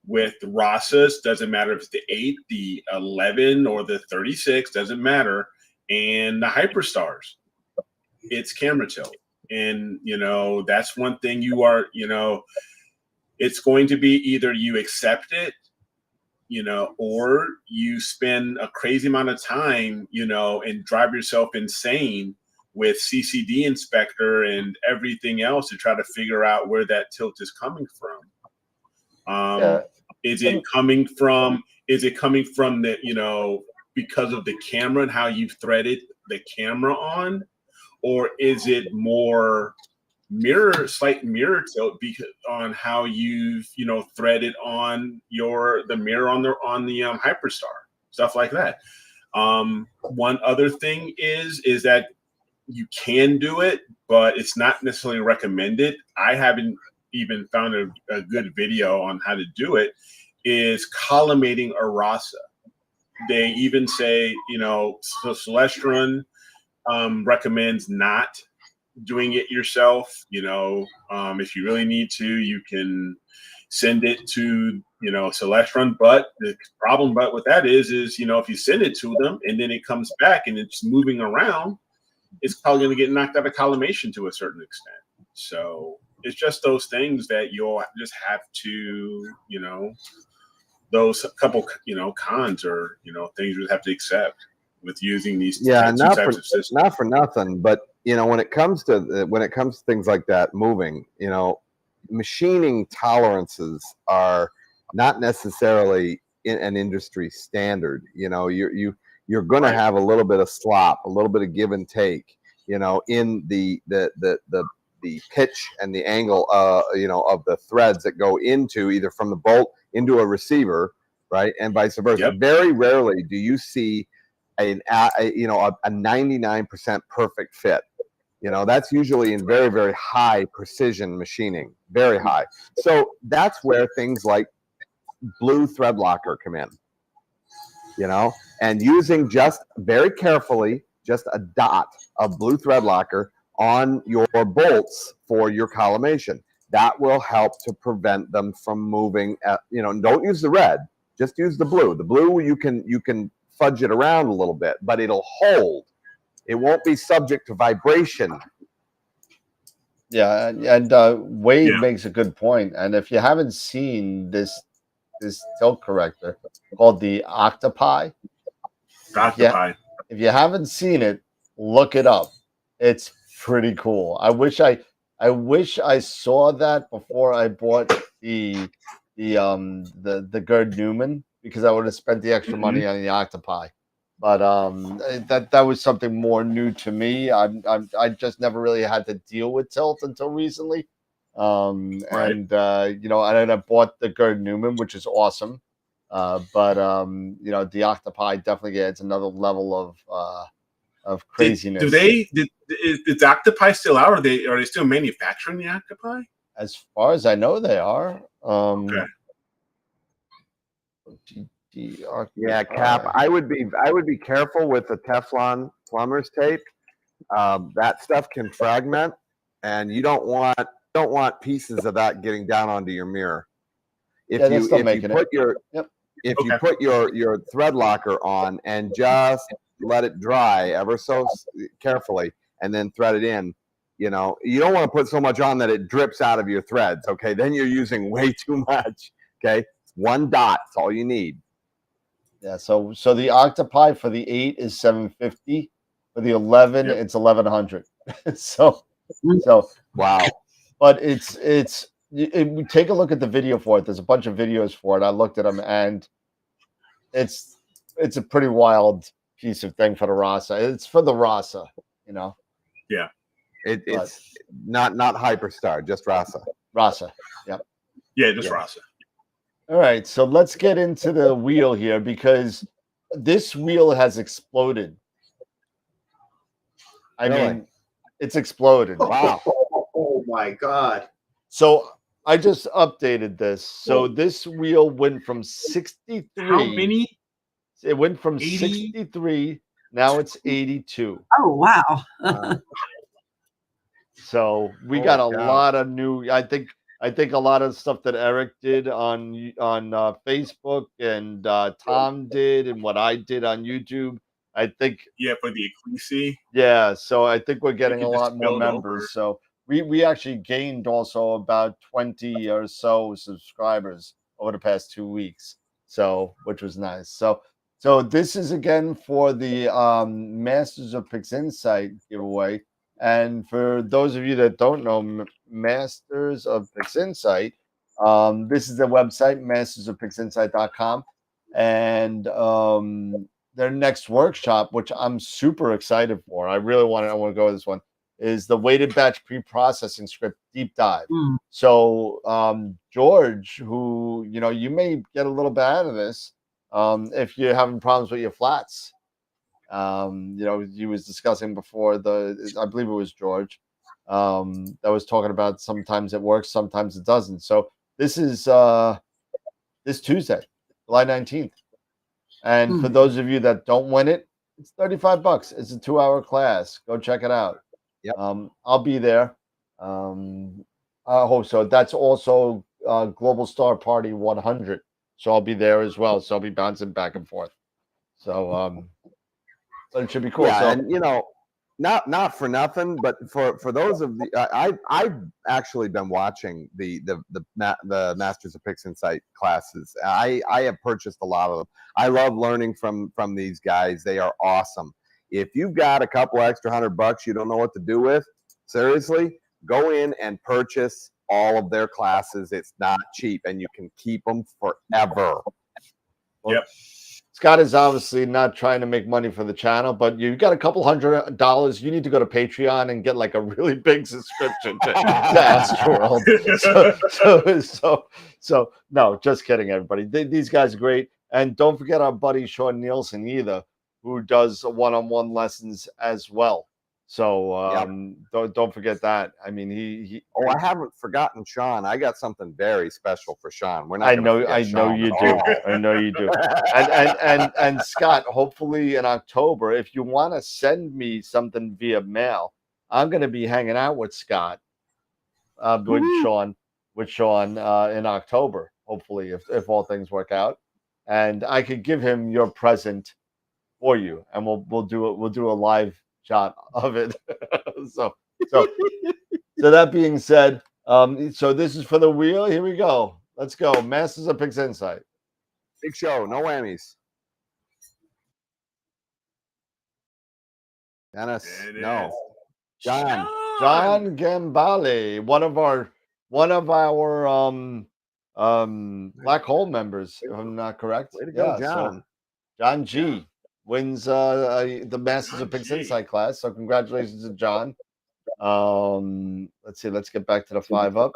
with the Rasas. Doesn't matter if it's the 8, the 11, or the 36, doesn't matter. And the Hyperstars, it's camera tilt. And, you know, that's one thing you are, you know, it's going to be either you accept it, you know, or you spend a crazy amount of time, you know, and drive yourself insane with CCD inspector and everything else to try to figure out where that tilt is coming from. Is it coming from the, you know, because of the camera and how you've threaded the camera on, or is it more slight mirror tilt because on how you've, you know, threaded on the mirror on the Hyperstar, stuff like that. One other thing is that you can do it, but it's not necessarily recommended. I haven't even found a good video on how to do it. Is collimating a Rasa. They even say, you know, so Celestron recommends not doing it yourself. You know, if you really need to, you can send it to, you know, Celestron. But the problem with that is, you know, if you send it to them and then it comes back and it's moving around, it's probably going to get knocked out of collimation to a certain extent. So it's just those things that you'll just have to, you know, those couple, you know, cons or, you know, things you have to accept with using these two types of systems. Not for nothing, but you know, when it comes to things like that moving, you know, machining tolerances are not necessarily in an industry standard. You know, you're going to have a little bit of slop, a little bit of give and take, you know, in the pitch and the angle, you know, of the threads that go into either from the bolt into a receiver, right, and vice versa. Yep. Very rarely do you see a 99% perfect fit. You know, that's usually in very, very high precision machining, very high. So that's where things like blue thread locker come in, you know, and using just very carefully, just a dot of blue thread locker on your bolts for your collimation. That will help to prevent them from moving. You know, don't use the red, just use the blue. The blue, you can fudge it around a little bit, but it'll hold. It won't be subject to vibration. Yeah, and Wade makes a good point. And if you haven't seen this tilt corrector called the Octopi, if you haven't seen it, look it up. It's pretty cool. I wish I saw that before I bought the Gerd Newman, because I would have spent the extra money on the Octopi. But that was something more new to me. I just never really had to deal with tilt until recently. And you know, and I bought the Gerd Newman, which is awesome. But you know, the Octopi definitely adds another level of craziness. Is the Octopi still out? Are they still manufacturing the Octopi? As far as I know, they are. Okay. Yeah, Cap. I would be careful with the Teflon plumber's tape. That stuff can fragment, and you don't want pieces of that getting down onto your mirror. If you put your thread locker on and just let it dry ever so carefully, and then thread it in, you know, you don't want to put so much on that it drips out of your threads. Okay, then you're using way too much. Okay, one dot, that's all you need. Yeah, so the Octopi for the 8 is $750. For the 11, it's $1,100. so wow. But we take a look at the video for it. There's a bunch of videos for it. I looked at them, and it's a pretty wild piece of thing for the Rasa. It's for the Rasa, you know. Yeah. It's not Hyperstar, just Rasa. Rasa. Yep. Yeah, just Rasa. All right, so let's get into the wheel here, because this wheel has exploded. I mean, it's exploded. Wow. Oh my God. So I just updated this. So this wheel went from 63. How many? It went from 80? 63. Now it's 82. Oh, wow. So we got a lot of new. I think a lot of stuff that Eric did on Facebook, and Tom did, and what I did on YouTube. I think for the Ecclesi. Yeah, so I think we're getting a lot more members. So we actually gained also about 20 or so subscribers over the past 2 weeks. So which was nice. So this is again for the Masters of Pixinsight giveaway. And for those of you that don't know Masters of Pixinsight, this is the website, mastersofpixinsight.com. And their next workshop, which I'm super excited for, I want to go to this one, is the weighted batch pre-processing script deep dive. So George, who, you know, you may get a little bit out of this if you're having problems with your flats. You know, he was discussing before I believe it was George that was talking about sometimes it works, sometimes it doesn't. So this is this Tuesday, July 19th. And for those of you that don't win it, it's $35. It's a 2-hour class. Go check it out. Yep. I'll be there. I hope so. That's also Global Star Party 100. So I'll be there as well. So I'll be bouncing back and forth. So but it should be cool. Yeah, so, and you know, not for nothing, but for those of the I've actually been watching the Masters of Pixinsight classes. I have purchased a lot of them. I love learning from these guys. They are awesome. If you've got a couple extra $100 you don't know what to do with, seriously, go in and purchase all of their classes. It's not cheap, and you can keep them forever. Yep. Scott is obviously not trying to make money for the channel, but you've got a couple $100. You need to go to Patreon and get like a really big subscription to AstroWorld. So no, just kidding, everybody. These guys are great. And don't forget our buddy Sean Nielsen either, who does one-on-one lessons as well. So Yep. don't forget that. I mean, he Oh, I haven't forgotten Sean. I got something very special for Sean. We're not I going to know forget Sean you at do. all. I know you do. And Scott, hopefully in October, if you want to send me something via mail, I'm going to be hanging out with Scott, with Sean in October, hopefully, if all things work out, and I could give him your present for you, and we'll do a live shot of it. so so so that being said, so this is for the wheel. Here we go. Let's go. Masters of Pixinsight. Big show. No whammies. Dennis. It No. is. John. John Gambale, one of our black hole members, if I'm not correct. Way to go, John. So John G wins the Masters of John G. Pixinsight class. So congratulations to John. Let's see. Let's get back to the 5-up.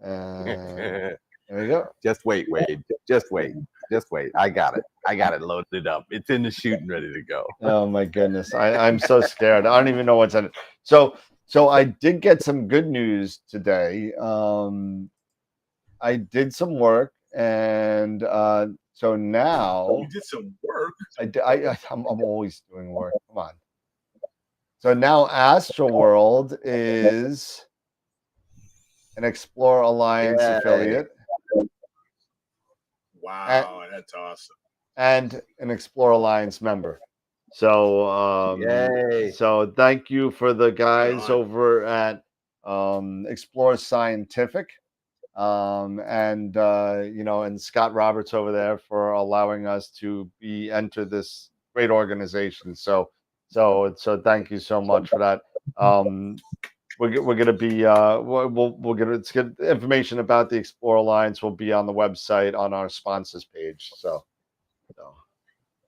There we go. Just wait, Wade. Just wait. Just wait. I got it. I got it loaded up. It's in the chute and ready to go. Oh my goodness. I'm so scared. I don't even know what's in it. So I did get some good news today. I did some work, and so now You did some work. I'm always doing work. Come on. So now AstroWorld is an Explore Alliance Yay. affiliate. Wow, that's awesome. And an Explore Alliance member. So Yay. so thank you for the guys on. over at Explore Scientific, and and Scott Roberts over there for allowing us to enter this great organization. So thank you so much for that. We're gonna be we'll get information about the Explore Alliance will be on the website on our sponsors page. So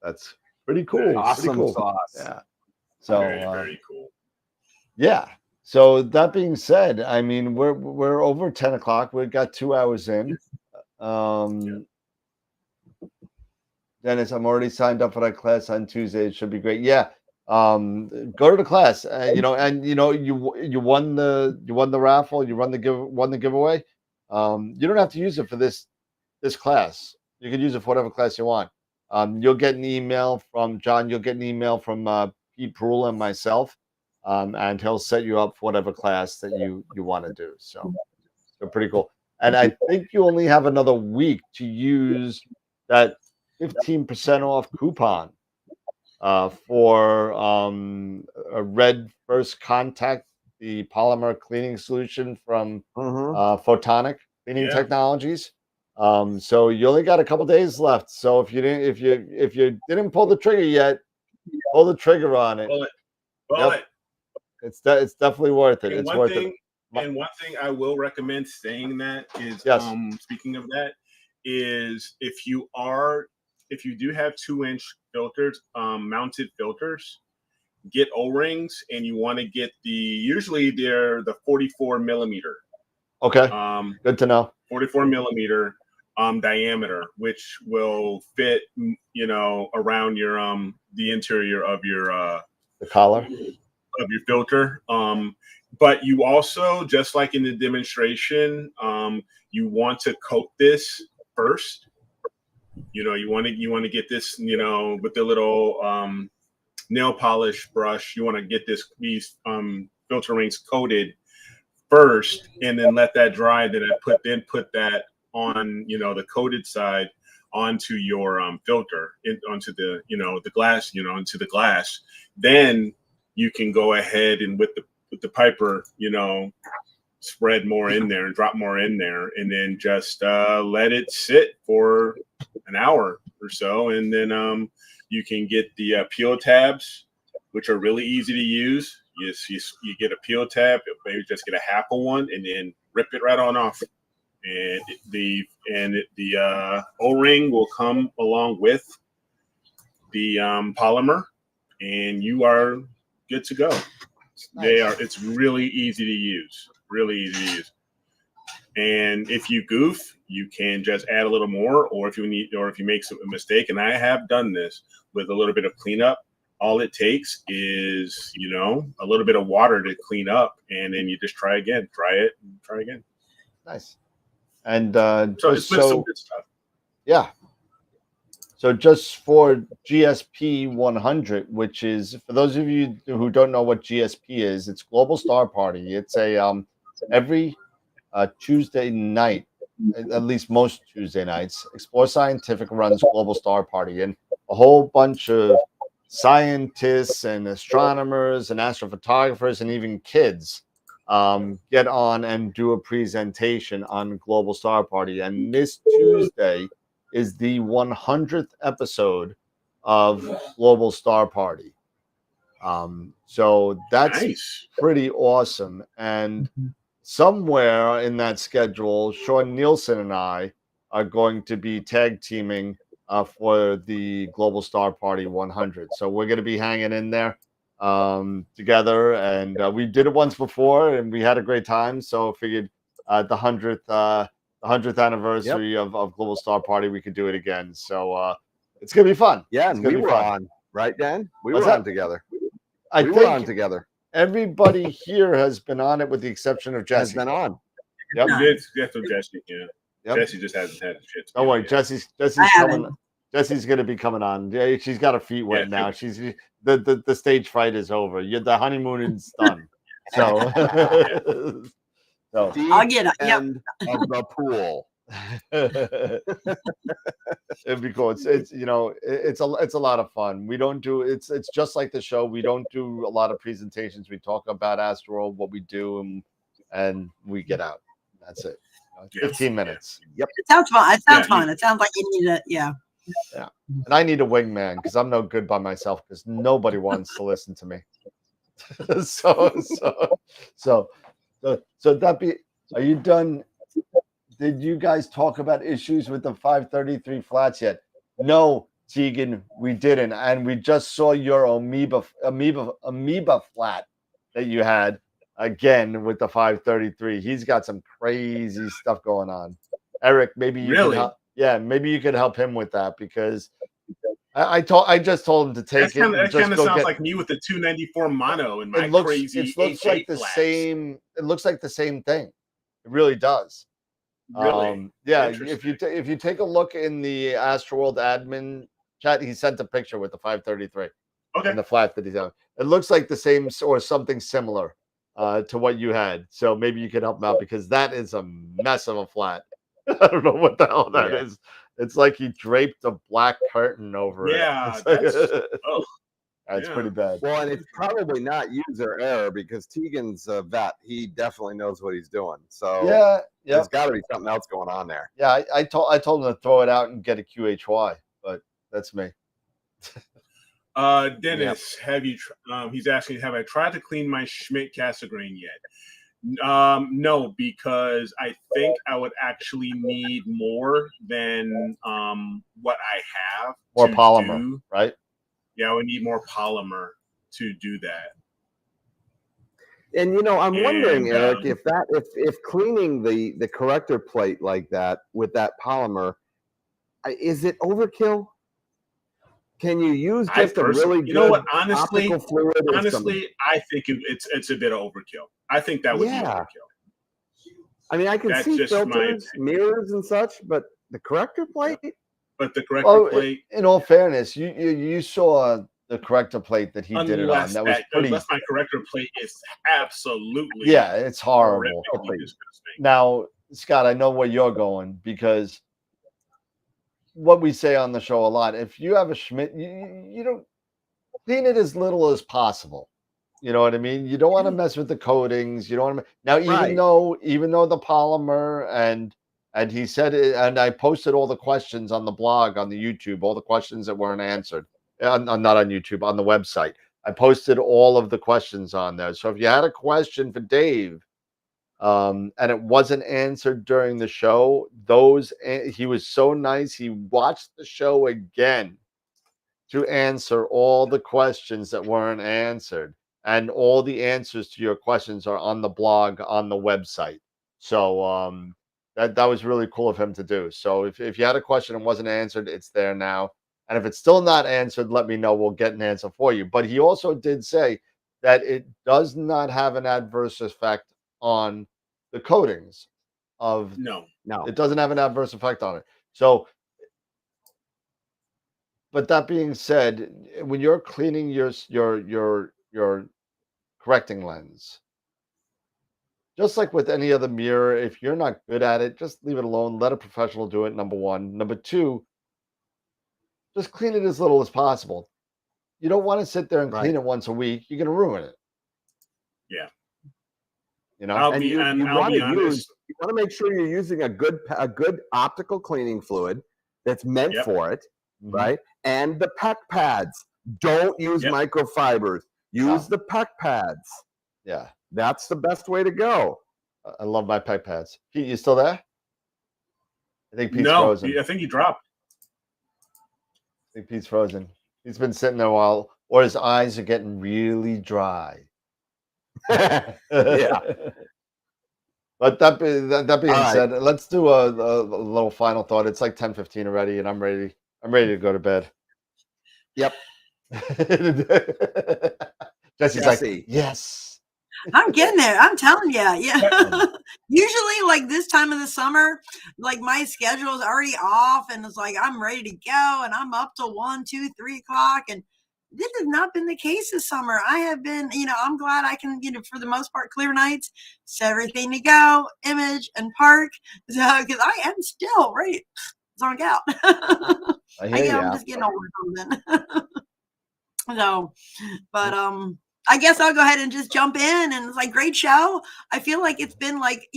that's pretty cool. Awesome Pretty cool. sauce. Yeah. So Very cool. yeah. So that being said, I mean we're over 10 o'clock. We've got 2 hours in. Dennis, I'm already signed up for that class on Tuesday. It should be great. Yeah. Go to the class. You won the raffle. You won the giveaway. You don't have to use it for this class. You can use it for whatever class you want. You'll get an email from John. You'll get an email from Pete Perula and myself, and he'll set you up for whatever class that you want to do. So pretty cool. And I think you only have another week to use that 15% off coupon for a Red First Contact, the polymer cleaning solution from Photonic Cleaning Technologies. So you only got a couple days left. So if you didn't pull the trigger yet, pull the trigger on it. Pull it. It's definitely worth it. It's worth it. And one thing I will recommend saying that is, speaking of that, is if you do have 2-inch filters, mounted filters, get O-rings, and you want to get usually they're the 44 millimeter. Okay. Good to know. 44 millimeter diameter, which will fit, around your the interior of your the collar of your filter. But you also, just like in the demonstration, you want to coat this first. You want to get this, with the little nail polish brush. You want to get these filter rings coated first, and then let that dry. Then put that on, the coated side onto your filter, onto the the glass, onto the glass. Then you can go ahead and with the piper, spread more in there and drop more in there, and then just let it sit for an hour or so, and then you can get the peel tabs, which are really easy to use. You get a peel tab, maybe just get a half of one, and then rip it right on off. And the O-ring will come along with the polymer, and you are good to go. Nice. It's really easy to use. Really easy to use. And if you goof, you can just add a little more, or if you make a mistake, and I have done this with a little bit of cleanup, all it takes is, you know, a little bit of water to clean up, and then you just try again, try it, and try again. Nice. And So it's been some good stuff. yeah. So just for GSP 100, which is, for those of you who don't know what GSP is, it's Global Star Party. It's a every Tuesday night, at least most Tuesday nights, Explore Scientific runs Global Star Party, and a whole bunch of scientists and astronomers and astrophotographers and even kids get on and do a presentation on Global Star Party. And this Tuesday is the 100th episode of Global Star Party. So that's Nice. pretty awesome. And somewhere in that schedule, Sean Nielsen and I are going to be tag teaming for the Global Star Party 100. So we're going to be hanging in there together. And we did it once before and we had a great time. So figured the 100th anniversary of Global Star Party, we could do it again. So it's going to be fun. Yeah, it's and gonna we be were fun. on, right, Dan? We What's were that? on together. I We think were on together. everybody here has been on it with the exception of Has Jesse. been on. Yep. That's what Jesse, yeah. Yep. Jesse just hasn't had shit. Don't worry, yet. Jesse's I coming. haven't. Jesse's gonna be coming on. Yeah, she's got her feet wet Yeah. now. She's the stage fright is over. The honeymoon is done. So, so I'll get it. Yep. End of the pool. it'd be cool. It's you know it's a lot of fun. We don't do it's just like the show. We don't do a lot of presentations. We talk about AstroWorld, what we do, and we get out. That's it. 15 minutes. It sounds fun. It sounds Yeah, fun. It sounds like you need it. Yeah. And I need a wingman because I'm no good by myself because nobody wants to listen to me. so that be, are you done? Did you guys talk about issues with the 533 flats yet? No, Tegan, we didn't. And we just saw your amoeba flat that you had again with the 533. He's got some crazy stuff going on. Eric, maybe you Really? can help. Yeah, maybe you could help him with that because I just told him to take That it. kind of sounds like me with the 294 mono and my crazy It looks H8 like the flats. same. It looks like the same thing. It really does. Really? Yeah. Interesting. If you take a look in the AstroWorld admin chat, he sent a picture with the 533 Okay. and the flat that he's on. It looks like the same or something similar to what you had. So maybe you could help him out because that is a mess of a flat. I don't know what the hell that is. It's like he draped a black curtain over Yeah, it. It's that's, pretty bad. Well, and it's probably not user error because Tegan's a vet. He definitely knows what he's doing. So Yeah. there's got to be something else going on there. Yeah, I told him to throw it out and get a QHY, but that's me. Dennis, have you? He's asking, have I tried to clean my Schmidt Cassegrain yet? No, because I think I would actually need more than what I have. More to polymer, do. right? Yeah, I would need more polymer to do that. And you know, I'm wondering, And, Eric, if cleaning the corrector plate like that with that polymer, is it overkill? Can you use just a really good you know what? Honestly, optical fluid? or some- I think it's a bit of overkill. I think that would be Yeah. overkill. I mean, I can That's see just my filters, mirrors, and such, but the corrector plate? But the corrector Well, plate, in all fairness, you saw the corrector plate that he did it on. That was pretty. unless my corrector plate is absolutely Yeah, it's horrible. horrifically disgusting. Now, Scott, I know where you're going because what we say on the show a lot, if you have a Schmidt, you don't clean it as little as possible. You know what I mean? You don't want to mess with the coatings. You don't want to. Now, Right. even though the polymer and he said it, and I posted all the questions on the blog on the YouTube, all the questions that weren't answered. Not on YouTube, on the website. I posted all of the questions on there. So if you had a question for Dave, and it wasn't answered during the show, he was so nice. He watched the show again to answer all the questions that weren't answered. And all the answers to your questions are on the blog, on the website. So that was really cool of him to do. So if you had a question and wasn't answered, it's there now. And if it's still not answered, let me know. We'll get an answer for you. But he also did say that it does not have an adverse effect on the coatings of No. it doesn't have an adverse effect on it. So, but that being said, when you're cleaning your correcting lens, just like with any other mirror, if you're not good at it, just leave it alone. Let a professional do it. Number one. Number two, just clean it as little as possible. You don't want to sit there and Right. clean it once a week. You're going to ruin it. Yeah. You know, I'll And be you I'll be honest. you want to make sure you're using a good optical cleaning fluid that's meant Yep. for it, Mhm. right? And the PEC pads. Don't use Yep. microfibers. Use the PEC pads. Yeah. That's the best way to go. I love my peg pads. Pete, you still there? I think Pete's No, frozen. I think he dropped. I think Pete's frozen. He's been sitting there a while, or his eyes are getting really dry. Yeah. But that being right. said, let's do a little final thought. It's like 10:15 already, and I'm ready to go to bed. Yep. Jesse's Jesse. like, yes. I'm getting there. I'm telling you. Yeah. Usually, like this time of the summer, like my schedule is already off, and it's like I'm ready to go, and I'm up till 1, 2, 3 o'clock. And this has not been the case this summer. I have been, I'm glad I can, for the most part, clear nights, set everything to go, image and park. So, because I am still ready to zonk out. I hear you. I'm just getting older something. So, but I guess I'll go ahead and just jump in. And it's like, great show. I feel like it's been like,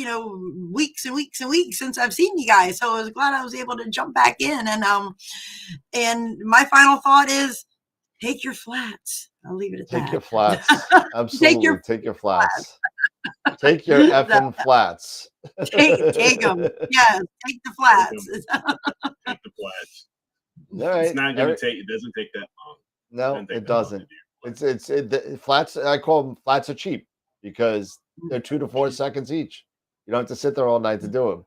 weeks and weeks and weeks since I've seen you guys. So I was glad I was able to jump back in. And my final thought is take your flats. I'll leave it at that. Take your flats. Absolutely. Take your flats. Take your effing flats. Take them. Yes. Take the flats. Take the flats. All right. It's not going to take. It doesn't take that long. No, it doesn't. The flats. I call them flats are cheap because they're 2 to 4 seconds each. You don't have to sit there all night to do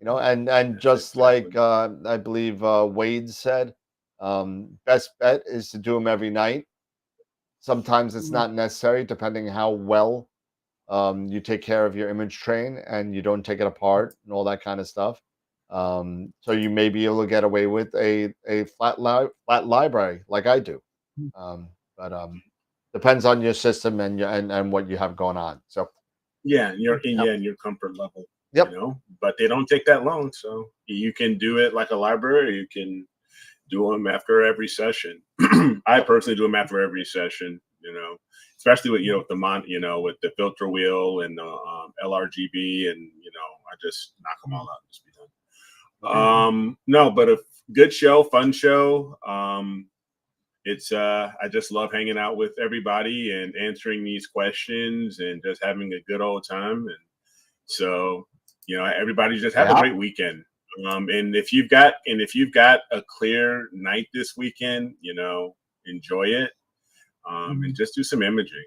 them. And just like I believe Wade said, best bet is to do them every night. Sometimes it's not necessary, depending how well you take care of your image train and you don't take it apart and all that kind of stuff. So you may be able to get away with a flat library like I do. But depends on your system and what you have going on. So yeah, and your comfort level. Yep. But they don't take that long, so you can do it like a library. You can do them after every session. I personally do them after every session. Especially with with the filter wheel and the LRGB, and I just knock them all out and just be done. No, but a good show, fun show. It's I just love hanging out with everybody and answering these questions and just having a good old time. And so, everybody just have a great weekend. And if you've got a clear night this weekend, enjoy it. And just do some imaging.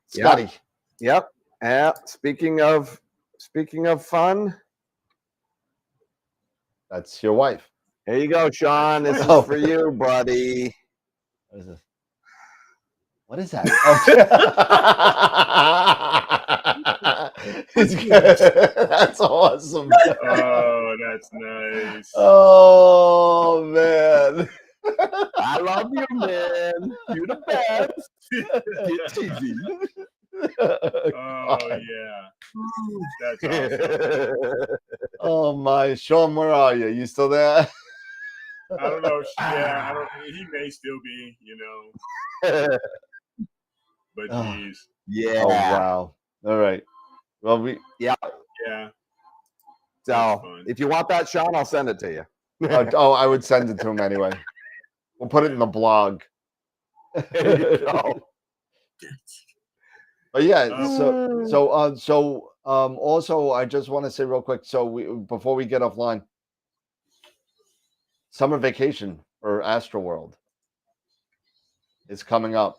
Scotty. Yep. Speaking of fun, that's your wife. Here you go, Sean. This is for you, buddy. What is this? What is that? That's awesome. Oh, that's nice. Oh man. I love you, man. You're the best. It's easy. Oh yeah. That's awesome. Oh my, Sean, where are you? You still there? I don't know. Yeah, he may still be, But geez. Yeah. Oh wow. All right. Well, Yeah. So if you want that, Sean, I'll send it to you. I would send it to him anyway. We'll put it in the blog. But yeah, so also I just want to say real quick, before we get offline, summer vacation for AstroWorld is coming up.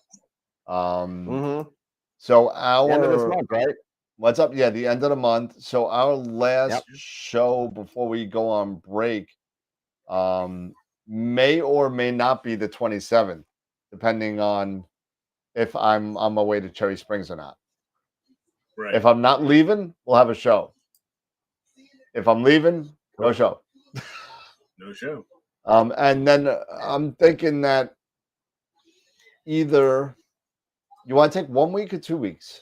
So our end of this month, right? What's up? Yeah, the end of the month. So our last show before we go on break may or may not be the 27th, depending on if I'm on my way to Cherry Springs or not. Right. If I'm not leaving, we'll have a show. If I'm leaving, no show. No show. And then I'm thinking that either you want to take 1 week or 2 weeks.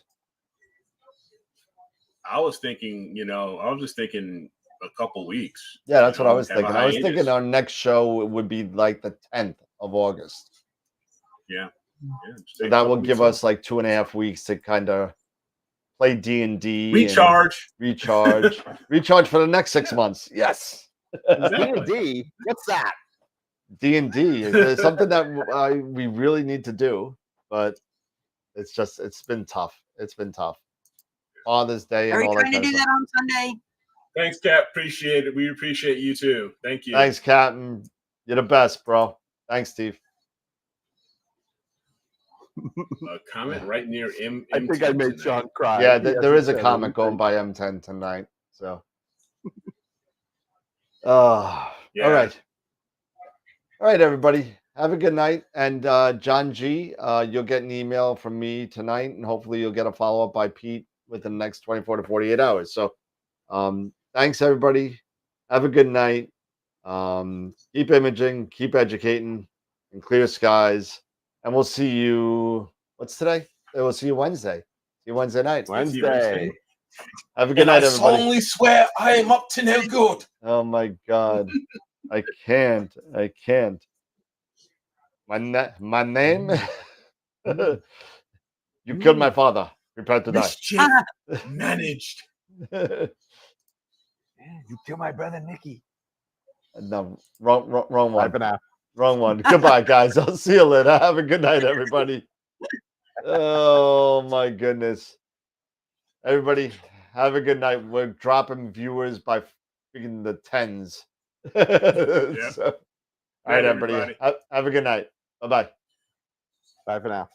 I was thinking, I was just thinking a couple weeks. Yeah, that's what I was have a thinking. I was thinking hiatus. our next show would be like the 10th of August. Yeah. So that will give us like 2.5 weeks to kind of play D&D, recharge for the next 6 months. Yes. D&D? What's that? D&D is something that we really need to do, but it's been tough. It's been tough. Father's Day Are and we all that trying to kind of do stuff. that on Sunday? Thanks, Cap. Appreciate it. We appreciate you too. Thank you. Thanks, Captain. You're the best, bro. Thanks, Steve. A comment right near M. I think I made Sean cry. Yeah, there is a comment going by M10 tonight. So, all right. All right, everybody. Have a good night. And John G, you'll get an email from me tonight, and hopefully you'll get a follow-up by Pete within the next 24 to 48 hours. So thanks, everybody. Have a good night. Keep imaging, keep educating, and clear skies. And we'll see you, what's today? We'll see you Wednesday. See you Wednesday night. Wednesday. Have a good night, everybody. I solemnly swear I am up to no good. Oh, my God. I can't. My name? You killed my father. Prepare to die. Mischief managed. You killed my brother Nicky. No, wrong one. Bye for now. Wrong one. Goodbye, guys. I'll see you later. Have a good night, everybody. Oh, my goodness. Everybody, have a good night. We're dropping viewers by freaking the tens. So, all right, everybody. Have a good night. Bye-bye. Bye for now.